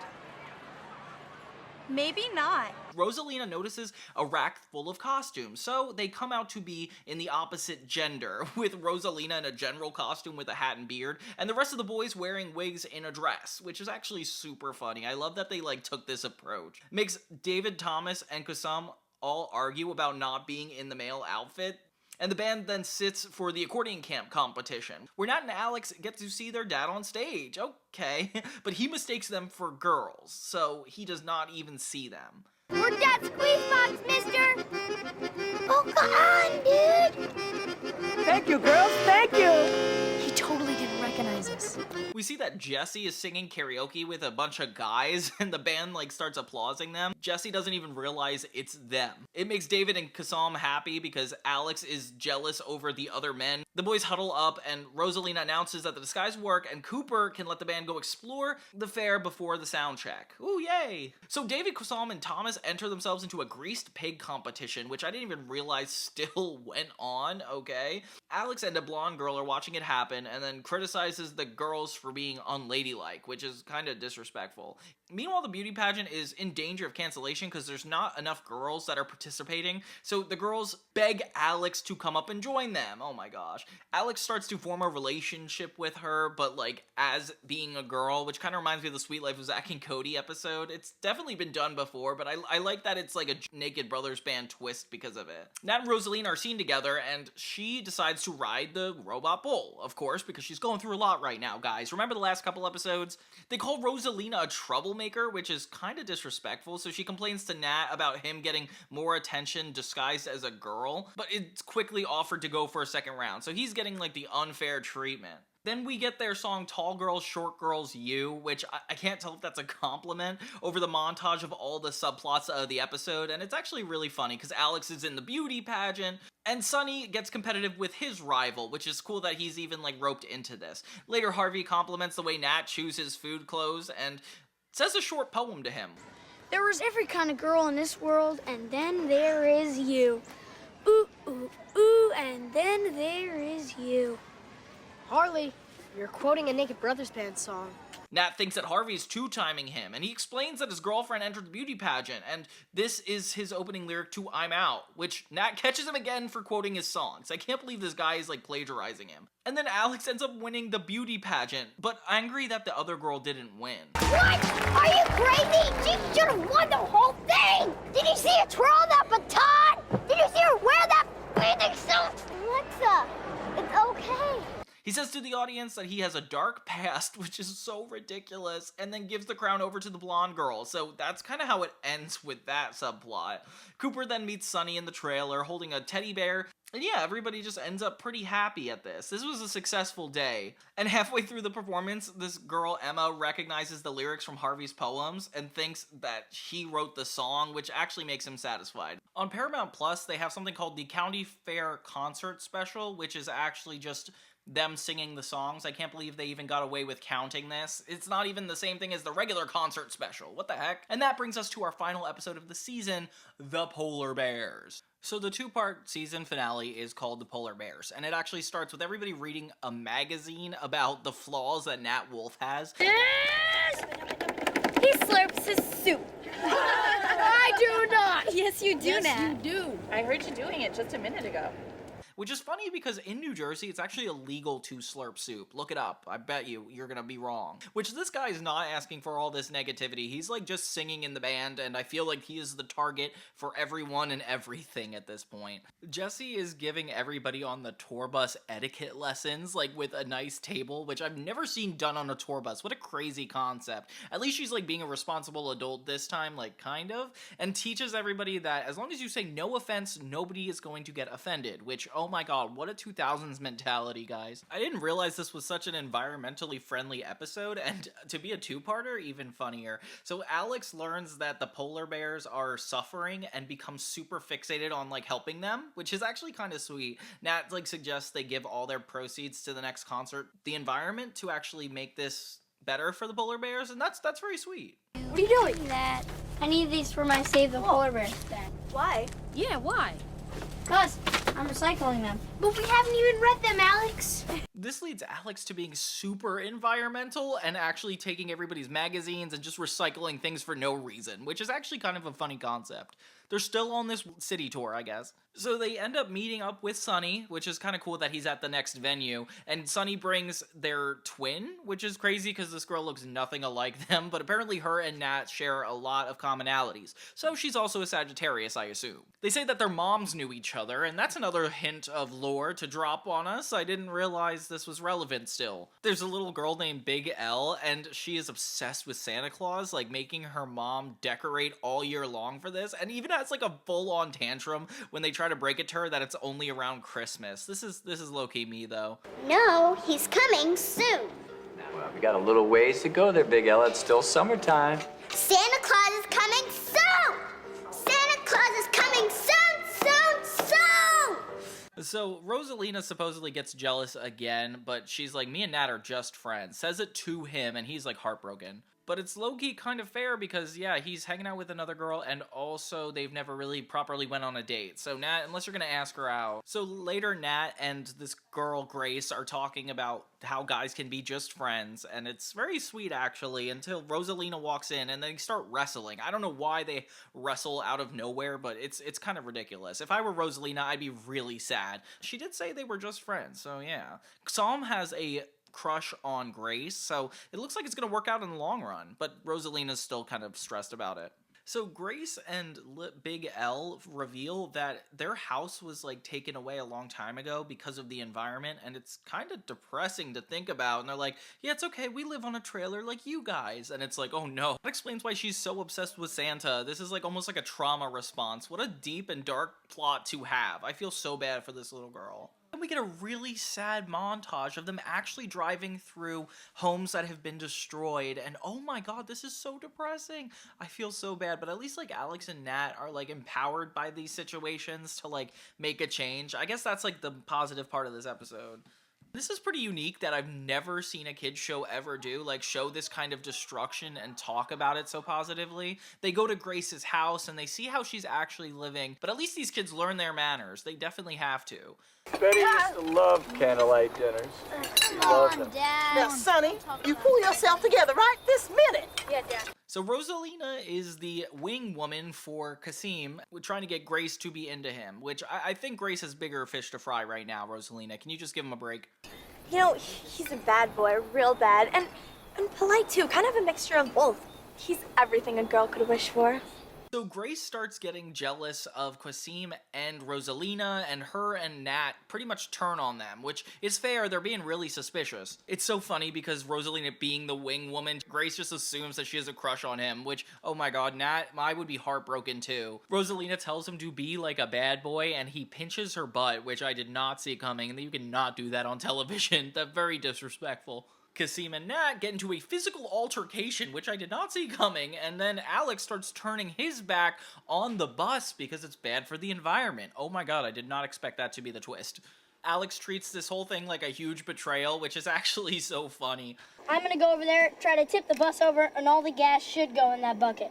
Maybe not. Rosalina notices a rack full of costumes, so they come out to be in the opposite gender, with Rosalina in a general costume with a hat and beard, and the rest of the boys wearing wigs in a dress, which is actually super funny. I love that they, like, took this approach. Makes David, Thomas, and Kassam all argue about not being in the male outfit. And the band then sits for the accordion camp competition, where Nat and Alex get to see their dad on stage. Okay, but he mistakes them for girls, so he does not even see them. We're Dad's squeeze box, mister! Oh, come on, dude! Thank you, girls, thank you! He totally didn't recognize us. We see that Jesse is singing karaoke with a bunch of guys and the band like starts applauding them. Jesse doesn't even realize it's them. It makes David and Kassam happy because Alex is jealous over the other men. The boys huddle up and Rosalina announces that the disguise work and Cooper can let the band go explore the fair before the sound check. Ooh, yay! So David, Kassam, and Thomas enter themselves into a greased pig competition, which I didn't even realize still went on, okay? Alex and a blonde girl are watching it happen and then criticizes the girls for being unladylike, which is kind of disrespectful. Meanwhile, the beauty pageant is in danger of cancellation because there's not enough girls that are participating, so the girls beg Alex to come up and join them. Oh my gosh. Alex starts to form a relationship with her, but like as being a girl, which kind of reminds me of the Sweet Life of Zack and Cody episode. It's definitely been done before, but I like that it's like a Naked Brothers Band twist because of it. Nat and Rosalina are seen together, and she decides to ride the robot bull, of course, because she's going through a lot right now, guys. Remember the last couple episodes? They call Rosalina a troublemaker, which is kind of disrespectful, so she complains to Nat about him getting more attention disguised as a girl, but it's quickly offered to go for a second round, so he's getting like the unfair treatment. Then we get their song Tall Girls, Short Girls, You, which I can't tell if that's a compliment over the montage of all the subplots of the episode, and it's actually really funny because Alex is in the beauty pageant, and Sonny gets competitive with his rival, which is cool that he's even like roped into this. Later, Harvey compliments the way Nat chooses food clothes and says a short poem to him. There was every kind of girl in this world, and then there is you. Ooh, ooh, ooh, and then there is you. Harley, you're quoting a Naked Brothers Band song. Nat thinks that Harvey's two-timing him, and he explains that his girlfriend entered the beauty pageant, and this is his opening lyric to I'm Out, which Nat catches him again for quoting his songs. I can't believe this guy is like plagiarizing him. And then Alex ends up winning the beauty pageant, but angry that the other girl didn't win. What? Are you crazy? She should have won the whole thing! Did you see her twirl that baton? Did you see her wear that bathing suit? Alexa, it's okay. He says to the audience that he has a dark past, which is so ridiculous, and then gives the crown over to the blonde girl. So that's kind of how it ends with that subplot. Cooper then meets Sonny in the trailer holding a teddy bear. And yeah, everybody just ends up pretty happy at this. This was a successful day. And halfway through the performance, this girl, Emma, recognizes the lyrics from Harvey's poems and thinks that he wrote the song, which actually makes him satisfied. On Paramount Plus, they have something called the County Fair Concert Special, which is actually just them singing the songs. I can't believe they even got away with counting this. It's not even the same thing as the regular concert special. What the heck? And that brings us to our final episode of the season, The Polar Bears. So the two-part season finale is called The Polar Bears, and it actually starts with everybody reading a magazine about the flaws that Nat Wolff has. Yes! He slurps his soup. I do not. Yes, you do, Yes, Nat. you do. I heard you doing it just a minute ago. Which is funny because in New Jersey, it's actually illegal to slurp soup. Look it up. I bet you're gonna be wrong. Which this guy is not asking for all this negativity. He's like just singing in the band, and I feel like he is the target for everyone and everything at this point. Jesse is giving everybody on the tour bus etiquette lessons, like with a nice table, which I've never seen done on a tour bus. What a crazy concept. At least she's like being a responsible adult this time, like kind of, and teaches everybody that as long as you say no offense, nobody is going to get offended, which, oh my god, what a 2000s mentality, guys. I didn't realize this was such an environmentally friendly episode, and to be a two-parter, even funnier. So Alex learns that the polar bears are suffering and becomes super fixated on like helping them, which is actually kind of sweet. Nat like suggests they give all their proceeds to the next concert, the environment, to actually make this better for the polar bears, and that's very sweet. What are you doing? That. I need these for my Save the Polar Bears thing. Why? Yeah, why? Because I'm recycling them. But we haven't even read them, Alex. This leads Alex to being super environmental and actually taking everybody's magazines and just recycling things for no reason, which is actually kind of a funny concept. They're still on this city tour, I guess. So they end up meeting up with Sonny, which is kind of cool that he's at the next venue, and Sonny brings their twin, which is crazy because this girl looks nothing alike them, but apparently her and Nat share a lot of commonalities. So she's also a Sagittarius, I assume. They say that their moms knew each other, and that's another hint of lore to drop on us. I didn't realize this was relevant still. There's a little girl named Big L, and she is obsessed with Santa Claus, like making her mom decorate all year long for this, and even has like a full-on tantrum when they try to break it to her that it's only around Christmas. This is low-key me, though. No, he's coming soon. We got a little ways to go there, Big L. It's still summertime. Santa Claus is coming soon! Santa Claus is coming soon! So Rosalina supposedly gets jealous again, but she's like, me and Nat are just friends. Says it to him, and he's like heartbroken. But it's low-key kind of fair because, yeah, he's hanging out with another girl, and also they've never really properly went on a date. So Nat, unless you're gonna ask her out. So later, Nat and this girl, Grace, are talking about how guys can be just friends, and it's very sweet, actually, until Rosalina walks in, and they start wrestling. I don't know why they wrestle out of nowhere, but it's kind of ridiculous. If I were Rosalina, I'd be really sad. She did say they were just friends, so yeah. Psalm has a crush on Grace, so it looks like it's gonna work out in the long run, but Rosalina's still kind of stressed about it. So Grace and Big L reveal that their house was like taken away a long time ago because of the environment, and it's kind of depressing to think about. And they're like, yeah, it's okay, we live on a trailer like you guys. And it's like, oh no. That explains why she's so obsessed with Santa. This is like almost like a trauma response. What a deep and dark plot to have. I feel so bad for this little girl. And we get a really sad montage of them actually driving through homes that have been destroyed, and oh my god, this is so depressing. I feel so bad, but at least like Alex and Nat are like empowered by these situations to like make a change. I guess that's like the positive part of this episode. This is pretty unique that I've never seen a kids show ever do, like show this kind of destruction and talk about it so positively. They go to Grace's house and they see how she's actually living, but at least these kids learn their manners. They definitely have to. Betty used to love candlelight dinners. She loved them. Now, Sonny, you pull yourself together right this minute. Yeah, Dad. So Rosalina is the wing woman for Kasim, trying to get Grace to be into him, which I think Grace has bigger fish to fry right now, Rosalina. Can you just give him a break? You know, he's a bad boy, real bad, and polite too, kind of a mixture of both. He's everything a girl could wish for. So Grace starts getting jealous of Qasim and Rosalina, and her and Nat pretty much turn on them, which is fair. They're being really suspicious. It's so funny because Rosalina being the wing woman, Grace just assumes that she has a crush on him, which, oh my god, Nat, I would be heartbroken too. Rosalina tells him to be like a bad boy, and he pinches her butt, which I did not see coming, and you cannot do that on television. That's very disrespectful. Kasim and Nat get into a physical altercation, which I did not see coming, and then Alex starts turning his back on the bus because it's bad for the environment. Oh my god, I did not expect that to be the twist. Alex treats this whole thing like a huge betrayal, which is actually so funny. I'm gonna go over there, try to tip the bus over, and all the gas should go in that bucket.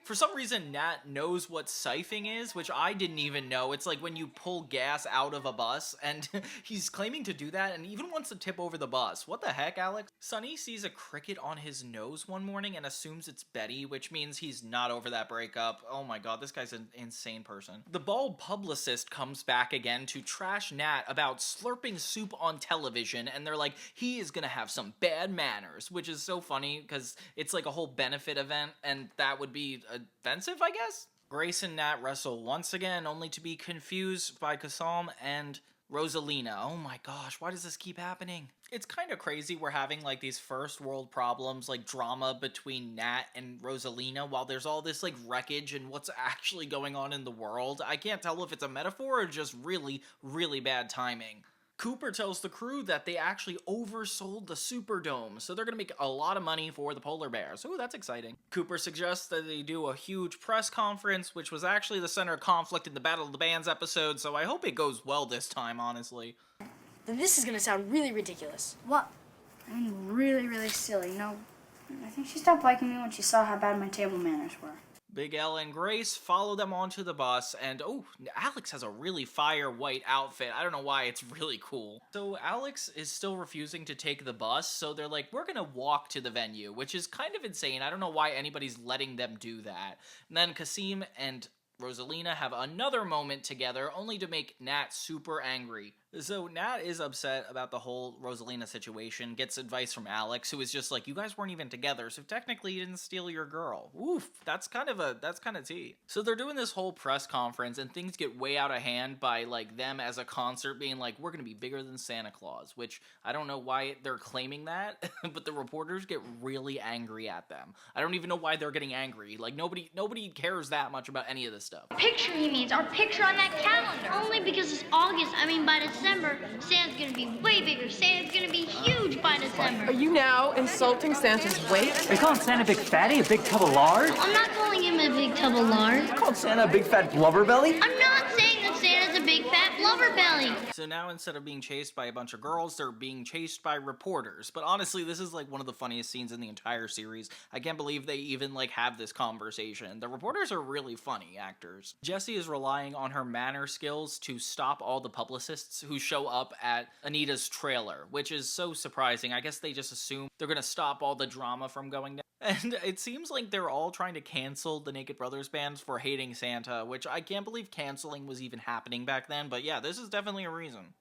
For some reason, Nat knows what siphoning is, which I didn't even know. It's like when you pull gas out of a bus, and he's claiming to do that and even wants to tip over the bus. What the heck, Alex? Sonny sees a cricket on his nose one morning and assumes it's Betty, which means he's not over that breakup. Oh my god, this guy's an insane person. The bald publicist comes back again to trash Nat about slurping soup on television, and they're like, he is gonna have some bad manners, which is so funny because it's like a whole benefit event, and that would be offensive, I guess? Grace and Nat wrestle once again, only to be confused by Qasim and Rosalina. Oh my gosh, why does this keep happening? It's kind of crazy we're having like these first world problems, like drama between Nat and Rosalina, while there's all this like wreckage and what's actually going on in the world. I can't tell if it's a metaphor or just really, really bad timing. Cooper tells the crew that they actually oversold the Superdome, so they're gonna make a lot of money for the polar bears. Ooh, that's exciting. Cooper suggests that they do a huge press conference, which was actually the center of conflict in the Battle of the Bands episode, so I hope it goes well this time, honestly. This is gonna sound really ridiculous. What? I mean, really, really silly. No, I think she stopped liking me when she saw how bad my table manners were. Big L and Grace follow them onto the bus, and oh, Alex has a really fire white outfit. I don't know why, it's really cool. So Alex is still refusing to take the bus, so they're like, we're gonna walk to the venue, which is kind of insane. I don't know why anybody's letting them do that. And then Qasim and Rosalina have another moment together, only to make Nat super angry. So Nat is upset about the whole Rosalina situation, gets advice from Alex, who is just like, you guys weren't even together, so technically you didn't steal your girl. Oof, that's kind of tea. So they're doing this whole press conference, and things get way out of hand by like them as a concert being like, we're gonna be bigger than Santa Claus, which I don't know why they're claiming that, but the reporters get really angry at them. I don't even know why they're getting angry. Like nobody cares that much about any of this stuff. Picture, he means our picture on that calendar. Only because it's August. I mean, by the December, Santa's gonna be way bigger. Santa's gonna be huge by December. Are you now insulting Santa's weight? Are you calling Santa a big fatty, a big tub of lard? I'm not calling him a big tub of lard. You called Santa a big fat blubber belly? I'm not saying that Santa's a big fat blubber belly. So now instead of being chased by a bunch of girls, they're being chased by reporters. But honestly, this is like one of the funniest scenes in the entire series. I can't believe they even like have this conversation. The reporters are really funny actors. Jessie is relying on her manner skills to stop all the publicists who show up at Anita's trailer, which is so surprising. I guess they just assume they're gonna stop all the drama from going down. And it seems like they're all trying to cancel the Naked Brothers bands for hating Santa, which I can't believe canceling was even happening back then. But yeah, this is definitely a reason.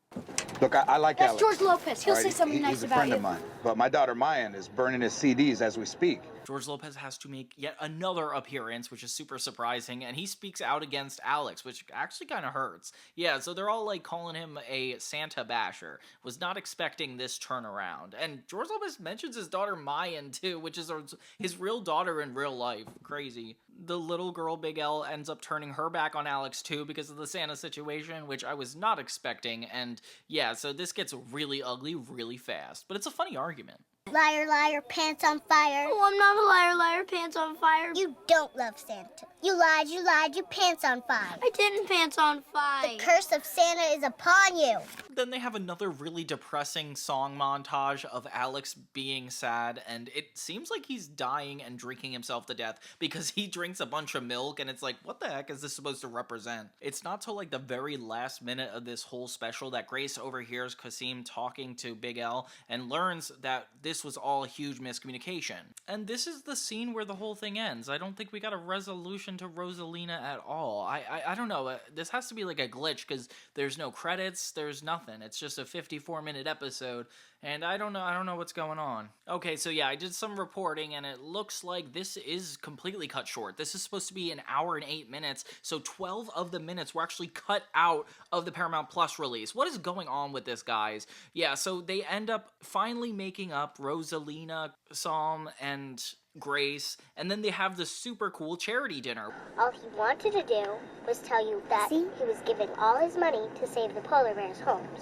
Look, I like That's Alex. George Lopez. He'll say something nice He's a about friend you. of mine. But my daughter Mayan is burning his CDs as we speak. George Lopez has to make yet another appearance, which is super surprising, and he speaks out against Alex, which actually kind of hurts. Yeah, so they're all like calling him a Santa basher. Was not expecting this turnaround. And George Lopez mentions his daughter Mayan too, which is his real daughter in real life. Crazy. The little girl Big L ends up turning her back on Alex too because of the Santa situation, which I was not expecting. And yeah, so this gets really ugly really fast. But it's a funny argument. Liar, liar, pants on fire. Oh, I'm not a liar, liar, pants on fire. You don't love Santa. You lied, your pants on fire. I didn't pants on fire. The curse of Santa is upon you. Then they have another really depressing song montage of Alex being sad, and it seems like he's dying and drinking himself to death because he drinks a bunch of milk, and it's like, what the heck is this supposed to represent? It's not till like the very last minute of this whole special that Grace overhears Kasim talking to Big L and learns that this was all a huge miscommunication. And this is the scene where the whole thing ends. I don't think we got a resolution to Rosalina at all. I don't know. This has to be like a glitch because there's no credits, there's nothing. It's just a 54-minute episode, and I don't know what's going on. Okay, so yeah, I did some reporting, and it looks like this is completely cut short. This is supposed to be an hour and 8 minutes, so 12 of the minutes were actually cut out of the Paramount Plus release. What is going on with this, guys? Yeah, so they end up finally making up Rosalina, Psalm, and Grace, and then they have this super cool charity dinner. All he wanted to do was tell you that he was giving all his money to save the polar bears' homes.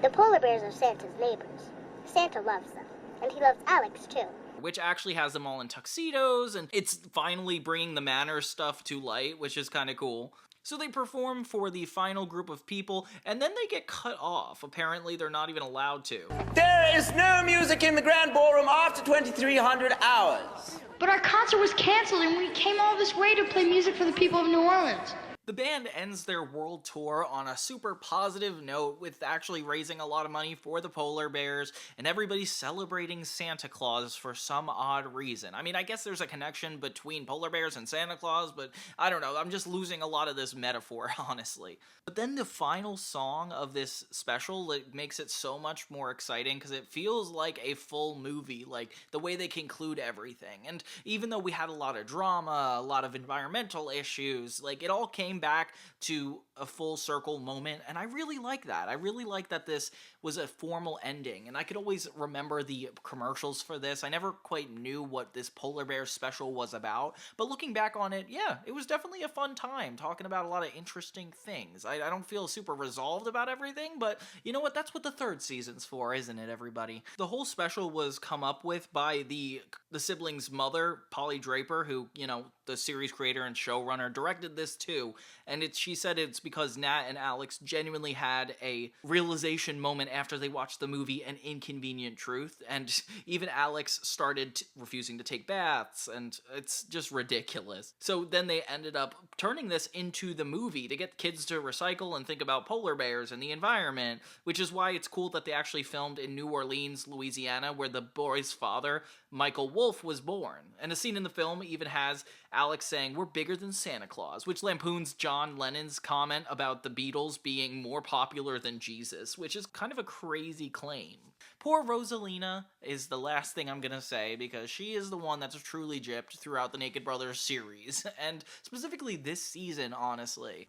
The polar bears are Santa's neighbors. Santa loves them, and he loves Alex too. Which actually has them all in tuxedos, and it's finally bringing the manners stuff to light, which is kind of cool. So they perform for the final group of people, and then they get cut off. Apparently, they're not even allowed to. There is no music in the Grand Ballroom after 2300 hours. But our concert was canceled, and we came all this way to play music for the people of New Orleans. The band ends their world tour on a super positive note with actually raising a lot of money for the polar bears, and everybody's celebrating Santa Claus for some odd reason. I mean, I guess there's a connection between polar bears and Santa Claus, but I don't know, I'm just losing a lot of this metaphor, honestly. But then the final song of this special, it makes it so much more exciting because it feels like a full movie, like the way they conclude everything. And even though we had a lot of drama, a lot of environmental issues, like it all came back to a full circle moment, and I really like that. I really like that this was a formal ending, and I could always remember the commercials for this. I never quite knew what this Polar Bear special was about, but looking back on it, yeah, it was definitely a fun time talking about a lot of interesting things. I don't feel super resolved about everything, but you know what? That's what the third season's for, isn't it, everybody? The whole special was come up with by the siblings' mother, Polly Draper, who, you know, the series creator and showrunner, directed this too, and she said it's because Nat and Alex genuinely had a realization moment after they watched the movie An Inconvenient Truth, and even Alex started refusing to take baths, and it's just ridiculous. So then they ended up turning this into the movie to get kids to recycle and think about polar bears and the environment, which is why it's cool that they actually filmed in New Orleans, Louisiana, where the boy's father, Michael Wolff, was born. And a scene in the film even has Alex saying, "We're bigger than Santa Claus," which lampoons John Lennon's comment about the Beatles being more popular than Jesus, which is kind of a crazy claim. Poor Rosalina is the last thing I'm gonna say, because she is the one that's truly gypped throughout the Naked Brothers series, and specifically this season, honestly.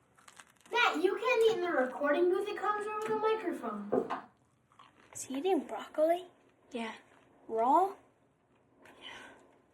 Matt, you can't eat in the recording booth. It comes over the microphone. Is he eating broccoli? Yeah. Raw?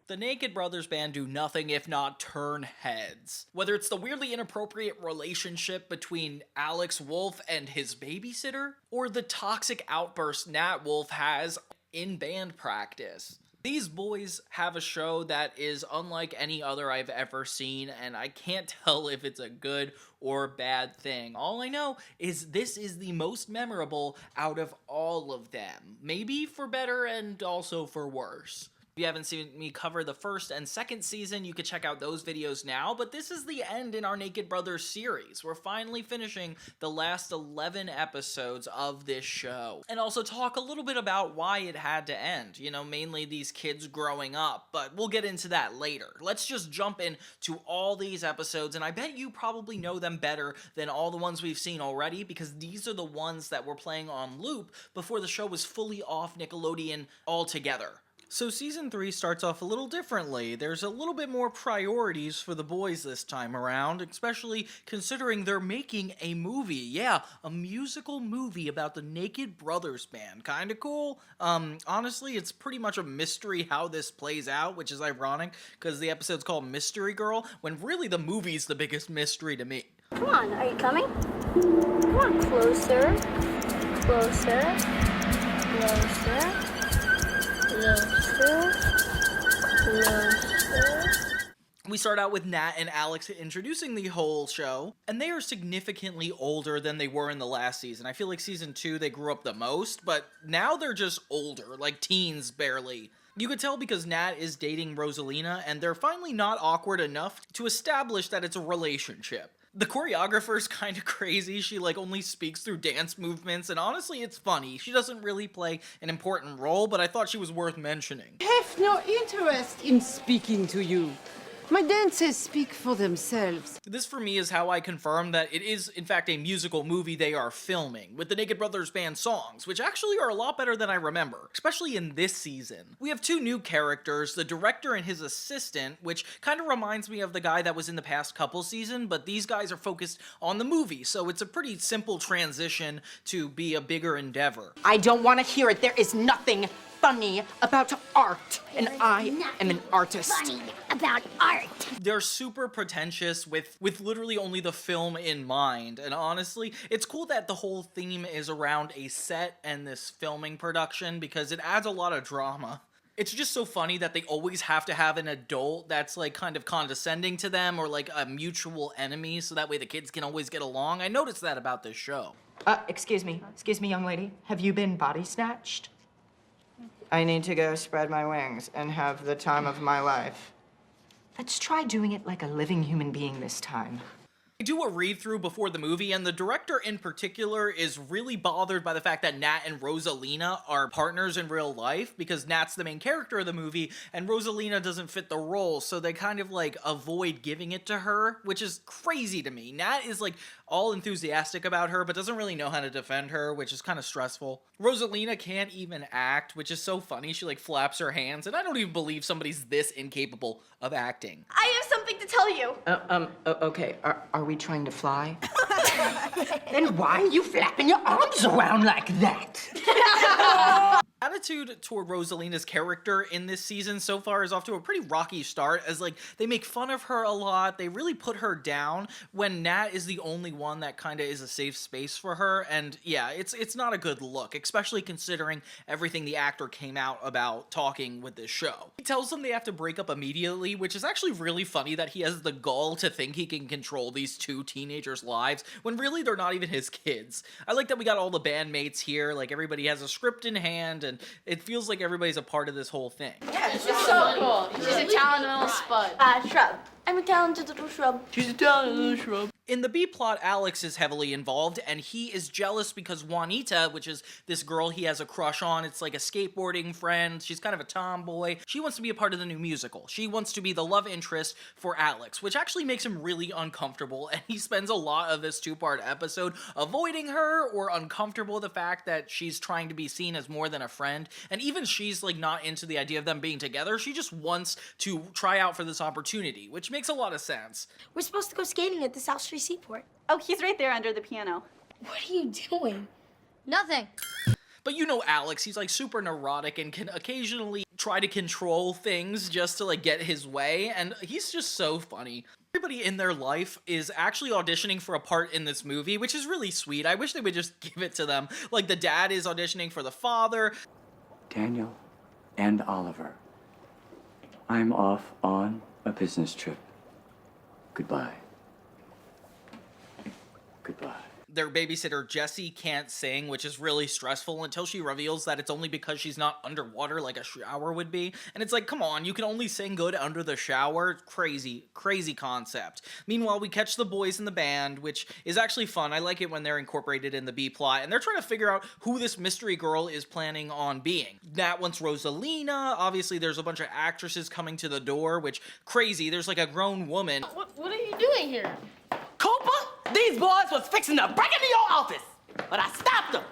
The Naked Brothers Band do nothing if not turn heads. Whether it's the weirdly inappropriate relationship between Alex Wolf and his babysitter, or the toxic outburst Nat Wolf has in band practice. These boys have a show that is unlike any other I've ever seen, and I can't tell if it's a good or bad thing. All I know is this is the most memorable out of all of them. Maybe for better and also for worse. If you haven't seen me cover the first and second season, you can check out those videos now, but this is the end in our Naked Brothers series. We're finally finishing the last 11 episodes of this show. And also talk a little bit about why it had to end. You know, mainly these kids growing up, but we'll get into that later. Let's just jump into all these episodes, and I bet you probably know them better than all the ones we've seen already, because these are the ones that were playing on loop before the show was fully off Nickelodeon altogether. So season 3 starts off a little differently. There's a little bit more priorities for the boys this time around, especially considering they're making a movie. Yeah, a musical movie about the Naked Brothers Band. Kinda cool. Honestly, it's pretty much a mystery how this plays out, which is ironic, because the episode's called Mystery Girl, when really the movie's the biggest mystery to me. Come on, are you coming? Come on, closer. Closer. Closer. We start out with Nat and Alex introducing the whole show, and they are significantly older than they were in the last season. I feel like season 2 they grew up the most, but now they're just older, like teens barely. You could tell because Nat is dating Rosalina, and they're finally not awkward enough to establish that it's a relationship. The choreographer's kind of crazy. She only speaks through dance movements, and honestly it's funny. She doesn't really play an important role, but I thought she was worth mentioning. I have no interest in speaking to you. My dances speak for themselves. This for me is how I confirm that it is in fact a musical movie they are filming, with the Naked Brothers Band songs, which actually are a lot better than I remember, especially in this season. We have 2 new characters, the director and his assistant, which kind of reminds me of the guy that was in the past couple seasons, but these guys are focused on the movie, so it's a pretty simple transition to be a bigger endeavor. I don't want to hear it. There is nothing funny about art, and I am an artist. Funny about art. They're super pretentious with literally only the film in mind, and honestly, it's cool that the whole theme is around a set and this filming production because it adds a lot of drama. It's just so funny that they always have to have an adult that's kind of condescending to them or a mutual enemy so that way the kids can always get along. I noticed that about this show. Excuse me, young lady. Have you been body snatched? I need to go spread my wings and have the time of my life. Let's try doing it like a living human being this time. I do a read-through before the movie, and the director in particular is really bothered by the fact that Nat and Rosalina are partners in real life, because Nat's the main character of the movie, and Rosalina doesn't fit the role, so they kind of avoid giving it to her, which is crazy to me. Nat is all enthusiastic about her, but doesn't really know how to defend her, which is kind of stressful. Rosalina can't even act, which is so funny. She flaps her hands, and I don't even believe somebody's this incapable of acting. I have something to tell you. Okay. Are we trying to fly? Then why are you flapping your arms around like that? Attitude toward Rosalina's character in this season so far is off to a pretty rocky start, as they make fun of her a lot. They really put her down when Nat is the only one that kind of is a safe space for her, and yeah, it's not a good look, especially considering everything the actor came out about talking with this show. He tells them they have to break up immediately, which is actually really funny that he has the gall to think he can control these 2 teenagers' lives when really they're not even his kids. I like that we got all the bandmates here, everybody has a script in hand, and it feels like everybody's a part of this whole thing. Yeah, this is so cool. She's a talented little spud. Shrub. I'm a talented little shrub. She's a talented little shrub. In the B-plot, Alex is heavily involved, and he is jealous because Juanita, which is this girl he has a crush on, it's like a skateboarding friend, she's kind of a tomboy, she wants to be a part of the new musical. She wants to be the love interest for Alex, which actually makes him really uncomfortable, and he spends a lot of this 2-part episode avoiding her or uncomfortable with the fact that she's trying to be seen as more than a friend, and even she's not into the idea of them being together. She just wants to try out for this opportunity, which makes a lot of sense. We're supposed to go skating at the South Street Seaport. Oh, he's right there under the piano. What are you doing? Nothing. But you know Alex, he's super neurotic and can occasionally try to control things just to like get his way, and he's just so funny. Everybody in their life is actually auditioning for a part in this movie, which is really sweet. I wish they would just give it to them. Like, the dad is auditioning for the father. Daniel and Oliver, I'm off on a business trip. Goodbye. Goodbye. Their babysitter, Jessie, can't sing, which is really stressful until she reveals that it's only because she's not underwater like a shower would be. And it's like, come on, you can only sing good under the shower? Crazy, crazy concept. Meanwhile, we catch the boys in the band, which is actually fun. I like it when they're incorporated in the B-plot, and they're trying to figure out who this mystery girl is planning on being. Nat wants Rosalina. Obviously, there's a bunch of actresses coming to the door, which, crazy, there's like a grown woman. What are you doing here? Cooper, these boys was fixing to break into your office, but I stopped them.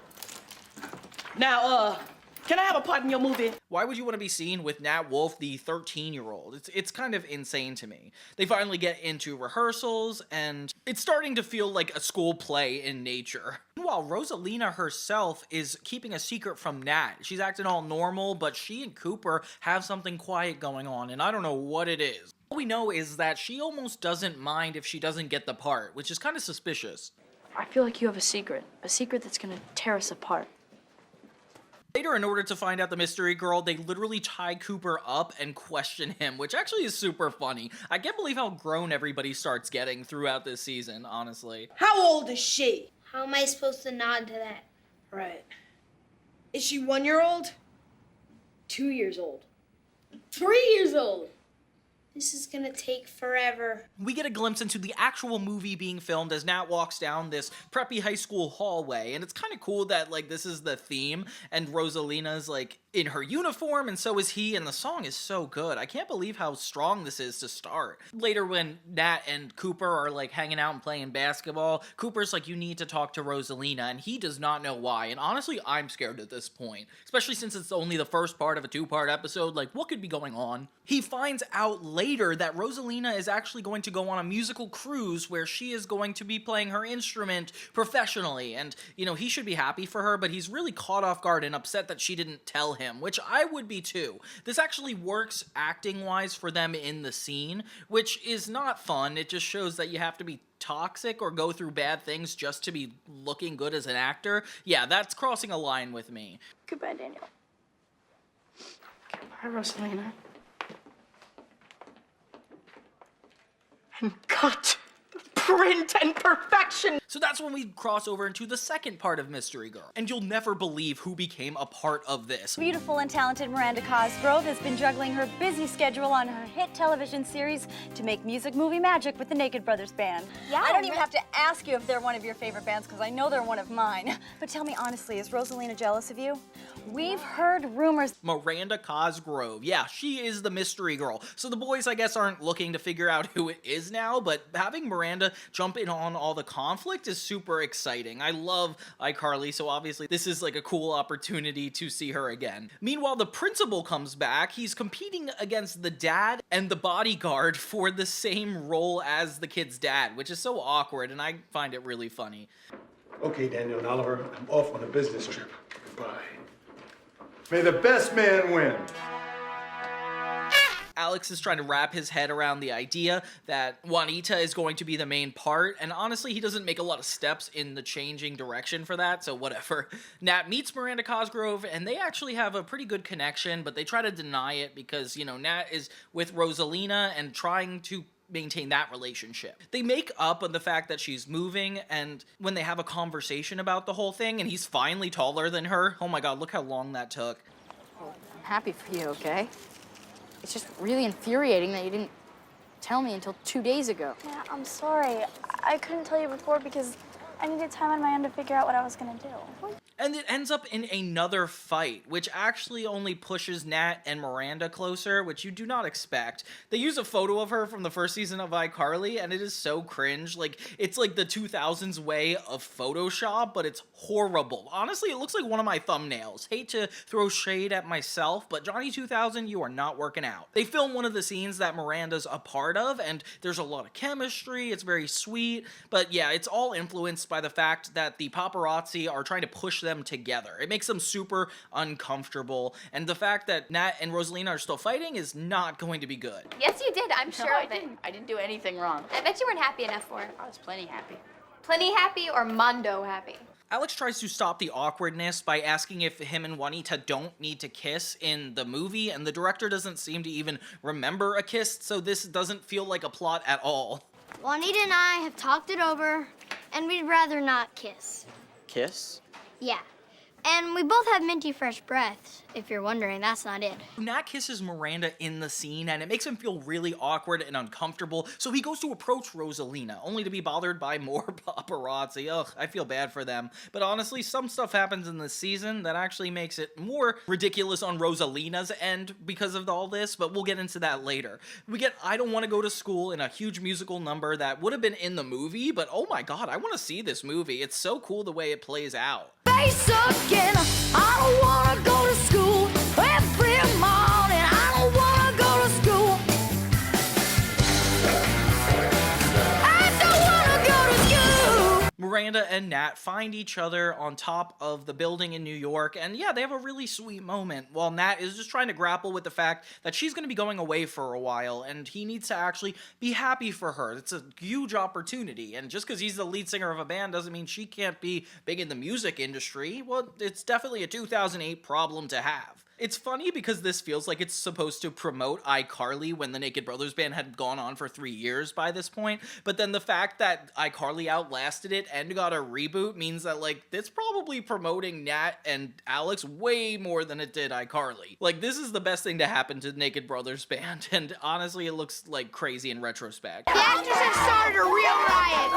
Now, can I have a part in your movie? Why would you want to be seen with Nat Wolff, the 13-year-old? It's kind of insane to me. They finally get into rehearsals, and it's starting to feel like a school play in nature. Meanwhile, Rosalina herself is keeping a secret from Nat. She's acting all normal, but she and Cooper have something quiet going on, and I don't know what it is. All we know is that she almost doesn't mind if she doesn't get the part, which is kind of suspicious. I feel like you have a secret that's gonna tear us apart. Later, in order to find out the mystery girl, they literally tie Cooper up and question him, which actually is super funny. I can't believe how grown everybody starts getting throughout this season, honestly. How old is she? How am I supposed to nod to that? Right. Is she 1 year old? 2 years old? 3 years old? This is gonna take forever. We get a glimpse into the actual movie being filmed as Nat walks down this preppy high school hallway, and it's kind of cool that, like, this is the theme, and Rosalina's, like, in her uniform, and so is he, and the song is so good. I can't believe how strong this is to start. Later, when Nat and Cooper are, like, hanging out and playing basketball, Cooper's like, you need to talk to Rosalina, and he does not know why, and honestly, I'm scared at this point, especially since it's only the first part of a 2-part episode. Like, what could be going on? He finds out later that Rosalina is actually going to go on a musical cruise where she is going to be playing her instrument professionally, and, you know, he should be happy for her, but he's really caught off guard and upset that she didn't tell him, which I would be too. This actually works acting-wise for them in the scene, which is not fun. It just shows that you have to be toxic or go through bad things just to be looking good as an actor. Yeah, that's crossing a line with me. Goodbye, Daniel. Goodbye, Rosalina. And cut, print, and perfection. So that's when we cross over into the second part of Mystery Girl, and you'll never believe who became a part of this. Beautiful and talented Miranda Cosgrove has been juggling her busy schedule on her hit television series to make music movie magic with the Naked Brothers Band. Yeah, I don't even have to ask you if they're one of your favorite bands, because I know they're one of mine. But tell me honestly, is Rosalina jealous of you? We've heard rumors. Miranda Cosgrove. Yeah, she is the mystery girl. So the boys, I guess, aren't looking to figure out who it is now, but having Miranda jump in on all the conflict is super exciting. I love iCarly, so obviously this is like a cool opportunity to see her again. Meanwhile, the principal comes back. He's competing against the dad and the bodyguard for the same role as the kid's dad, which is so awkward, and I find it really funny. Okay, Daniel and Oliver, I'm off on a business trip. Goodbye. May the best man win. Alex is trying to wrap his head around the idea that Juanita is going to be the main part, and honestly, he doesn't make a lot of steps in the changing direction for that, so whatever. Nat meets Miranda Cosgrove, and they actually have a pretty good connection, but they try to deny it because, you know, Nat is with Rosalina and trying to maintain that relationship. They make up on the fact that she's moving, and when they have a conversation about the whole thing, and he's finally taller than her, oh my god, look how long that took. I'm happy for you, okay? It's just really infuriating that you didn't tell me until 2 days ago. Yeah, I'm sorry. I couldn't tell you before because I needed time on my own to figure out what I was gonna do. And it ends up in another fight, which actually only pushes Nat and Miranda closer, which you do not expect. They use a photo of her from the first season of iCarly, and it is so cringe. Like, it's like the 2000s way of Photoshop, but it's horrible. Honestly, it looks like one of my thumbnails. Hate to throw shade at myself, but Johnny 2000, you are not working out. They film one of the scenes that Miranda's a part of, and there's a lot of chemistry. It's very sweet, but yeah, it's all influenced by the fact that the paparazzi are trying to push them together. It makes them super uncomfortable, and the fact that Nat and Rosalina are still fighting is not going to be good. Yes, you did. I'm sure of it. I didn't do anything wrong. I bet you weren't happy enough for it. I was plenty happy. Plenty happy or mondo happy? Alex tries to stop the awkwardness by asking if him and Juanita don't need to kiss in the movie, and the director doesn't seem to even remember a kiss, so this doesn't feel like a plot at all. Juanita and I have talked it over, and we'd rather not kiss. Kiss? Yeah. And we both have minty fresh breaths, if you're wondering. That's not it. Nat kisses Miranda in the scene, and it makes him feel really awkward and uncomfortable, so he goes to approach Rosalina, only to be bothered by more paparazzi. Ugh, I feel bad for them. But honestly, some stuff happens in this season that actually makes it more ridiculous on Rosalina's end because of all this, but we'll get into that later. We get I Don't Want to Go to School in a huge musical number that would have been in the movie, but oh my god, I want to see this movie. It's so cool the way it plays out. Face again, I don't wanna go to school every morning. I don't wanna go to school. I don't wanna go to school. Miranda and Nat find each other on top of the building in New York, and yeah, they have a really sweet moment while Nat is just trying to grapple with the fact that she's going to be going away for a while, and he needs to actually be happy for her. It's a huge opportunity, and just because he's the lead singer of a band doesn't mean she can't be big in the music industry. Well, it's definitely a 2008 problem to have. It's funny because this feels like it's supposed to promote iCarly when the Naked Brothers Band had gone on for 3 years by this point, but then the fact that iCarly outlasted it and got a reboot means that, like, it's probably promoting Nat and Alex way more than it did iCarly. Like, this is the best thing to happen to Naked Brothers Band, and honestly, it looks like crazy in retrospect. The actors have started a real riot.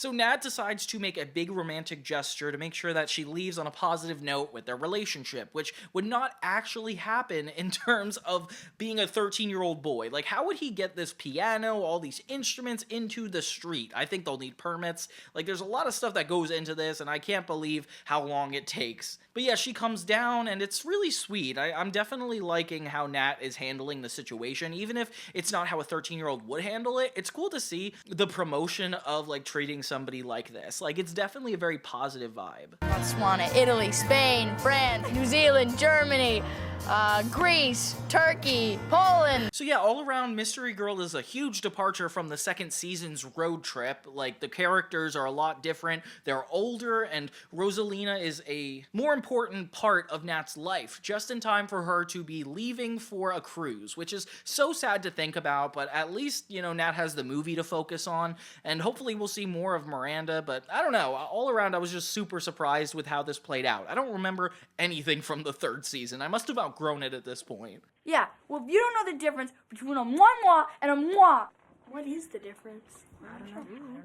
So Nat decides to make a big romantic gesture to make sure that she leaves on a positive note with their relationship, which would not actually happen in terms of being a 13-year-old boy. Like, how would he get this piano, all these instruments into the street? I think they'll need permits. Like, there's a lot of stuff that goes into this, and I can't believe how long it takes. But yeah, she comes down, and it's really sweet. I'm definitely liking how Nat is handling the situation, even if it's not how a 13-year-old would handle it. It's cool to see the promotion of, like, treating somebody like this. Like, it's definitely a very positive vibe. Botswana, Italy, Spain, France, New Zealand, Germany, Greece, Turkey, Poland. So yeah, all around, Mystery Girl is a huge departure from the second season's road trip. Like, the characters are a lot different, they're older, and Rosalina is a more important part of Nat's life, just in time for her to be leaving for a cruise, which is so sad to think about, but at least, you know, Nat has the movie to focus on, and hopefully we'll see more of Miranda, but I don't know, all around I was just super surprised with how this played out. I don't remember anything from the third season. I must have outgrown it at this point. Yeah, well, if you don't know the difference between a moi and a moi, what is the difference? I don't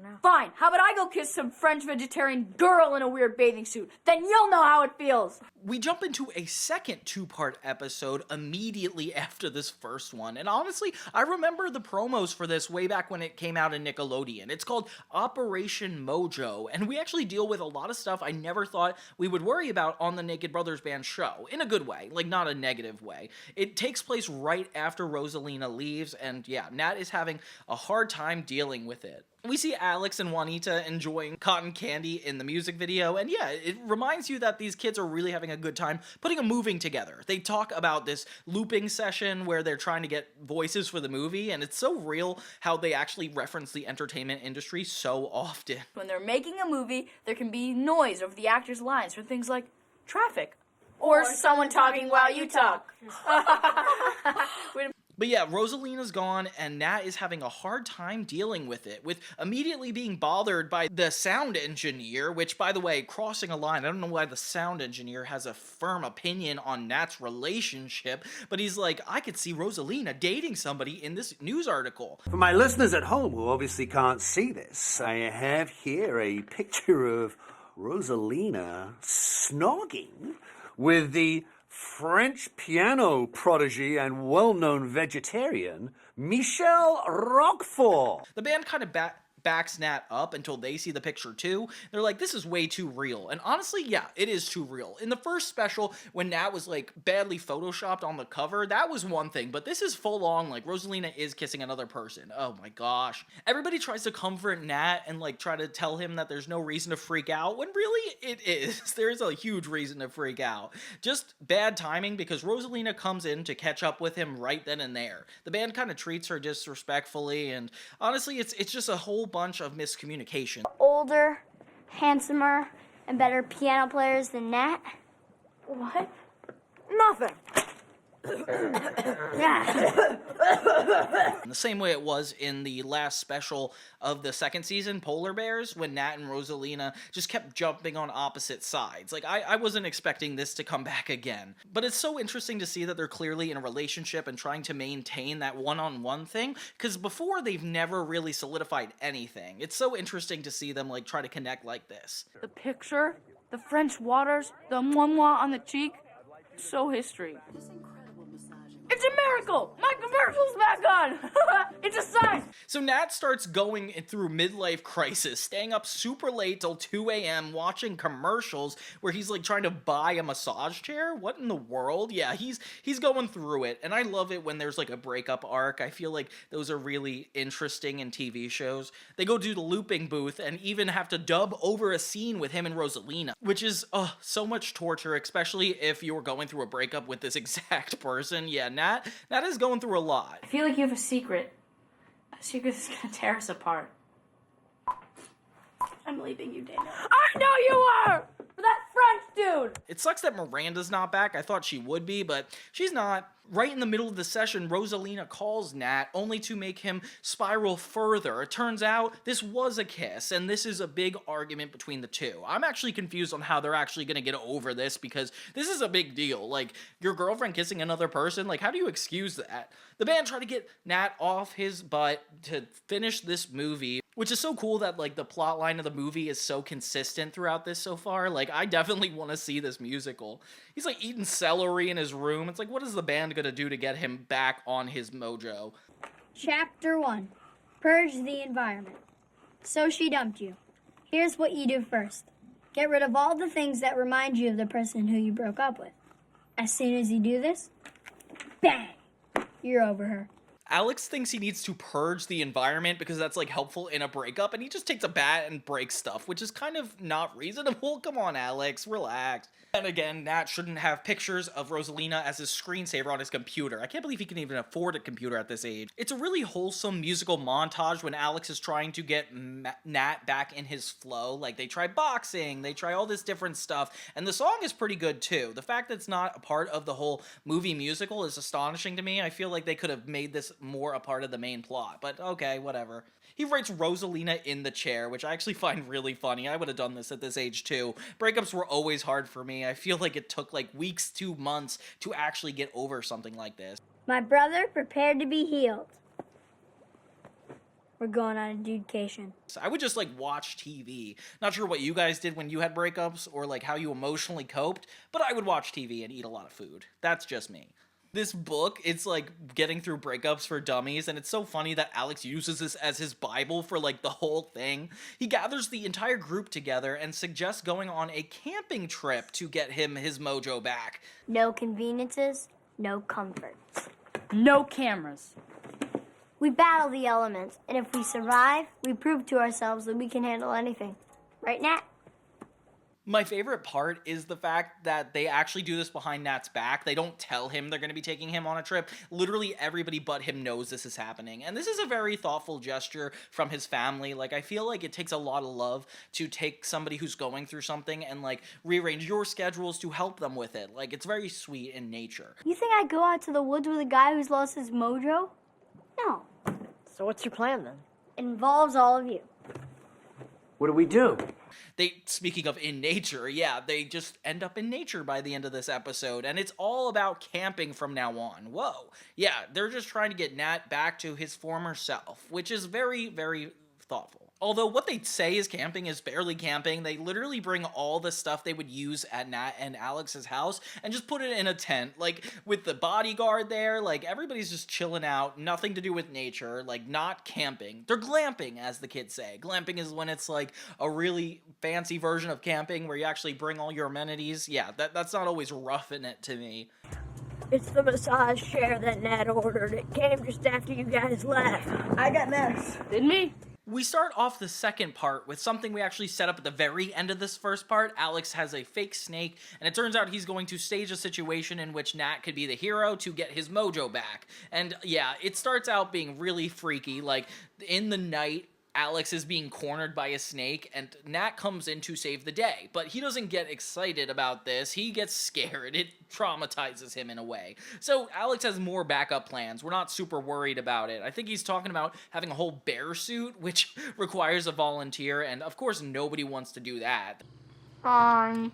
know. Fine, how about I go kiss some French vegetarian girl in a weird bathing suit? Then you'll know how it feels. We jump into a second two-part episode immediately after this first one, and honestly, I remember the promos for this way back when it came out in Nickelodeon. It's called Operation Mojo, and we actually deal with a lot of stuff I never thought we would worry about on the Naked Brothers Band show, in a good way, like not a negative way. It takes place right after Rosalina leaves, and yeah, Nat is having a hard time dealing with it. We see Alex and Juanita enjoying cotton candy in the music video, and yeah, it reminds you that these kids are really having a good time putting a movie together. They talk about this looping session where they're trying to get voices for the movie, and it's so real how they actually reference the entertainment industry so often. When they're making a movie, there can be noise over the actors' lines for things like traffic or someone talking while you talk. But yeah, Rosalina's gone, and Nat is having a hard time dealing with it, with immediately being bothered by the sound engineer, which, by the way, crossing a line, I don't know why the sound engineer has a firm opinion on Nat's relationship, but he's like, I could see Rosalina dating somebody in this news article. For my listeners at home who obviously can't see this, I have here a picture of Rosalina snogging with the French piano prodigy and well-known vegetarian, Michel Roquefort. The band kind of backs Nat up until they see the picture too. They're like, this is way too real. And honestly, yeah, it is too real. In the first special, when Nat was like badly photoshopped on the cover, that was one thing, but this is full on like Rosalina is kissing another person. Oh my gosh. Everybody tries to comfort Nat and like try to tell him that there's no reason to freak out, when really it is. There's a huge reason to freak out. Just bad timing, because Rosalina comes in to catch up with him right then and there. The band kind of treats her disrespectfully, and honestly, it's just a whole bunch of miscommunication. Older, handsomer, and better piano players than Nat? What? Nothing. In the same way it was in the last special of the second season, Polar Bears, when Nat and Rosalina just kept jumping on opposite sides. Like, I wasn't expecting this to come back again. But it's so interesting to see that they're clearly in a relationship and trying to maintain that one-on-one thing, because before they've never really solidified anything. It's so interesting to see them, like, try to connect like this. The picture, the French waters, the moi on the cheek, so history. It's a miracle! My commercial's back on! It's a sign! So Nat starts going through midlife crisis, staying up super late till 2 a.m. watching commercials where he's like trying to buy a massage chair. What in the world? Yeah, he's going through it, and I love it when there's like a breakup arc. I feel like those are really interesting in TV shows. They go to the looping booth and even have to dub over a scene with him and Rosalina, which is so much torture, especially if you're going through a breakup with this exact person. Yeah, Nat is going through a lot. I feel like you have a secret. A secret that's gonna tear us apart. I'm leaving you, Dana. I know you are! For that French dude! It sucks that Miranda's not back. I thought she would be, but she's not. Right in the middle of the session, Rosalina calls Nat, only to make him spiral further. It turns out this was a kiss, and this is a big argument between the two. I'm actually confused on how they're actually gonna get over this, because this is a big deal. Like, your girlfriend kissing another person, like, how do you excuse that? The band tried to get Nat off his butt to finish this movie, which is so cool that, like, the plot line of the movie is so consistent throughout this so far. Like, I definitely want to see this musical. He's, like, eating celery in his room. It's like, what is the band gonna do to get him back on his mojo? Chapter 1. Purge the environment. So she dumped you. Here's what you do first. Get rid of all the things that remind you of the person who you broke up with. As soon as you do this, bang! You're over her. Alex thinks he needs to purge the environment because that's, like, helpful in a breakup, and he just takes a bat and breaks stuff, which is kind of not reasonable. Come on, Alex, relax. And again, Nat shouldn't have pictures of Rosalina as his screensaver on his computer. I can't believe he can even afford a computer at this age. It's a really wholesome musical montage when Alex is trying to get Nat back in his flow. Like, they try boxing, they try all this different stuff, and the song is pretty good too. The fact that it's not a part of the whole movie musical is astonishing to me. I feel like they could have made this more a part of the main plot, but okay, whatever. He writes Rosalina in the chair, which I actually find really funny. I would have done this at this age too. Breakups were always hard for me. I feel like it took like weeks to months to actually get over something like this. My brother prepared to be healed. We're going on a dudecation. So I would just like watch TV. Not sure what you guys did when you had breakups or like how you emotionally coped, but I would watch TV and eat a lot of food. That's just me. This book, it's like getting through breakups for dummies, and it's so funny that Alex uses this as his Bible for like the whole thing. He gathers the entire group together and suggests going on a camping trip to get him his mojo back. No conveniences, no comforts. No cameras. We battle the elements, and if we survive, we prove to ourselves that we can handle anything. Right, Nat? My favorite part is the fact that they actually do this behind Nat's back. They don't tell him they're going to be taking him on a trip. Literally everybody but him knows this is happening. And this is a very thoughtful gesture from his family. Like, I feel like it takes a lot of love to take somebody who's going through something and, like, rearrange your schedules to help them with it. Like, it's very sweet in nature. You think I'd go out to the woods with a guy who's lost his mojo? No. So what's your plan, then? It involves all of you. What do we do? Speaking of in nature, yeah, they just end up in nature by the end of this episode, and it's all about camping from now on. Whoa. Yeah, they're just trying to get Nat back to his former self, which is very, very thoughtful. Although what they say is camping is barely camping. They literally bring all the stuff they would use at Nat and Alex's house and just put it in a tent, like with the bodyguard there. Like everybody's just chilling out, nothing to do with nature, like not camping. They're glamping, as the kids say. Glamping is when it's like a really fancy version of camping where you actually bring all your amenities. Yeah, that's not always roughing it to me. It's the massage chair that Nat ordered. It came just after you guys left. I got nerves. Didn't me? We start off the second part with something we actually set up at the very end of this first part. Alex has a fake snake, and it turns out he's going to stage a situation in which Nat could be the hero to get his mojo back. And yeah, it starts out being really freaky. Like, in the night, Alex is being cornered by a snake, and Nat comes in to save the day. But he doesn't get excited about this. He gets scared. It traumatizes him in a way. So Alex has more backup plans. We're not super worried about it. I think he's talking about having a whole bear suit, which requires a volunteer, and of course nobody wants to do that. Fine.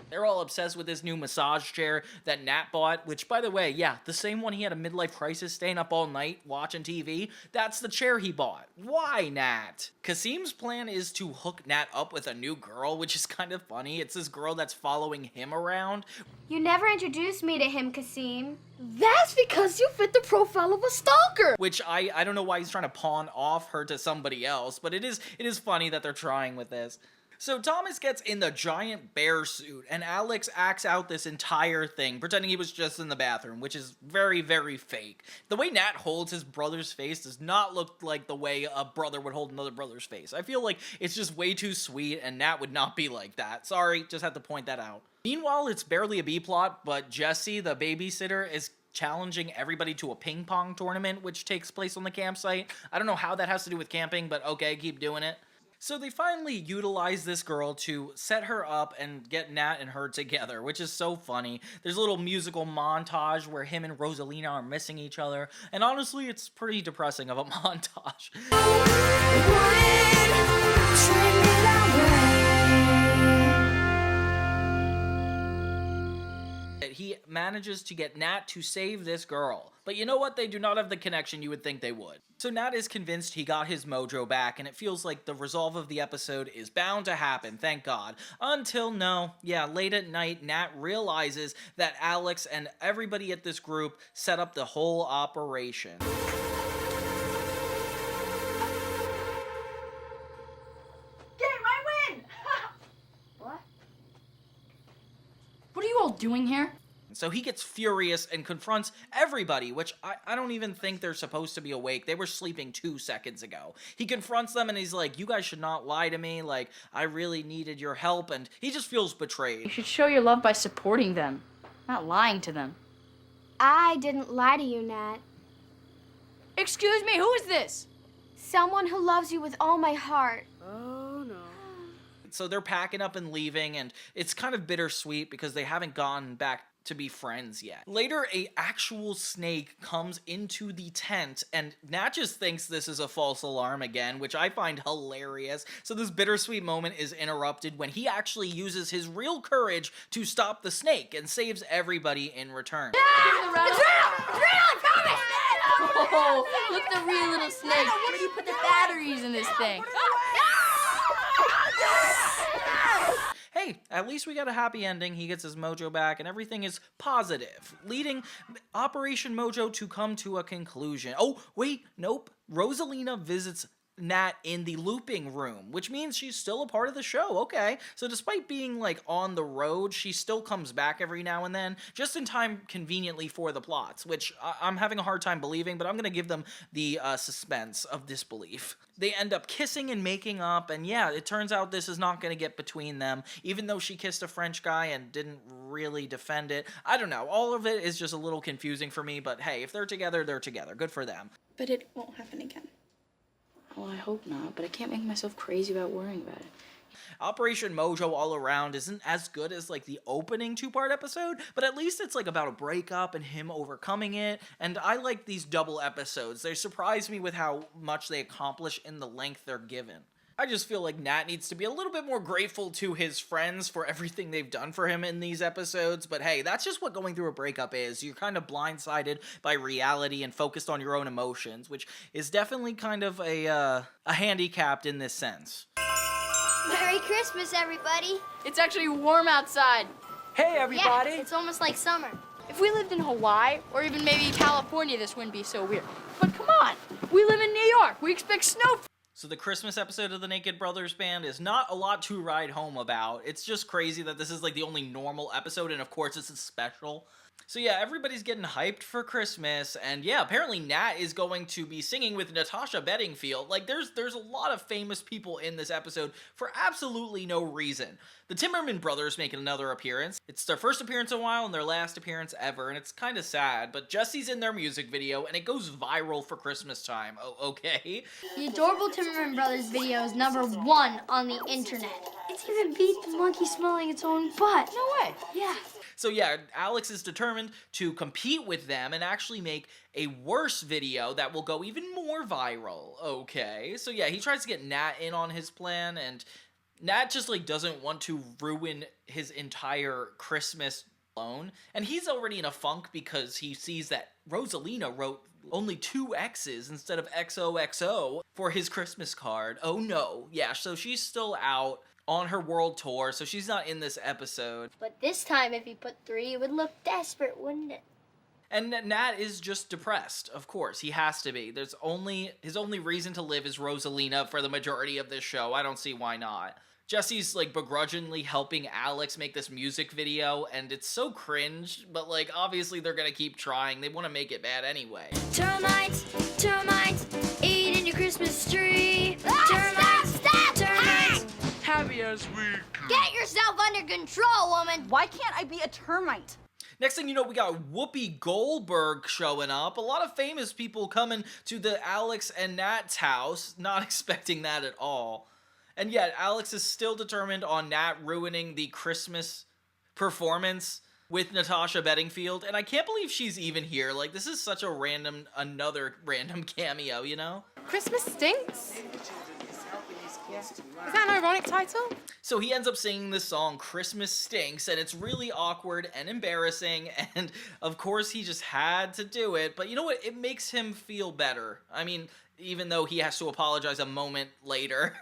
They're all obsessed with this new massage chair that Nat bought, which, by the way, yeah, the same one he had a midlife crisis staying up all night watching TV, that's the chair he bought. Why, Nat? Kasim's plan is to hook Nat up with a new girl, which is kind of funny. It's this girl that's following him around. You never introduced me to him, Kasim. That's because you fit the profile of a stalker. Which I don't know why he's trying to pawn off her to somebody else, but it is funny that they're trying with this. So Thomas gets in the giant bear suit, and Alex acts out this entire thing, pretending he was just in the bathroom, which is very, very fake. The way Nat holds his brother's face does not look like the way a brother would hold another brother's face. I feel like it's just way too sweet, and Nat would not be like that. Sorry, just had to point that out. Meanwhile, it's barely a B-plot, but Jesse, the babysitter, is challenging everybody to a ping pong tournament, which takes place on the campsite. I don't know how that has to do with camping, but okay, keep doing it. So they finally utilize this girl to set her up and get Nat and her together, which is so funny. There's a little musical montage where him and Rosalina are missing each other, and honestly, it's pretty depressing of a montage. He manages to get Nat to save this girl. But you know what? They do not have the connection you would think they would. So Nat is convinced he got his mojo back, and it feels like the resolve of the episode is bound to happen, thank God. Until no, yeah, late at night, Nat realizes that Alex and everybody at this group set up the whole operation. What are you all doing here? So he gets furious and confronts everybody, which I don't even think they're supposed to be awake. They were sleeping 2 seconds ago. He confronts them and he's like, you guys should not lie to me. Like, I really needed your help. And he just feels betrayed. You should show your love by supporting them, not lying to them. I didn't lie to you, Nat. Excuse me, who is this? Someone who loves you with all my heart. Oh, no. So they're packing up and leaving, and it's kind of bittersweet because they haven't gone back to be friends yet. Later, a actual snake comes into the tent, and Nat just thinks this is a false alarm again, which I find hilarious. So this bittersweet moment is interrupted when he actually uses his real courage to stop the snake and saves everybody in return. It's real! It's real! I promise! Oh, look, the real little snake. Where do you put the batteries in this thing? Hey, at least we got a happy ending. He gets his mojo back and everything is positive, leading Operation Mojo to come to a conclusion. Oh, wait, nope. Rosalina visits Nat in the looping room, which means she's still a part of the show. Okay, so despite being like on the road, she still comes back every now and then, just in time conveniently for the plots, which I'm having a hard time believing, but I'm gonna give them the suspense of disbelief. They end up kissing and making up, and yeah, it turns out this is not gonna get between them, even though she kissed a French guy and didn't really defend it. I don't know, all of it is just a little confusing for me, but hey, if they're together, they're together. Good for them. But it won't happen again. Well, I hope not, but I can't make myself crazy about worrying about it. Operation Mojo all around isn't as good as like the opening 2-part episode, but at least it's like about a breakup and him overcoming it, and I like these double episodes. They surprise me with how much they accomplish in the length they're given. I just feel like Nat needs to be a little bit more grateful to his friends for everything they've done for him in these episodes, but hey, that's just what going through a breakup is. You're kind of blindsided by reality and focused on your own emotions, which is definitely kind of a handicapped in this sense. Merry Christmas, everybody. It's actually warm outside. Hey, everybody. Yeah, it's almost like summer. If we lived in Hawaii or even maybe California, this wouldn't be so weird. But come on, we live in New York. We expect snow. So the Christmas episode of the Naked Brothers Band is not a lot to write home about. It's just crazy that this is like the only normal episode, and of course it's a special. So yeah, everybody's getting hyped for Christmas, and yeah, apparently Nat is going to be singing with Natasha Bedingfield. Like, there's a lot of famous people in this episode for absolutely no reason. The Timmerman brothers make another appearance. It's their first appearance in a while and their last appearance ever, and it's kind of sad, but Jesse's in their music video, and it goes viral for Christmas time. Oh, okay? The Adorable Timmerman Brothers video is #1 on the internet. It's even beat the monkey smelling its own butt. No way. Yeah. So yeah, Alex is determined to compete with them and actually make a worse video that will go even more viral. Okay, so yeah, he tries to get Nat in on his plan, and Nat just like doesn't want to ruin his entire Christmas alone. And he's already in a funk because he sees that Rosalina wrote only 2 X's instead of XOXO for his Christmas card. Oh no. Yeah, so she's still out on her world tour, so she's not in this episode. But this time, if he put 3, it would look desperate, wouldn't it? And Nat is just depressed, of course. He has to be. His only reason to live is Rosalina for the majority of this show. I don't see why not. Jesse's like begrudgingly helping Alex make this music video, and it's so cringe, but like obviously they're gonna keep trying. They want to make it bad anyway. Termites, eating your Christmas tree. Stop! Termites. Happy as we can. Get yourself under control, woman! Why can't I be a termite? Next thing you know, we got Whoopi Goldberg showing up. A lot of famous people coming to the Alex and Nat's house. Not expecting that at all. And yet, Alex is still determined on Nat ruining the Christmas performance with Natasha Bedingfield. And I can't believe she's even here. Like, this is such a another random cameo, you know? Christmas stinks? Is that an ironic title? So he ends up singing this song, Christmas Stinks, and it's really awkward and embarrassing, and of course he just had to do it, but you know what? It makes him feel better. I mean, even though he has to apologize a moment later.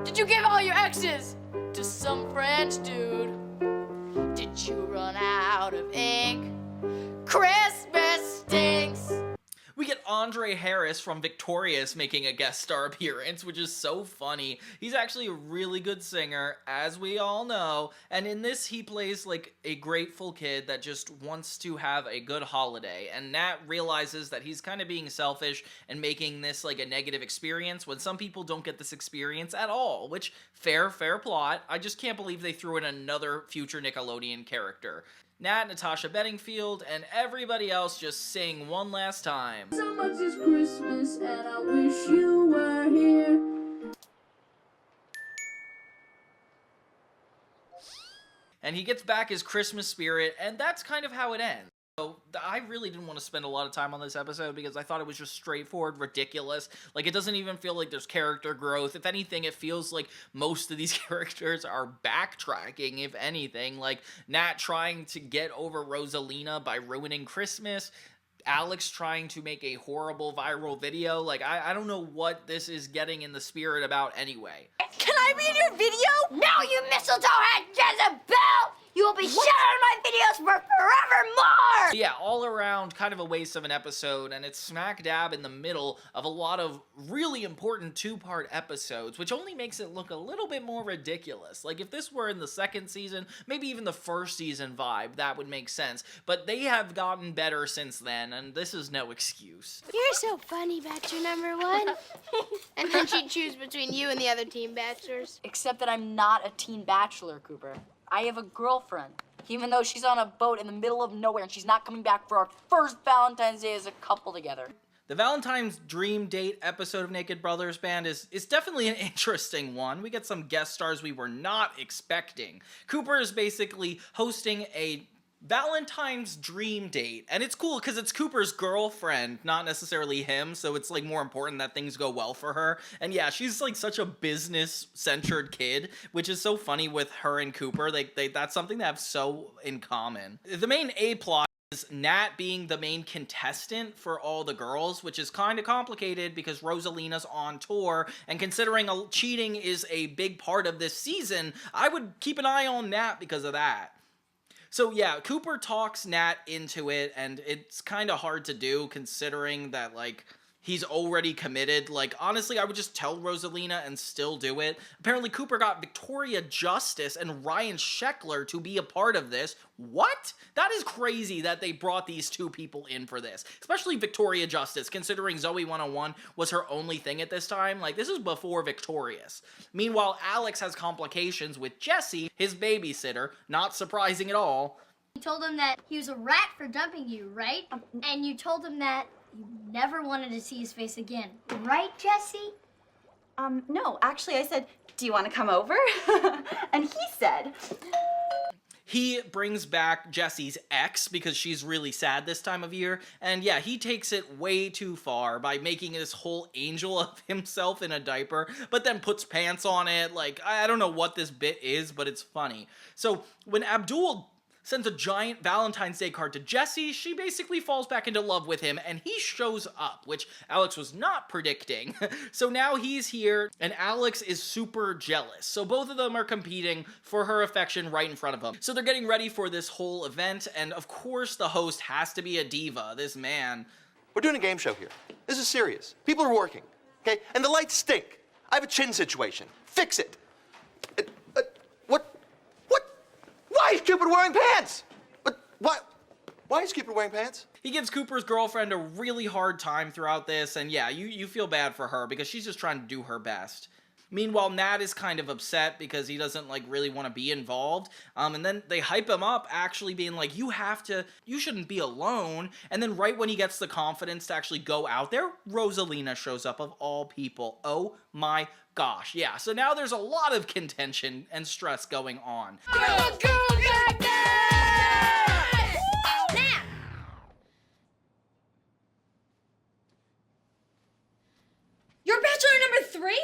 Did you give all your exes to some French dude? Did you run out of ink? Christmas stinks. We get Andre Harris from Victorious making a guest star appearance, which is so funny. He's actually a really good singer, as we all know, and in this he plays like a grateful kid that just wants to have a good holiday, and Nat realizes that he's kind of being selfish and making this like a negative experience when some people don't get this experience at all, which, fair plot. I just can't believe they threw in another future Nickelodeon character. Nat, Natasha Bedingfield, and everybody else just sing one last time. So much is Christmas and I wish you were here. And he gets back his Christmas spirit, and that's kind of how it ends. So I really didn't want to spend a lot of time on this episode because I thought it was just straightforward, ridiculous. Like, it doesn't even feel like there's character growth. If anything, it feels like most of these characters are backtracking, if anything. Like, Nat trying to get over Rosalina by ruining Christmas. Alex trying to make a horrible viral video. Like, I don't know what this is getting in the spirit about anyway. Can I be in your video? No, you mistletoe head Jezebel! You will be sharing my videos for forevermore! Yeah, all around kind of a waste of an episode, and it's smack dab in the middle of a lot of really important 2-part episodes, which only makes it look a little bit more ridiculous. Like, if this were in the second season, maybe even the first season vibe, that would make sense. But they have gotten better since then, and this is no excuse. You're so funny, Bachelor number 1. And then she'd choose between you and the other teen bachelors. Except that I'm not a teen bachelor, Cooper. I have a girlfriend, even though she's on a boat in the middle of nowhere and she's not coming back for our first Valentine's Day as a couple together. The Valentine's Dream Date episode of Naked Brothers Band is definitely an interesting one. We get some guest stars we were not expecting. Cooper is basically hosting a Valentine's dream date. And it's cool because it's Cooper's girlfriend, not necessarily him, so it's like more important that things go well for her. And yeah, she's like such a business-centered kid, which is so funny with her and Cooper. That's something they have so in common. The main A plot is Nat being the main contestant for all the girls, which is kind of complicated because Rosalina's on tour, and considering cheating is a big part of this season, I would keep an eye on Nat because of that. So yeah, Cooper talks Nat into it, and it's kind of hard to do considering that, like, he's already committed. Like, honestly, I would just tell Rosalina and still do it. Apparently, Cooper got Victoria Justice and Ryan Sheckler to be a part of this. What? That is crazy that they brought these two people in for this. Especially Victoria Justice, considering Zoe 101 was her only thing at this time. Like, this is before Victorious. Meanwhile, Alex has complications with Jesse, his babysitter. Not surprising at all. You told him that he was a rat for dumping you, right? And you told him that you never wanted to see his face again. Right, Jesse? No, actually I said, do you want to come over? And he said... He brings back Jesse's ex because she's really sad this time of year. And yeah, he takes it way too far by making this whole angel of himself in a diaper, but then puts pants on it. Like, I don't know what this bit is, but it's funny. So when Abdul sends a giant Valentine's Day card to Jesse, she basically falls back into love with him, and he shows up, which Alex was not predicting. So now he's here, and Alex is super jealous. So both of them are competing for her affection right in front of him. So they're getting ready for this whole event, and of course the host has to be a diva, this man. We're doing a game show here. This is serious. People are working, okay? And the lights stink. I have a chin situation. Fix it. Why is Cooper wearing pants? But why is Cooper wearing pants? He gives Cooper's girlfriend a really hard time throughout this, and yeah, you feel bad for her because she's just trying to do her best. Meanwhile, Nat is kind of upset because he doesn't like really want to be involved. And then they hype him up, actually being like, you shouldn't be alone. And then right when he gets the confidence to actually go out there, Rosalina shows up of all people. Oh my gosh. Yeah, so now there's a lot of contention and stress going on. Nat! You're bachelor number 3?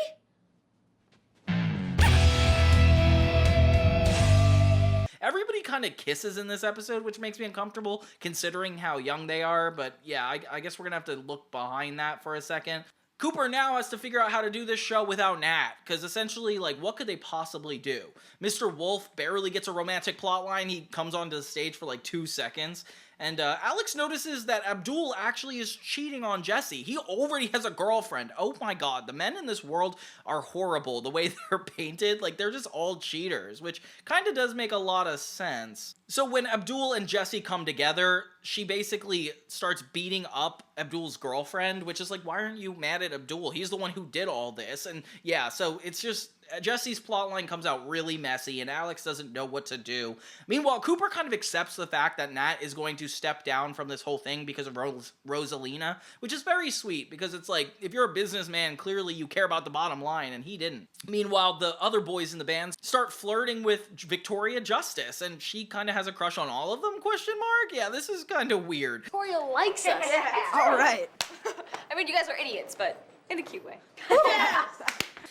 Everybody kind of kisses in this episode, which makes me uncomfortable considering how young they are, but yeah, I guess we're gonna have to look behind that for a second. Cooper now has to figure out how to do this show without Nat, because essentially, like, what could they possibly do? Mr. Wolf barely gets a romantic plotline. He comes onto the stage for like 2 seconds. And Alex notices that Abdul actually is cheating on Jesse. He already has a girlfriend. Oh my god, the men in this world are horrible. The way they're painted, like they're just all cheaters, which kind of does make a lot of sense. So when Abdul and Jesse come together, she basically starts beating up Abdul's girlfriend, which is like, why aren't you mad at Abdul? He's the one who did all this. And yeah, so it's just... Jesse's plotline comes out really messy, and Alex doesn't know what to do. Meanwhile, Cooper kind of accepts the fact that Nat is going to step down from this whole thing because of Rosalina, which is very sweet, because it's like, if you're a businessman, clearly you care about the bottom line, and he didn't. Meanwhile, the other boys in the band start flirting with Victoria Justice, and she kind of has a crush on all of them, ? Yeah, this is kind of weird. Victoria likes us. All right. I mean, you guys are idiots, but in a cute way.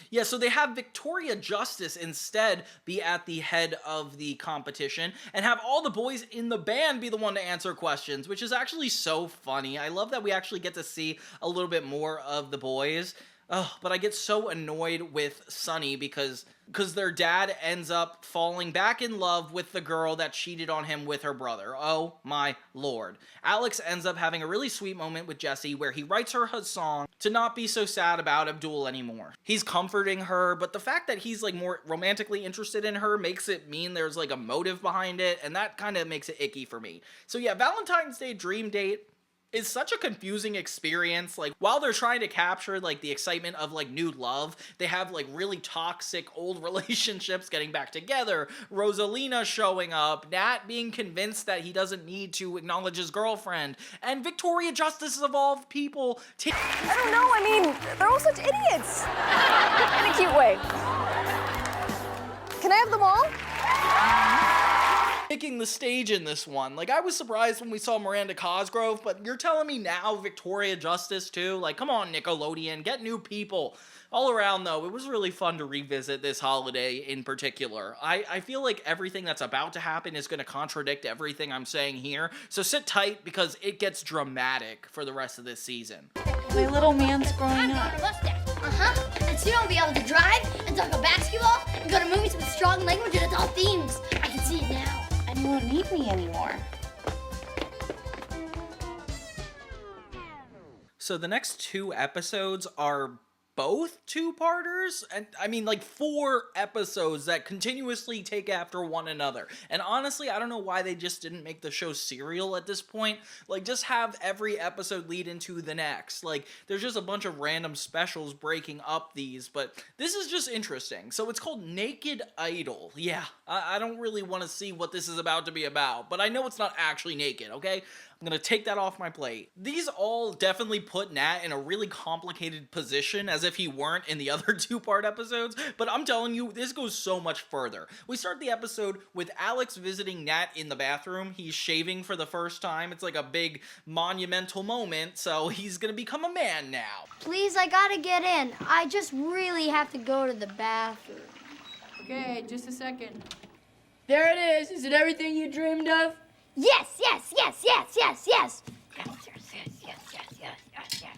Yeah, so they have Victoria Justice instead be at the head of the competition and have all the boys in the band be the one to answer questions, which is actually so funny. I love that we actually get to see a little bit more of the boys. But I get so annoyed with Sunny because their dad ends up falling back in love with the girl that cheated on him with her brother. Oh my lord. Alex ends up having a really sweet moment with Jesse where he writes her a song to not be so sad about Abdul anymore. He's comforting her, but the fact that he's like more romantically interested in her makes it mean there's like a motive behind it, and that kind of makes it icky for me. So yeah, Valentine's Day dream date is such a confusing experience. Like, while they're trying to capture like the excitement of like new love, they have like really toxic old relationships getting back together, Rosalina showing up, Nat being convinced that he doesn't need to acknowledge his girlfriend, and Victoria Justice of all people. I don't know, I mean, they're all such idiots. In a cute way. Can I have them all? Picking the stage in this one. Like, I was surprised when we saw Miranda Cosgrove, but you're telling me now Victoria Justice too? Like, come on, Nickelodeon, get new people. All around, though, it was really fun to revisit this holiday in particular. I feel like everything that's about to happen is going to contradict everything I'm saying here, so sit tight because it gets dramatic for the rest of this season. My little man's growing up. And soon I'll be able to drive and talk about basketball and go to movies with strong language and adult themes. I can see it now. And you won't need me anymore. So the next 2 episodes are both two-parters, and I mean like 4 episodes that continuously take after one another. And honestly, I don't know why they just didn't make the show serial at this point. Like, just have every episode lead into the next. Like, there's just a bunch of random specials breaking up these, but this is just interesting. So it's called Naked Idol. Yeah, I don't really want to see what this is about to be about, but I know it's not actually naked, okay? I'm gonna take that off my plate. These all definitely put Nat in a really complicated position, as if he weren't in the other 2-part episodes, but I'm telling you, this goes so much further. We start the episode with Alex visiting Nat in the bathroom. He's shaving for the first time. It's like a big monumental moment, so he's gonna become a man now. Please, I gotta get in. I just really have to go to the bathroom. Okay, just a second. There it is. Is it everything you dreamed of? Yes, yes, yes, yes, yes, yes.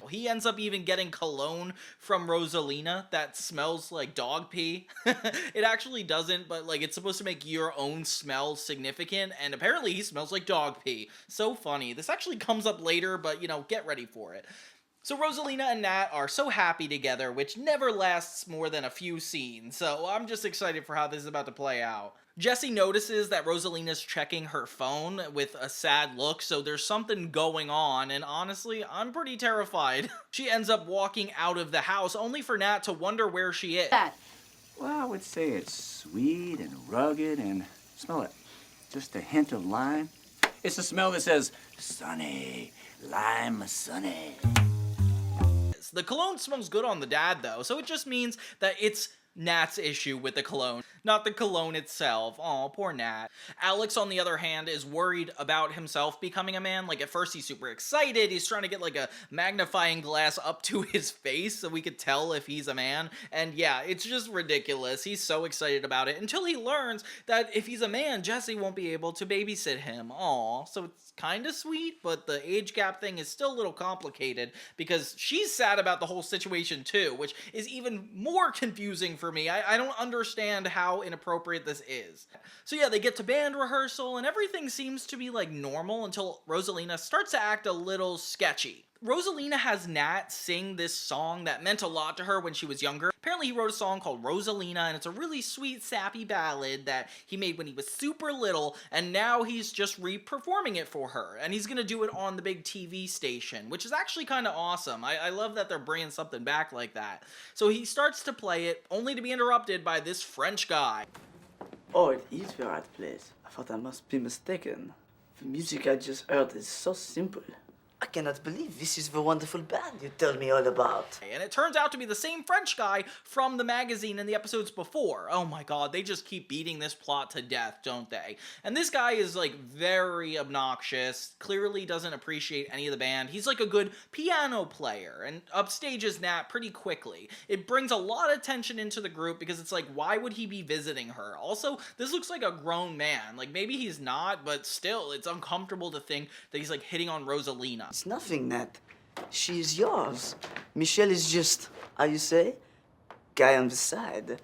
He ends up even getting cologne from Rosalina that smells like dog pee. It actually doesn't, but like it's supposed to make your own smell significant, and apparently he smells like dog pee. So funny. This actually comes up later, but you know, get ready for it. So Rosalina and Nat are so happy together, which never lasts more than a few scenes, so I'm just excited for how this is about to play out. Jessie notices that Rosalina's checking her phone with a sad look, so there's something going on, and honestly, I'm pretty terrified. She ends up walking out of the house, only for Nat to wonder where she is. Well, I would say it's sweet and rugged and, smell it, just a hint of lime. It's a smell that says, sunny, lime sunny. The cologne smells good on the dad, though, so it just means that it's Nat's issue with the cologne, not the cologne itself. Aw, poor Nat. Alex, on the other hand, is worried about himself becoming a man. Like, at first he's super excited. He's trying to get, like, a magnifying glass up to his face so we could tell if he's a man. And yeah, it's just ridiculous. He's so excited about it until he learns that if he's a man, Jessie won't be able to babysit him. Aw, so it's kind of sweet, but the age gap thing is still a little complicated because she's sad about the whole situation too, which is even more confusing for me. I don't understand how inappropriate this is. So yeah, they get to band rehearsal and everything seems to be like normal until Rosalina starts to act a little sketchy. Rosalina has Nat sing this song that meant a lot to her when she was younger. Apparently he wrote a song called Rosalina, and it's a really sweet, sappy ballad that he made when he was super little, and now he's just re-performing it for her, and he's gonna do it on the big TV station, which is actually kind of awesome. I love that they're bringing something back like that. So he starts to play it, only to be interrupted by this French guy. Oh, it is the right place. I thought I must be mistaken. The music I just heard is so simple. I cannot believe this is the wonderful band you told me all about. And it turns out to be the same French guy from the magazine in the episodes before. Oh my god, they just keep beating this plot to death, don't they? And this guy is like very obnoxious, clearly doesn't appreciate any of the band. He's like a good piano player and upstages Nat pretty quickly. It brings a lot of tension into the group because it's like, why would he be visiting her? Also, this looks like a grown man. Like, maybe he's not, but still, it's uncomfortable to think that he's like hitting on Rosalina. It's nothing, Nat. She is yours. Michel is just, how you say, guy on the side.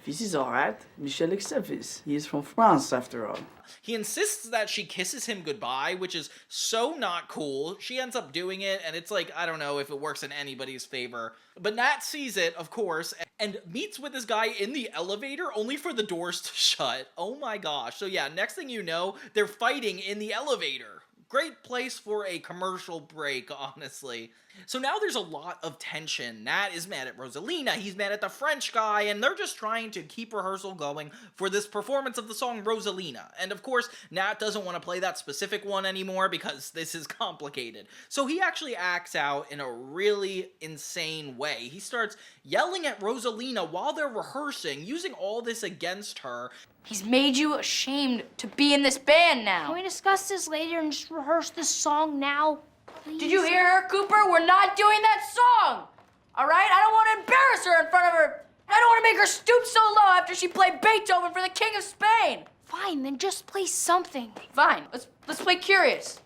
This is all right. Michel accepts this. He is from France, after all. He insists that she kisses him goodbye, which is so not cool. She ends up doing it, and it's like, I don't know if it works in anybody's favor. But Nat sees it, of course, and meets with this guy in the elevator, only for the doors to shut. Oh my gosh. So yeah, next thing you know, they're fighting in the elevator. Great place for a commercial break, honestly. So now there's a lot of tension. Nat is mad at Rosalina, he's mad at the French guy, and they're just trying to keep rehearsal going for this performance of the song Rosalina. And of course, Nat doesn't want to play that specific one anymore because this is complicated. So he actually acts out in a really insane way. He starts yelling at Rosalina while they're rehearsing, using all this against her. He's made you ashamed to be in this band now. Can we discuss this later and just rehearse this song now? Please? Did you hear her, Cooper? We're not doing that song. All right? I don't want to embarrass her in front of her. I don't want to make her stoop so low after she played Beethoven for the King of Spain. Fine, then just play something. Fine. Let's play Curious.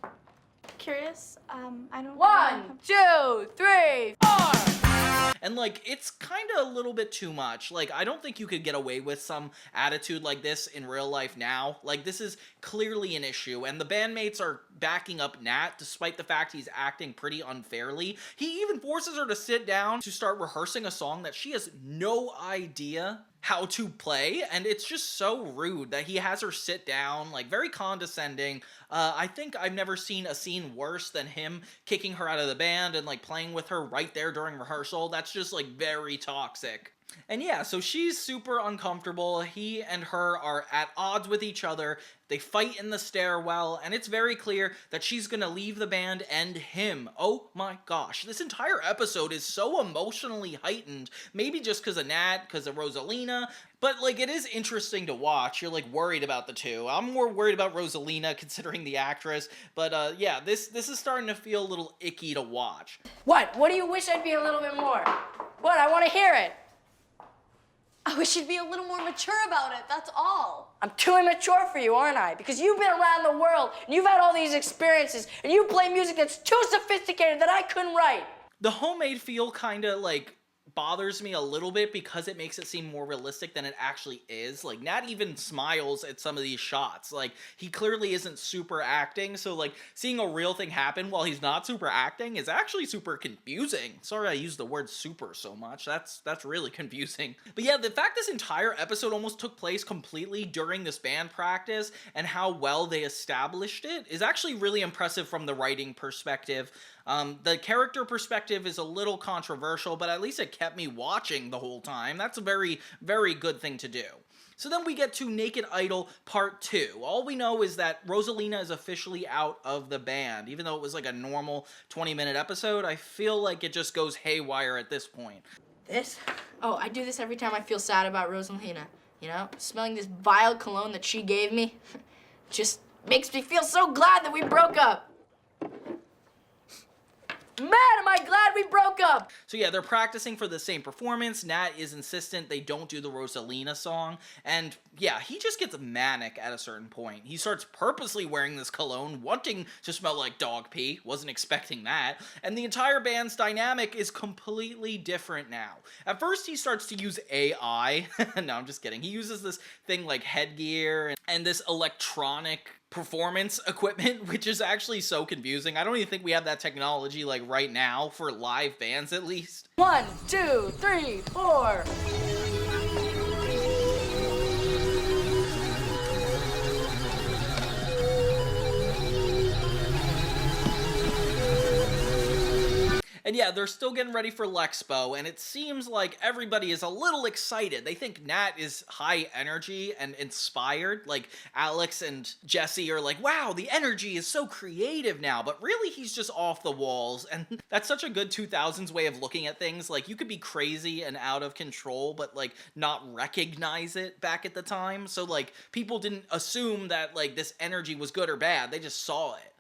Curious? I don't. 1, 2, 3, 4. And, like, it's kind of a little bit too much. Like, I don't think you could get away with some attitude like this in real life now. Like, this is clearly an issue, and the bandmates are backing up Nat, despite the fact he's acting pretty unfairly. He even forces her to sit down to start rehearsing a song that she has no idea how to play, and it's just so rude that he has her sit down, like, very condescending. I think I've never seen a scene worse than him kicking her out of the band and, like, playing with her right there during rehearsal. That's just, like, very toxic. And yeah, so she's super uncomfortable. He and her are at odds with each other. They fight in the stairwell, and it's very clear that she's gonna leave the band and him. Oh my gosh, this entire episode is so emotionally heightened. Maybe just because of Nat, because of Rosalina, but like it is interesting to watch. You're like worried about the two. I'm more worried about Rosalina considering the actress, but yeah, this is starting to feel a little icky to watch. What? What do you wish I'd be a little bit more? What? I want to hear it. I wish you'd be a little more mature about it, that's all. I'm too immature for you, aren't I? Because you've been around the world, and you've had all these experiences, and you play music that's too sophisticated that I couldn't write. The homemade feel kind of like bothers me a little bit because it makes it seem more realistic than it actually is. Like, Nat even smiles at some of these shots. Like, he clearly isn't super acting, so like seeing a real thing happen while he's not super acting is actually super confusing. Sorry I used the word super so much. That's really confusing. But yeah, the fact this entire episode almost took place completely during this band practice and how well they established it is actually really impressive from the writing perspective. The character perspective is a little controversial, but at least it kept me watching the whole time. That's a very, very good thing to do. So then we get to Naked Idol Part 2. All we know is that Rosalina is officially out of the band. Even though it was like a normal 20-minute episode, I feel like it just goes haywire at this point. This? Oh, I do this every time I feel sad about Rosalina. You know, smelling this vile cologne that she gave me just makes me feel so glad that we broke up. Man, am I glad we broke up! So yeah, they're practicing for the same performance. Nat is insistent they don't do the Rosalina song. And yeah, he just gets manic at a certain point. He starts purposely wearing this cologne, wanting to smell like dog pee. Wasn't expecting that. And the entire band's dynamic is completely different now. At first, he starts to use AI. No, I'm just kidding. He uses this thing like headgear and this electronic performance equipment, which is actually so confusing. I don't even think we have that technology like right now for live bands at least. 1, 2, 3, 4. And yeah, they're still getting ready for Lexpo, and it seems like everybody is a little excited. They think Nat is high energy and inspired. Like, Alex and Jesse are like, wow, the energy is so creative now. But really, he's just off the walls. And that's such a good 2000s way of looking at things. Like, you could be crazy and out of control, but, like, not recognize it back at the time. So, like, people didn't assume that, like, this energy was good or bad. They just saw it.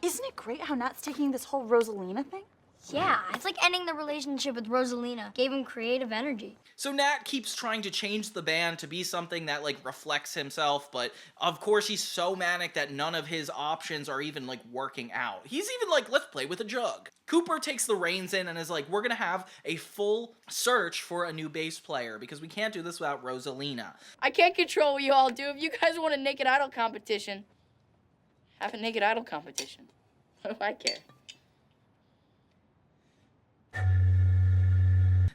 Isn't it great how Nat's taking this whole Rosalina thing? Yeah, it's like ending the relationship with Rosalina gave him creative energy. So Nat keeps trying to change the band to be something that, like, reflects himself, but of course he's so manic that none of his options are even, like, working out. He's even like, let's play with a jug. Cooper takes the reins in and is like, we're gonna have a full search for a new bass player because we can't do this without Rosalina. I can't control what you all do. If you guys want a Naked Idol competition, have a Naked Idol competition. What do I care?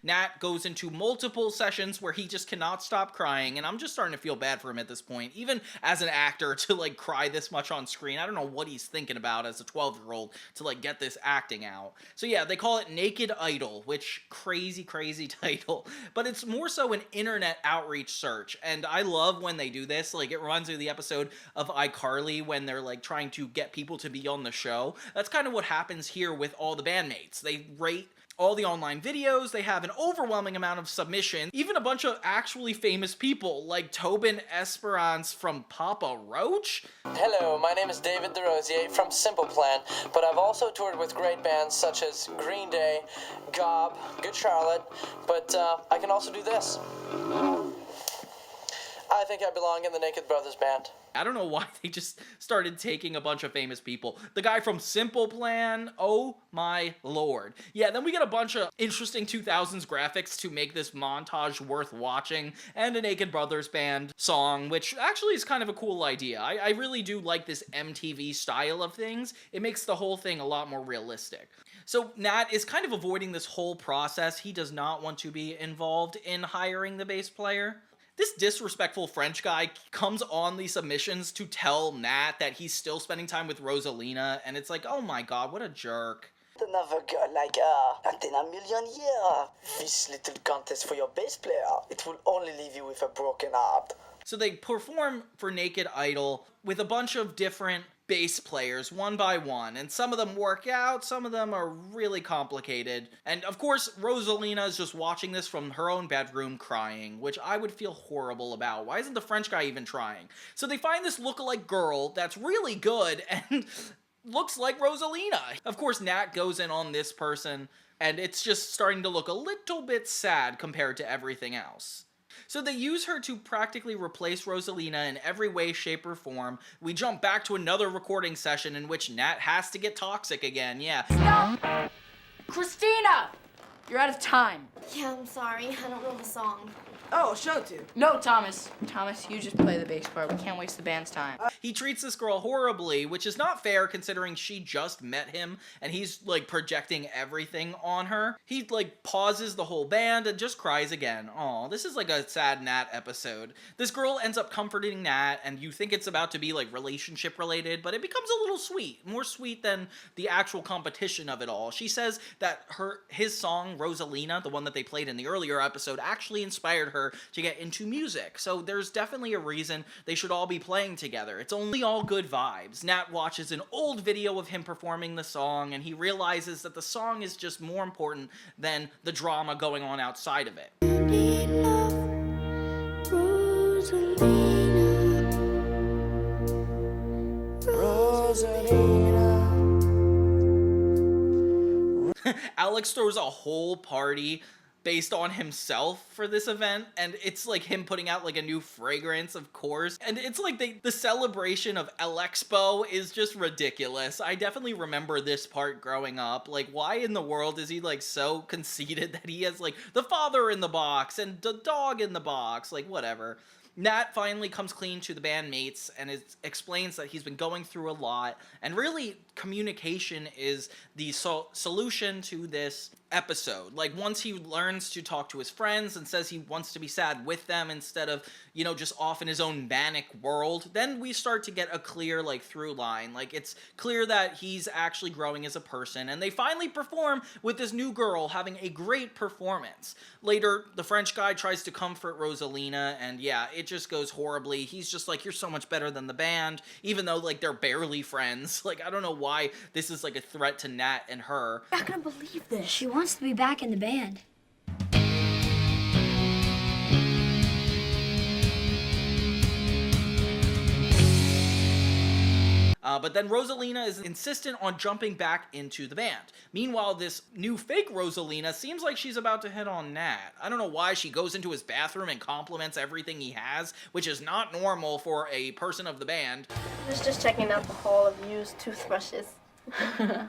Nat goes into multiple sessions where he just cannot stop crying, and I'm just starting to feel bad for him at this point. Even as an actor, to, like, cry this much on screen, I don't know what he's thinking about as a 12-year-old to, like, get this acting out. So yeah, they call it Naked Idol, which, crazy, crazy title. But it's more so an internet outreach search, and I love when they do this. Like, it reminds me of the episode of iCarly when they're, like, trying to get people to be on the show. That's kind of what happens here with all the bandmates. They rate all the online videos, they have an overwhelming amount of submissions, even a bunch of actually famous people, like Tobin Esperance from Papa Roach. Hello, my name is David DeRosier from Simple Plan, but I've also toured with great bands such as Green Day, Gob, Good Charlotte, but I can also do this. I think I belong in the Naked Brothers band. I don't know why they just started taking a bunch of famous people. The guy from Simple Plan, oh my lord. Yeah, then we get a bunch of interesting 2000s graphics to make this montage worth watching, and a Naked Brothers band song, which actually is kind of a cool idea. I really do like this MTV style of things. It makes the whole thing a lot more realistic. So Nat is kind of avoiding this whole process. He does not want to be involved in hiring the bass player. This disrespectful French guy comes on these submissions to tell Nat that he's still spending time with Rosalina, and it's like, oh my god, what a jerk. Another girl like her, not in a million years. This little contest for your bass player, it will only leave you with a broken heart. So they perform for Naked Idol with a bunch of different bass players, one by one, and some of them work out, some of them are really complicated. And of course, Rosalina is just watching this from her own bedroom crying, which I would feel horrible about. Why isn't the French guy even trying? So they find this lookalike girl that's really good and looks like Rosalina. Of course, Nat goes in on this person, and it's just starting to look a little bit sad compared to everything else. So they use her to practically replace Rosalina in every way, shape, or form. We jump back to another recording session in which Nat has to get toxic again, yeah. Stop! Christina! You're out of time. Yeah, I'm sorry. I don't know the song. Oh, show to. No, Thomas. Thomas, you just play the bass part. We can't waste the band's time. He treats this girl horribly, which is not fair considering she just met him and he's like projecting everything on her. He like pauses the whole band and just cries again. Aw, this is like a sad Nat episode. This girl ends up comforting Nat and you think it's about to be like relationship related, but it becomes a little sweet. More sweet than the actual competition of it all. She says that his song, Rosalina, the one that they played in the earlier episode, actually inspired her to get into music. So there's definitely a reason they should all be playing together. It's only all good vibes. Nat watches an old video of him performing the song and he realizes that the song is just more important than the drama going on outside of it. Alex throws a whole party based on himself for this event, and it's like him putting out like a new fragrance, of course, and it's like the celebration of Alexpo is just ridiculous. I definitely remember this part growing up. Like, why in the world is he like so conceited that he has like the father in the box and the dog in the box? Like, whatever. Nat finally comes clean to the bandmates and explains that he's been going through a lot, and really communication is the solution to this episode. Like, once he learns to talk to his friends and says he wants to be sad with them instead of, you know, just off in his own manic world, then we start to get a clear, like, through line. Like, it's clear that he's actually growing as a person, and they finally perform with this new girl having a great performance. Later, the French guy tries to comfort Rosalina, and yeah, it just goes horribly. He's just like, you're so much better than the band, even though, like, they're barely friends. Like, I don't know why this is, like, a threat to Nat and her. I'm not gonna believe this. She wants to be back in the band. But then Rosalina is insistent on jumping back into the band. Meanwhile, this new fake Rosalina seems like she's about to hit on Nat. I don't know why she goes into his bathroom and compliments everything he has, which is not normal for a person of the band. I was just checking out the haul of used toothbrushes.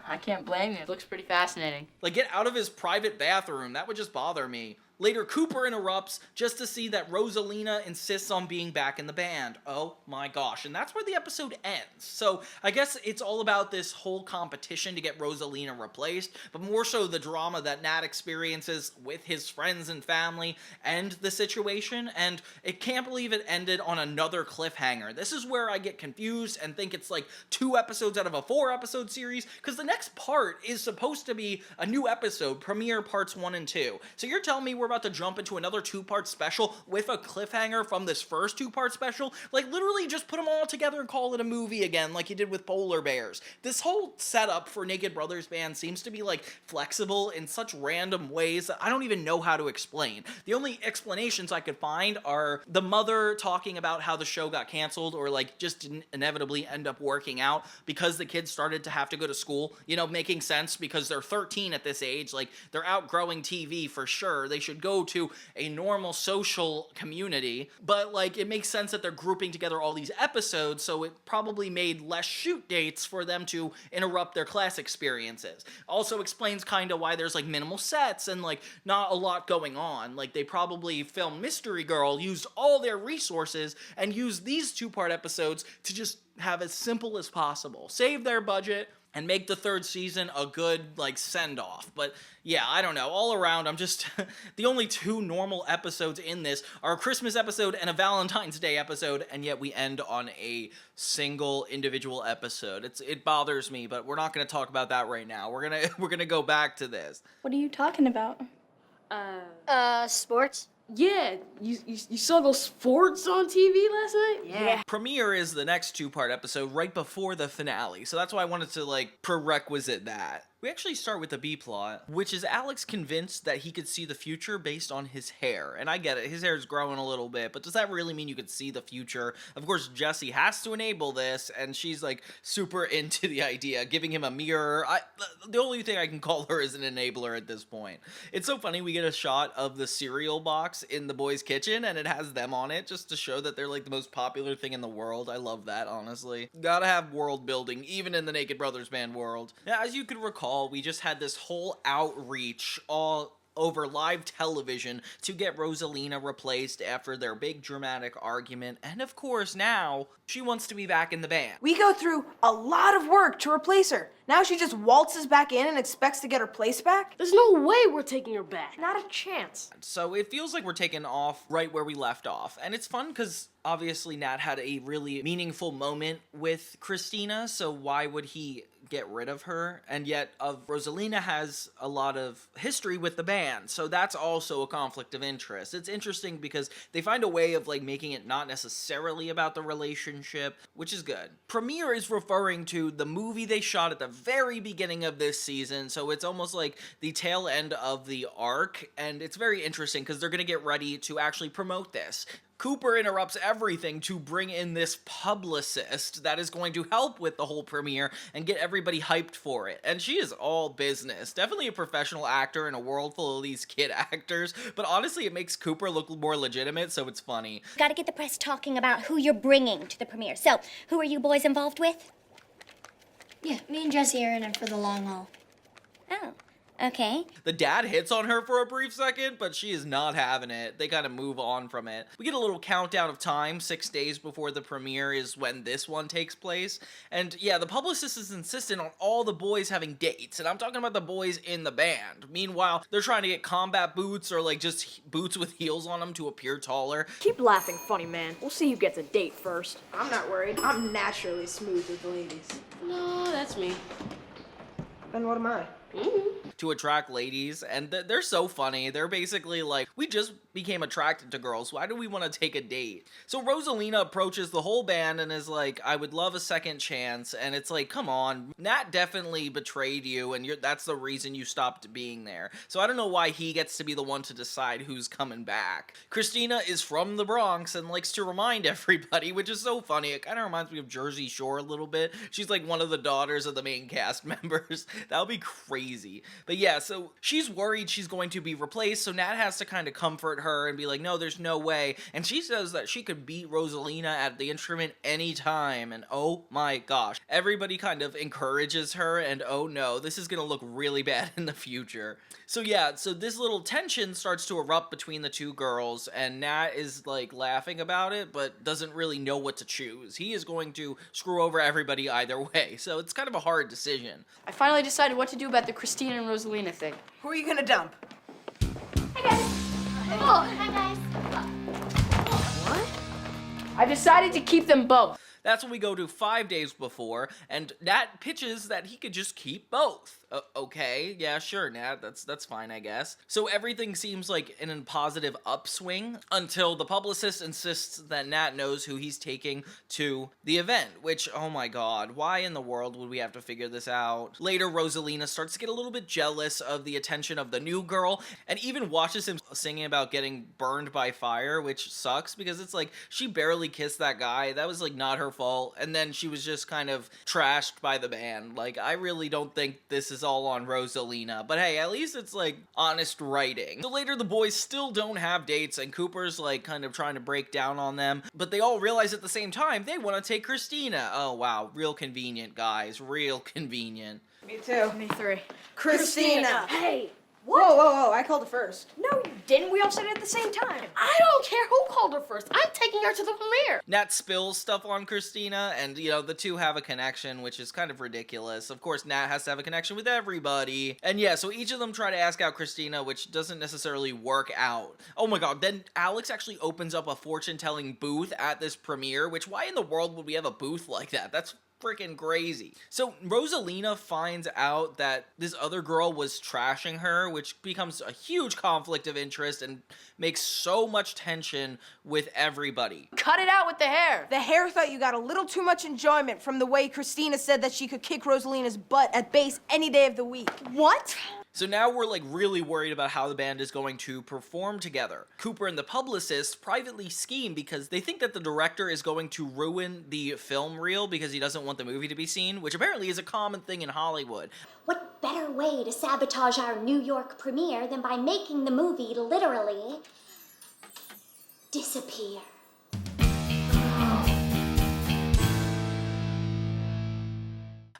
I can't blame you. It looks pretty fascinating. Like, get out of his private bathroom. That would just bother me. Later, Cooper interrupts just to see that Rosalina insists on being back in the band. Oh my gosh. And that's where the episode ends. So I guess it's all about this whole competition to get Rosalina replaced, but more so the drama that Nat experiences with his friends and family and the situation. And I can't believe it ended on another cliffhanger. This is where I get confused and think it's like 2 episodes out of a 4-episode series, because the next part is supposed to be a new episode, premiere parts 1 and 2. So you're telling me we're about to jump into another 2-part special with a cliffhanger from this first 2-part special. Like, literally just put them all together and call it a movie again, like you did with Polar Bears. This whole setup for Naked Brothers Band seems to be, like, flexible in such random ways that I don't even know how to explain. The only explanations I could find are the mother talking about how the show got canceled, or, like, just didn't inevitably end up working out because the kids started to have to go to school. You know, making sense because they're 13 at this age. Like, they're outgrowing TV for sure. They should go to a normal social community. But, like, it makes sense that they're grouping together all these episodes, so it probably made less shoot dates for them to interrupt their class experiences. Also explains kind of why there's, like, minimal sets and, like, not a lot going on. Like, they probably filmed Mystery Girl, used all their resources, and used these 2-part episodes to just have as simple as possible. Save their budget and make the 3rd season a good, like, send-off. But, yeah, I don't know. All around, I'm just... the only 2 normal episodes in this are a Christmas episode and a Valentine's Day episode, and yet we end on a single individual episode. It bothers me, but we're not going to talk about that right now. We're gonna go back to this. What are you talking about? Sports? Yeah, you saw those sports on TV last night? Yeah. Premiere is the next 2-part episode right before the finale, so that's why I wanted to, like, prerequisite that. We actually start with the B-plot, which is Alex convinced that he could see the future based on his hair. And I get it, his hair is growing a little bit, but does that really mean you could see the future? Of course, Jessie has to enable this, and she's, like, super into the idea, giving him a mirror. The only thing I can call her is an enabler at this point. It's so funny, we get a shot of the cereal box in the boys' kitchen, and it has them on it, just to show that they're, like, the most popular thing in the world. I love that, honestly. Gotta have world building, even in the Naked Brothers Band world. Now, as you could recall, we just had this whole outreach all over live television to get Rosalina replaced after their big dramatic argument, and of course now she wants to be back in the band. We go through a lot of work to replace her. Now she just waltzes back in and expects to get her place back? There's no way we're taking her back. Not a chance. So it feels like we're taking off right where we left off, and it's fun because obviously Nat had a really meaningful moment with Christina, so why would he get rid of her? And yet Rosalina has a lot of history with the band, so that's also a conflict of interest. It's interesting because they find a way of, like, making it not necessarily about the relationship, which is good. Premiere is referring to the movie they shot at the very beginning of this season, so it's almost like the tail end of the arc, and it's very interesting because they're gonna get ready to actually promote this. Cooper interrupts everything to bring in this publicist that is going to help with the whole premiere and get everybody hyped for it. And she is all business. Definitely a professional actor in a world full of these kid actors, but honestly it makes Cooper look more legitimate, so it's funny. Gotta get the press talking about who you're bringing to the premiere. So, who are you boys involved with? Yeah, me and Jessie are in it for the long haul. Oh. Okay. The dad hits on her for a brief second, but she is not having it. They kind of move on from it. We get a little countdown of time. 6 days before the premiere is when this one takes place. And yeah, the publicist is insistent on all the boys having dates, and I'm talking about the boys in the band. Meanwhile, they're trying to get combat boots or, like, just boots with heels on them to appear taller. Keep laughing, funny man. We'll see who gets a date first. I'm not worried. I'm naturally smooth with the ladies. No, that's me. Then what am I? To attract ladies, and they're so funny. They're basically like, we just became attracted to girls. Why do we want to take a date? So Rosalina approaches the whole band and is like, I would love a second chance. And it's like, come on, Nat definitely betrayed you, and that's the reason you stopped being there. So I don't know why he gets to be the one to decide who's coming back. Christina is from the Bronx and likes to remind everybody, which is so funny. It kind of reminds me of Jersey Shore a little bit. She's like one of the daughters of the main cast members. That would be crazy. But yeah, so she's worried she's going to be replaced, so Nat has to kind of comfort her and be like, no, there's no way. And she says that she could beat Rosalina at the instrument anytime, and oh my gosh. Everybody kind of encourages her, and oh no, this is gonna look really bad in the future. So yeah, so this little tension starts to erupt between the two girls, and Nat is like laughing about it, but doesn't really know what to choose. He is going to screw over everybody either way, so it's kind of a hard decision. I finally decided what to do about the Christina and Rosalina thing. Who are you gonna dump? Oh, hi guys. What? I decided to keep them both. That's when we go to 5 days before, and Nat pitches that he could just keep both. Okay, yeah, sure, Nat, that's fine, I guess. So everything seems like in a positive upswing until the publicist insists that Nat knows who he's taking to the event, which, oh my god, why in the world would we have to figure this out? Later, Rosalina starts to get a little bit jealous of the attention of the new girl, and even watches him singing about getting burned by fire, which sucks, because it's like, she barely kissed that guy, that was like not her fault, and then she was just kind of trashed by the band. Like, I really don't think this is all on Rosalina, but hey, at least it's like honest writing. So later the boys still don't have dates, and Cooper's like kind of trying to break down on them, but they all realize at the same time they want to take Christina. Oh wow, real convenient, guys, real convenient. Me too. Me three. Christina. Hey! Whoa, I called it first. No, you didn't. We all said it at the same time. I don't care who called her first. I'm taking her to the premiere. Nat spills stuff on Christina, and, you know, the two have a connection, which is kind of ridiculous. Of course, Nat has to have a connection with everybody. And yeah, so each of them try to ask out Christina, which doesn't necessarily work out. Oh my god, then Alex actually opens up a fortune-telling booth at this premiere, which why in the world would we have a booth like that? That's freaking crazy. So Rosalina finds out that this other girl was trashing her, which becomes a huge conflict of interest and makes so much tension with everybody. Cut it out with the hair. The hair thought you got a little too much enjoyment from the way Christina said that she could kick Rosalina's butt at base any day of the week. What? So now we're like really worried about how the band is going to perform together. Cooper and the publicist privately scheme because they think that the director is going to ruin the film reel because he doesn't want the movie to be seen, which apparently is a common thing in Hollywood. What better way to sabotage our New York premiere than by making the movie literally disappear?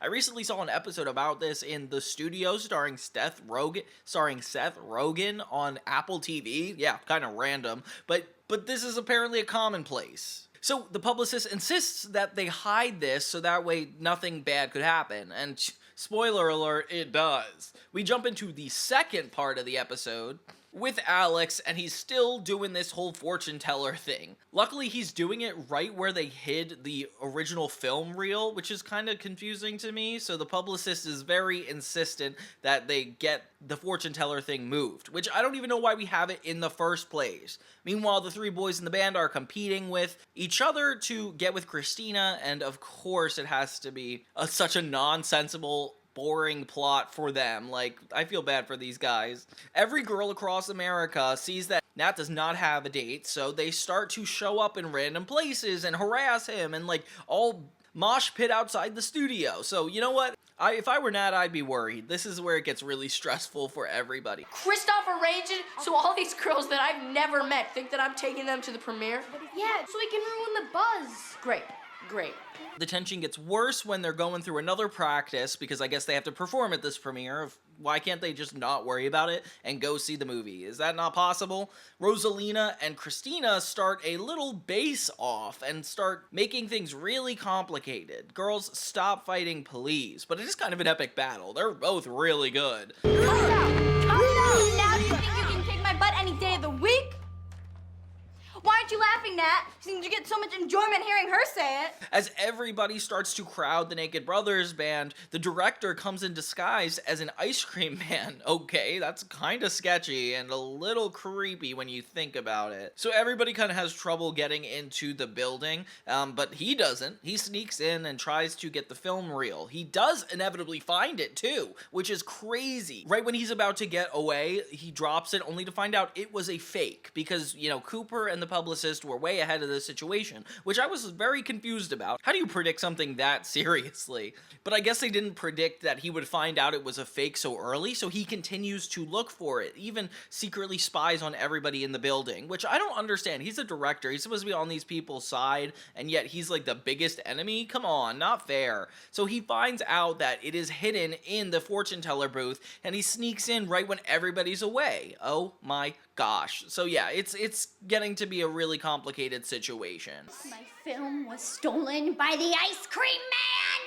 I recently saw an episode about this in The Studio starring Seth Rogen on Apple TV. Yeah, kind of random, but this is apparently a commonplace. So the publicist insists that they hide this so that way nothing bad could happen, and spoiler alert, it does. We jump into the second part of the episode with Alex, and he's still doing this whole fortune teller thing. Luckily, he's doing it right where they hid the original film reel, which is kind of confusing to me, so the publicist is very insistent that they get the fortune teller thing moved, which I don't even know why we have it in the first place. Meanwhile, the three boys in the band are competing with each other to get with Christina, and of course it has to be such a nonsensical, boring plot for them. Like, I feel bad for these guys. Every girl across America sees that Nat does not have a date, so they start to show up in random places and harass him and, like, all mosh pit outside the studio. So, you know what? If I were Nat, I'd be worried. This is where it gets really stressful for everybody. Christoph arranged it so all these girls that I've never met think that I'm taking them to the premiere. Yeah, so we can ruin the buzz. Great. The tension gets worse when they're going through another practice because I guess they have to perform at this premiere. Why can't they just not worry about it and go see the movie? Is that not possible? Rosalina and Christina start a little base off and start making things really complicated. Girls, stop fighting, please. But it is kind of an epic battle. They're both really good. Now do you think you can kick my butt any day of the week? Why aren't you laughing, Nat? You seem to get so much enjoyment hearing her say it. As everybody starts to crowd the Naked Brothers band, the director comes in disguise as an ice cream man. Okay, that's kind of sketchy and a little creepy when you think about it. So everybody kind of has trouble getting into the building, but he doesn't. He sneaks in and tries to get the film reel. He does inevitably find it too, which is crazy. Right when he's about to get away, he drops it only to find out it was a fake because, you know, Cooper and the publicist were way ahead of the situation, which I was very confused about. How do you predict something that seriously? But I guess they didn't predict that he would find out it was a fake so early, so he continues to look for it, even secretly spies on everybody in the building, which I don't understand. He's a director. He's supposed to be on these people's side, and yet he's like the biggest enemy? Come on, not fair. So he finds out that it is hidden in the fortune teller booth, and he sneaks in right when everybody's away. Oh my gosh. So yeah, it's getting to be a really complicated situation. My film was stolen by the ice cream man!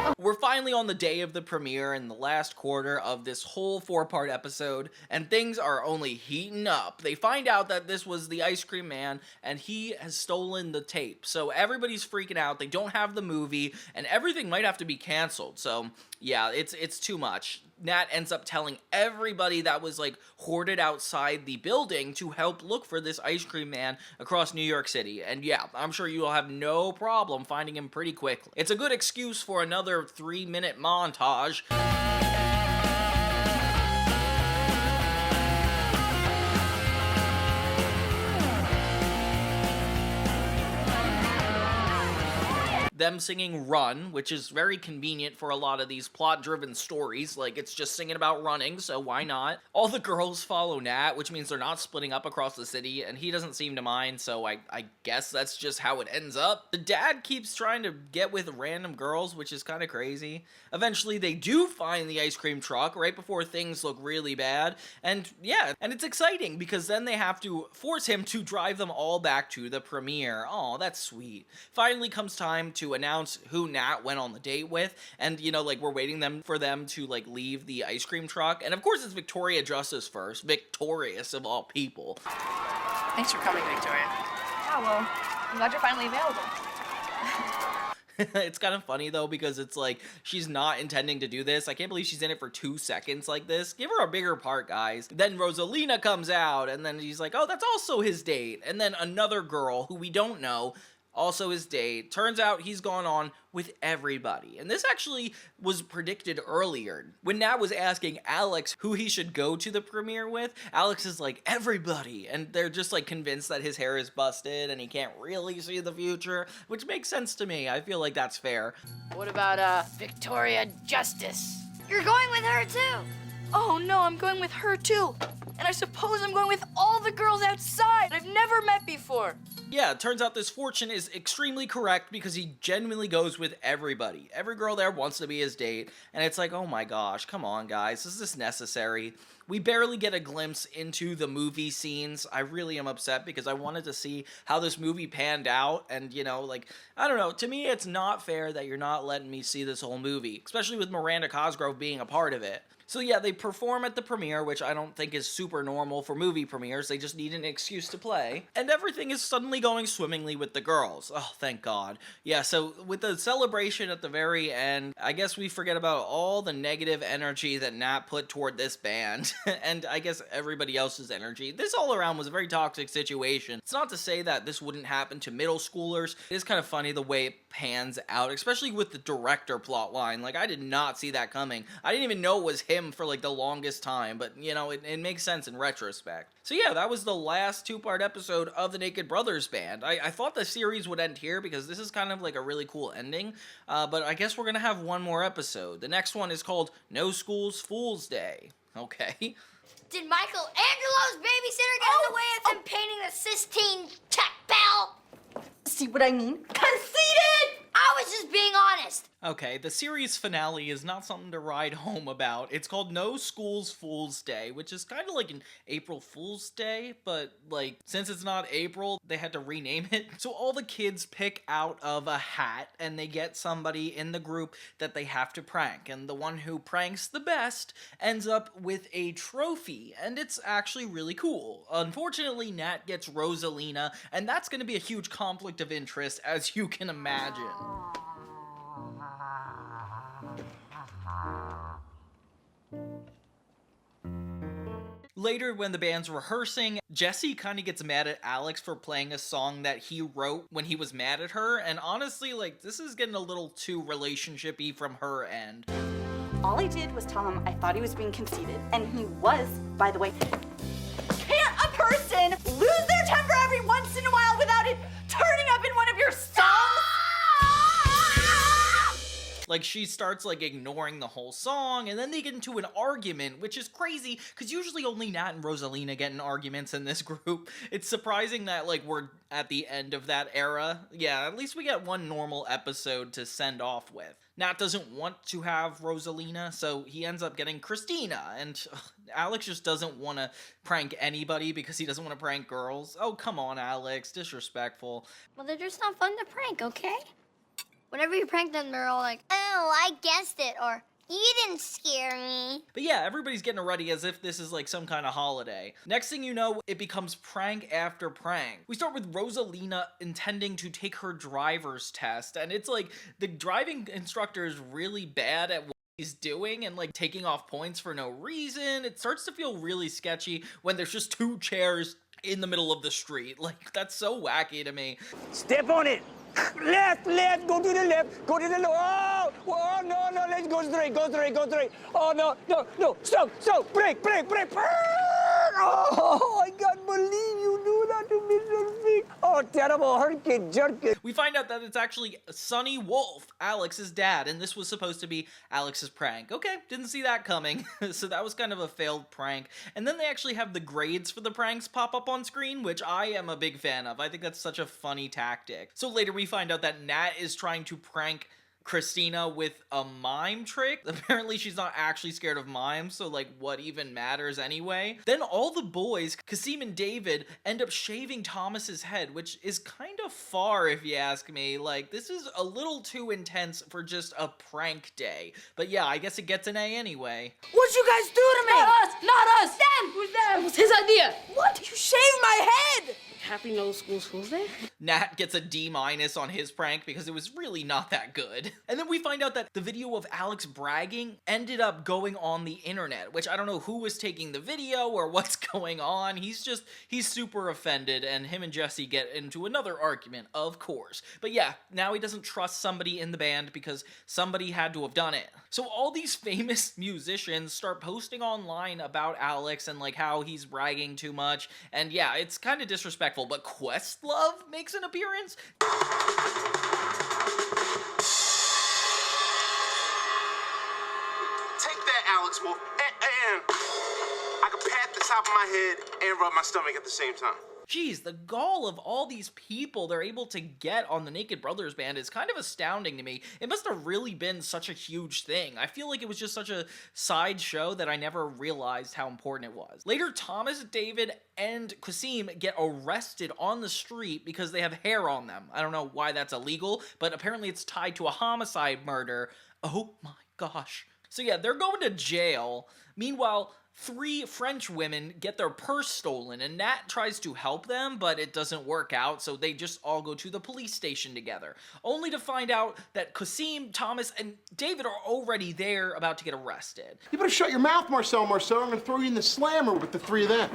No! We're finally on the day of the premiere in the last quarter of this whole 4-part episode, and things are only heating up. They find out that this was the ice cream man, and he has stolen the tape. So everybody's freaking out. They don't have the movie, and everything might have to be canceled. So yeah, it's too much. Nat ends up telling everybody that was like hoarded outside the building to help look for this ice cream man across New York City. And yeah, I'm sure you'll have no problem finding him pretty quickly. It's a good excuse for another 3-minute montage. Them singing Run, which is very convenient for a lot of these plot-driven stories. Like, it's just singing about running, so why not? All the girls follow Nat, which means they're not splitting up across the city, and he doesn't seem to mind, so I guess that's just how it ends up. The dad keeps trying to get with random girls, which is kind of crazy. Eventually, they do find the ice cream truck right before things look really bad, and yeah, and it's exciting, because then they have to force him to drive them all back to the premiere. Aw, that's sweet. Finally comes time to announce who Nat went on the date with, and you know, like, we're waiting for them to like leave the ice cream truck, and of course it's Victoria Justice first. Victorious of all people. Thanks for coming, Victoria. Yeah, well, I'm glad you're finally available. It's kind of funny though, because it's like she's not intending to do this. I can't believe she's in it for 2 seconds like this. Give her a bigger part, guys. Then Rosalina comes out, and then she's like, oh, that's also his date. And then another girl who we don't know, also his date. Turns out he's gone on with everybody. And this actually was predicted earlier. When Nat was asking Alex who he should go to the premiere with, Alex is like, everybody. And they're just like convinced that his hair is busted and he can't really see the future, which makes sense to me. I feel like that's fair. What about, Victoria Justice? You're going with her too. Oh no, I'm going with her too. And I suppose I'm going with all the girls outside I've never met before. Yeah, it turns out this fortune is extremely correct because he genuinely goes with everybody. Every girl there wants to be his date, and it's like, oh my gosh, come on guys, is this necessary? We barely get a glimpse into the movie scenes. I really am upset because I wanted to see how this movie panned out, and you know, like, I don't know, to me it's not fair that you're not letting me see this whole movie, especially with Miranda Cosgrove being a part of it. So yeah, they perform at the premiere, which I don't think is super normal for movie premieres. They just need an excuse to play. And everything is suddenly going swimmingly with the girls. Oh, thank God. Yeah, so with the celebration at the very end, I guess we forget about all the negative energy that Nat put toward this band. And I guess everybody else's energy. This all around was a very toxic situation. It's not to say that this wouldn't happen to middle schoolers. It is kind of funny the way it pans out, especially with the director plotline. Like, I did not see that coming. I didn't even know it was him for like the longest time, but you know, it makes sense in retrospect. So yeah, that was the last 2-part episode of the Naked Brothers Band. I thought the series would end here because this is kind of like a really cool ending, but I guess we're gonna have one more episode. The next one is called No School's Fool's Day. Okay. Did Michelangelo's babysitter get in the way of them painting the Sistine check bell? See what I mean? Conceited! I was just being honest. Okay, the series finale is not something to ride home about. It's called No School's Fool's Day, which is kind of like an April Fool's Day, but like, since it's not April, they had to rename it. So all the kids pick out of a hat, and they get somebody in the group that they have to prank, and the one who pranks the best ends up with a trophy, and it's actually really cool. Unfortunately, Nat gets Rosalina, and that's going to be a huge conflict of interest, as you can imagine. Later, when the band's rehearsing, Jesse kind of gets mad at Alex for playing a song that he wrote when he was mad at her, and honestly, like, this is getting a little too relationship-y from her end. All I did was tell him I thought he was being conceited, and he was, by the way. Can't a person lose their temper every once in a while without it turning up in one of your songs? Like, she starts, like, ignoring the whole song, and then they get into an argument, which is crazy, because usually only Nat and Rosalina get in arguments in this group. It's surprising that, like, we're at the end of that era. Yeah, at least we get one normal episode to send off with. Nat doesn't want to have Rosalina, so he ends up getting Christina, and Alex just doesn't want to prank anybody because he doesn't want to prank girls. Oh, come on, Alex, disrespectful. Well, they're just not fun to prank, okay? Whenever you prank them, they're all like, Oh, I guessed it, or you didn't scare me. But yeah, everybody's getting ready as if this is like some kind of holiday. Next thing you know, it becomes prank after prank. We start with Rosalina intending to take her driver's test, and it's like the driving instructor is really bad at what he's doing and like taking off points for no reason. It starts to feel really sketchy when there's just 2 chairs in the middle of the street. Like, that's so wacky to me. Step on it. Left, go to the left, go to the left. Oh, no, let's go straight. Oh, no, stop, break. Oh, I can't believe you do that to me, Sophie. Oh, terrible, hurricane, jerky. We find out that it's actually Sonny Wolf, Alex's dad, and this was supposed to be Alex's prank. Okay, didn't see that coming. So that was kind of a failed prank. And then they actually have the grades for the pranks pop up on screen, which I am a big fan of. I think that's such a funny tactic. So later we find out that Nat is trying to prank Christina with a mime trick. Apparently she's not actually scared of mimes, so like what even matters anyway? Then all the boys, Kasim and David, end up shaving Thomas's head, which is kind of far if you ask me. Like, this is a little too intense for just a prank day. But yeah, I guess it gets an A anyway. What'd you guys do to me? Not us! Them! Who's them? It was his idea. What? You shaved my head! Happy no school's day? Nat gets a D- on his prank because it was really not that good. And then we find out that the video of Alex bragging ended up going on the internet, which I don't know who was taking the video or what's going on. He's super offended, and him and Jesse get into another argument, of course. But yeah, now he doesn't trust somebody in the band because somebody had to have done it. So all these famous musicians start posting online about Alex and like how he's bragging too much. And yeah, it's kind of disrespectful. But Questlove makes an appearance? Take that, Alex Wolf. And I can pat the top of my head and rub my stomach at the same time. Jeez, the gall of all these people they're able to get on the Naked Brothers band is kind of astounding to me. It must have really been such a huge thing. I feel like it was just such a side show that I never realized how important it was. Later, Thomas, David, and Kasim get arrested on the street because they have hair on them. I don't know why that's illegal, but apparently it's tied to a homicide murder. Oh my gosh. So yeah, they're going to jail. Meanwhile, 3 French women get their purse stolen, and Nat tries to help them, but it doesn't work out, so they just all go to the police station together, only to find out that Kasim, Thomas, and David are already there about to get arrested. You better shut your mouth, Marcel. I'm gonna throw you in the slammer with the 3 of them.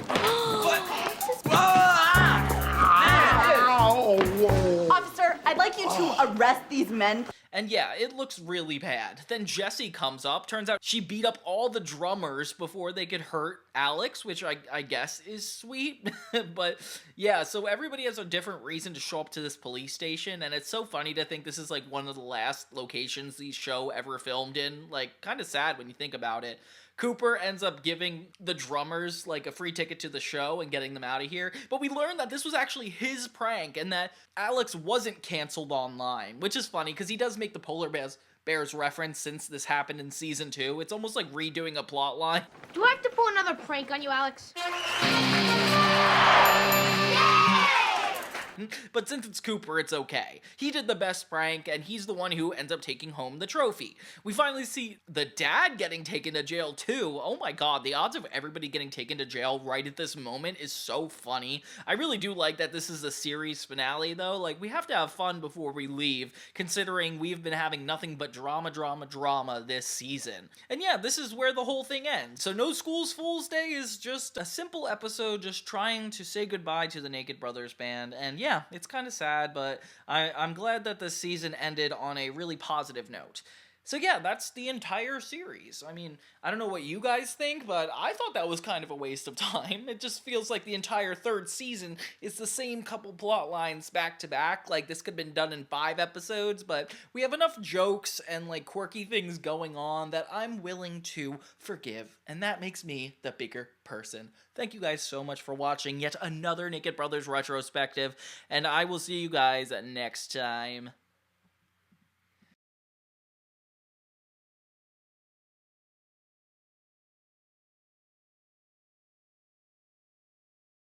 Officer, I'd like you to arrest these men. And yeah, it looks really bad. Then Jessie comes up. Turns out she beat up all the drummers before they could hurt Alex, which I guess is sweet. But yeah, so everybody has a different reason to show up to this police station, and it's so funny to think this is like one of the last locations the show ever filmed in. Like, kind of sad when you think about it. Cooper ends up giving the drummers like a free ticket to the show and getting them out of here. But we learned that this was actually his prank and that Alex wasn't canceled online, which is funny because he does make the Polar Bears reference since this happened in season 2. It's almost like redoing a plot line. Do I have to pull another prank on you, Alex? But since it's Cooper, it's okay. He did the best prank, and he's the one who ends up taking home the trophy. We finally see the dad getting taken to jail, too. Oh my god, the odds of everybody getting taken to jail right at this moment is so funny. I really do like that this is a series finale, though. Like, we have to have fun before we leave, considering we've been having nothing but drama this season. And yeah, this is where the whole thing ends. So No School's Fool's Day is just a simple episode just trying to say goodbye to the Naked Brothers band, and yeah, it's kind of sad, but I'm glad that this season ended on a really positive note. So yeah, that's the entire series. I mean, I don't know what you guys think, but I thought that was kind of a waste of time. It just feels like the entire 3rd season is the same couple plot lines back to back. Like, this could have been done in 5 episodes, but we have enough jokes and like quirky things going on that I'm willing to forgive, and that makes me the bigger person. Thank you guys so much for watching yet another Naked Brothers retrospective, and I will see you guys next time.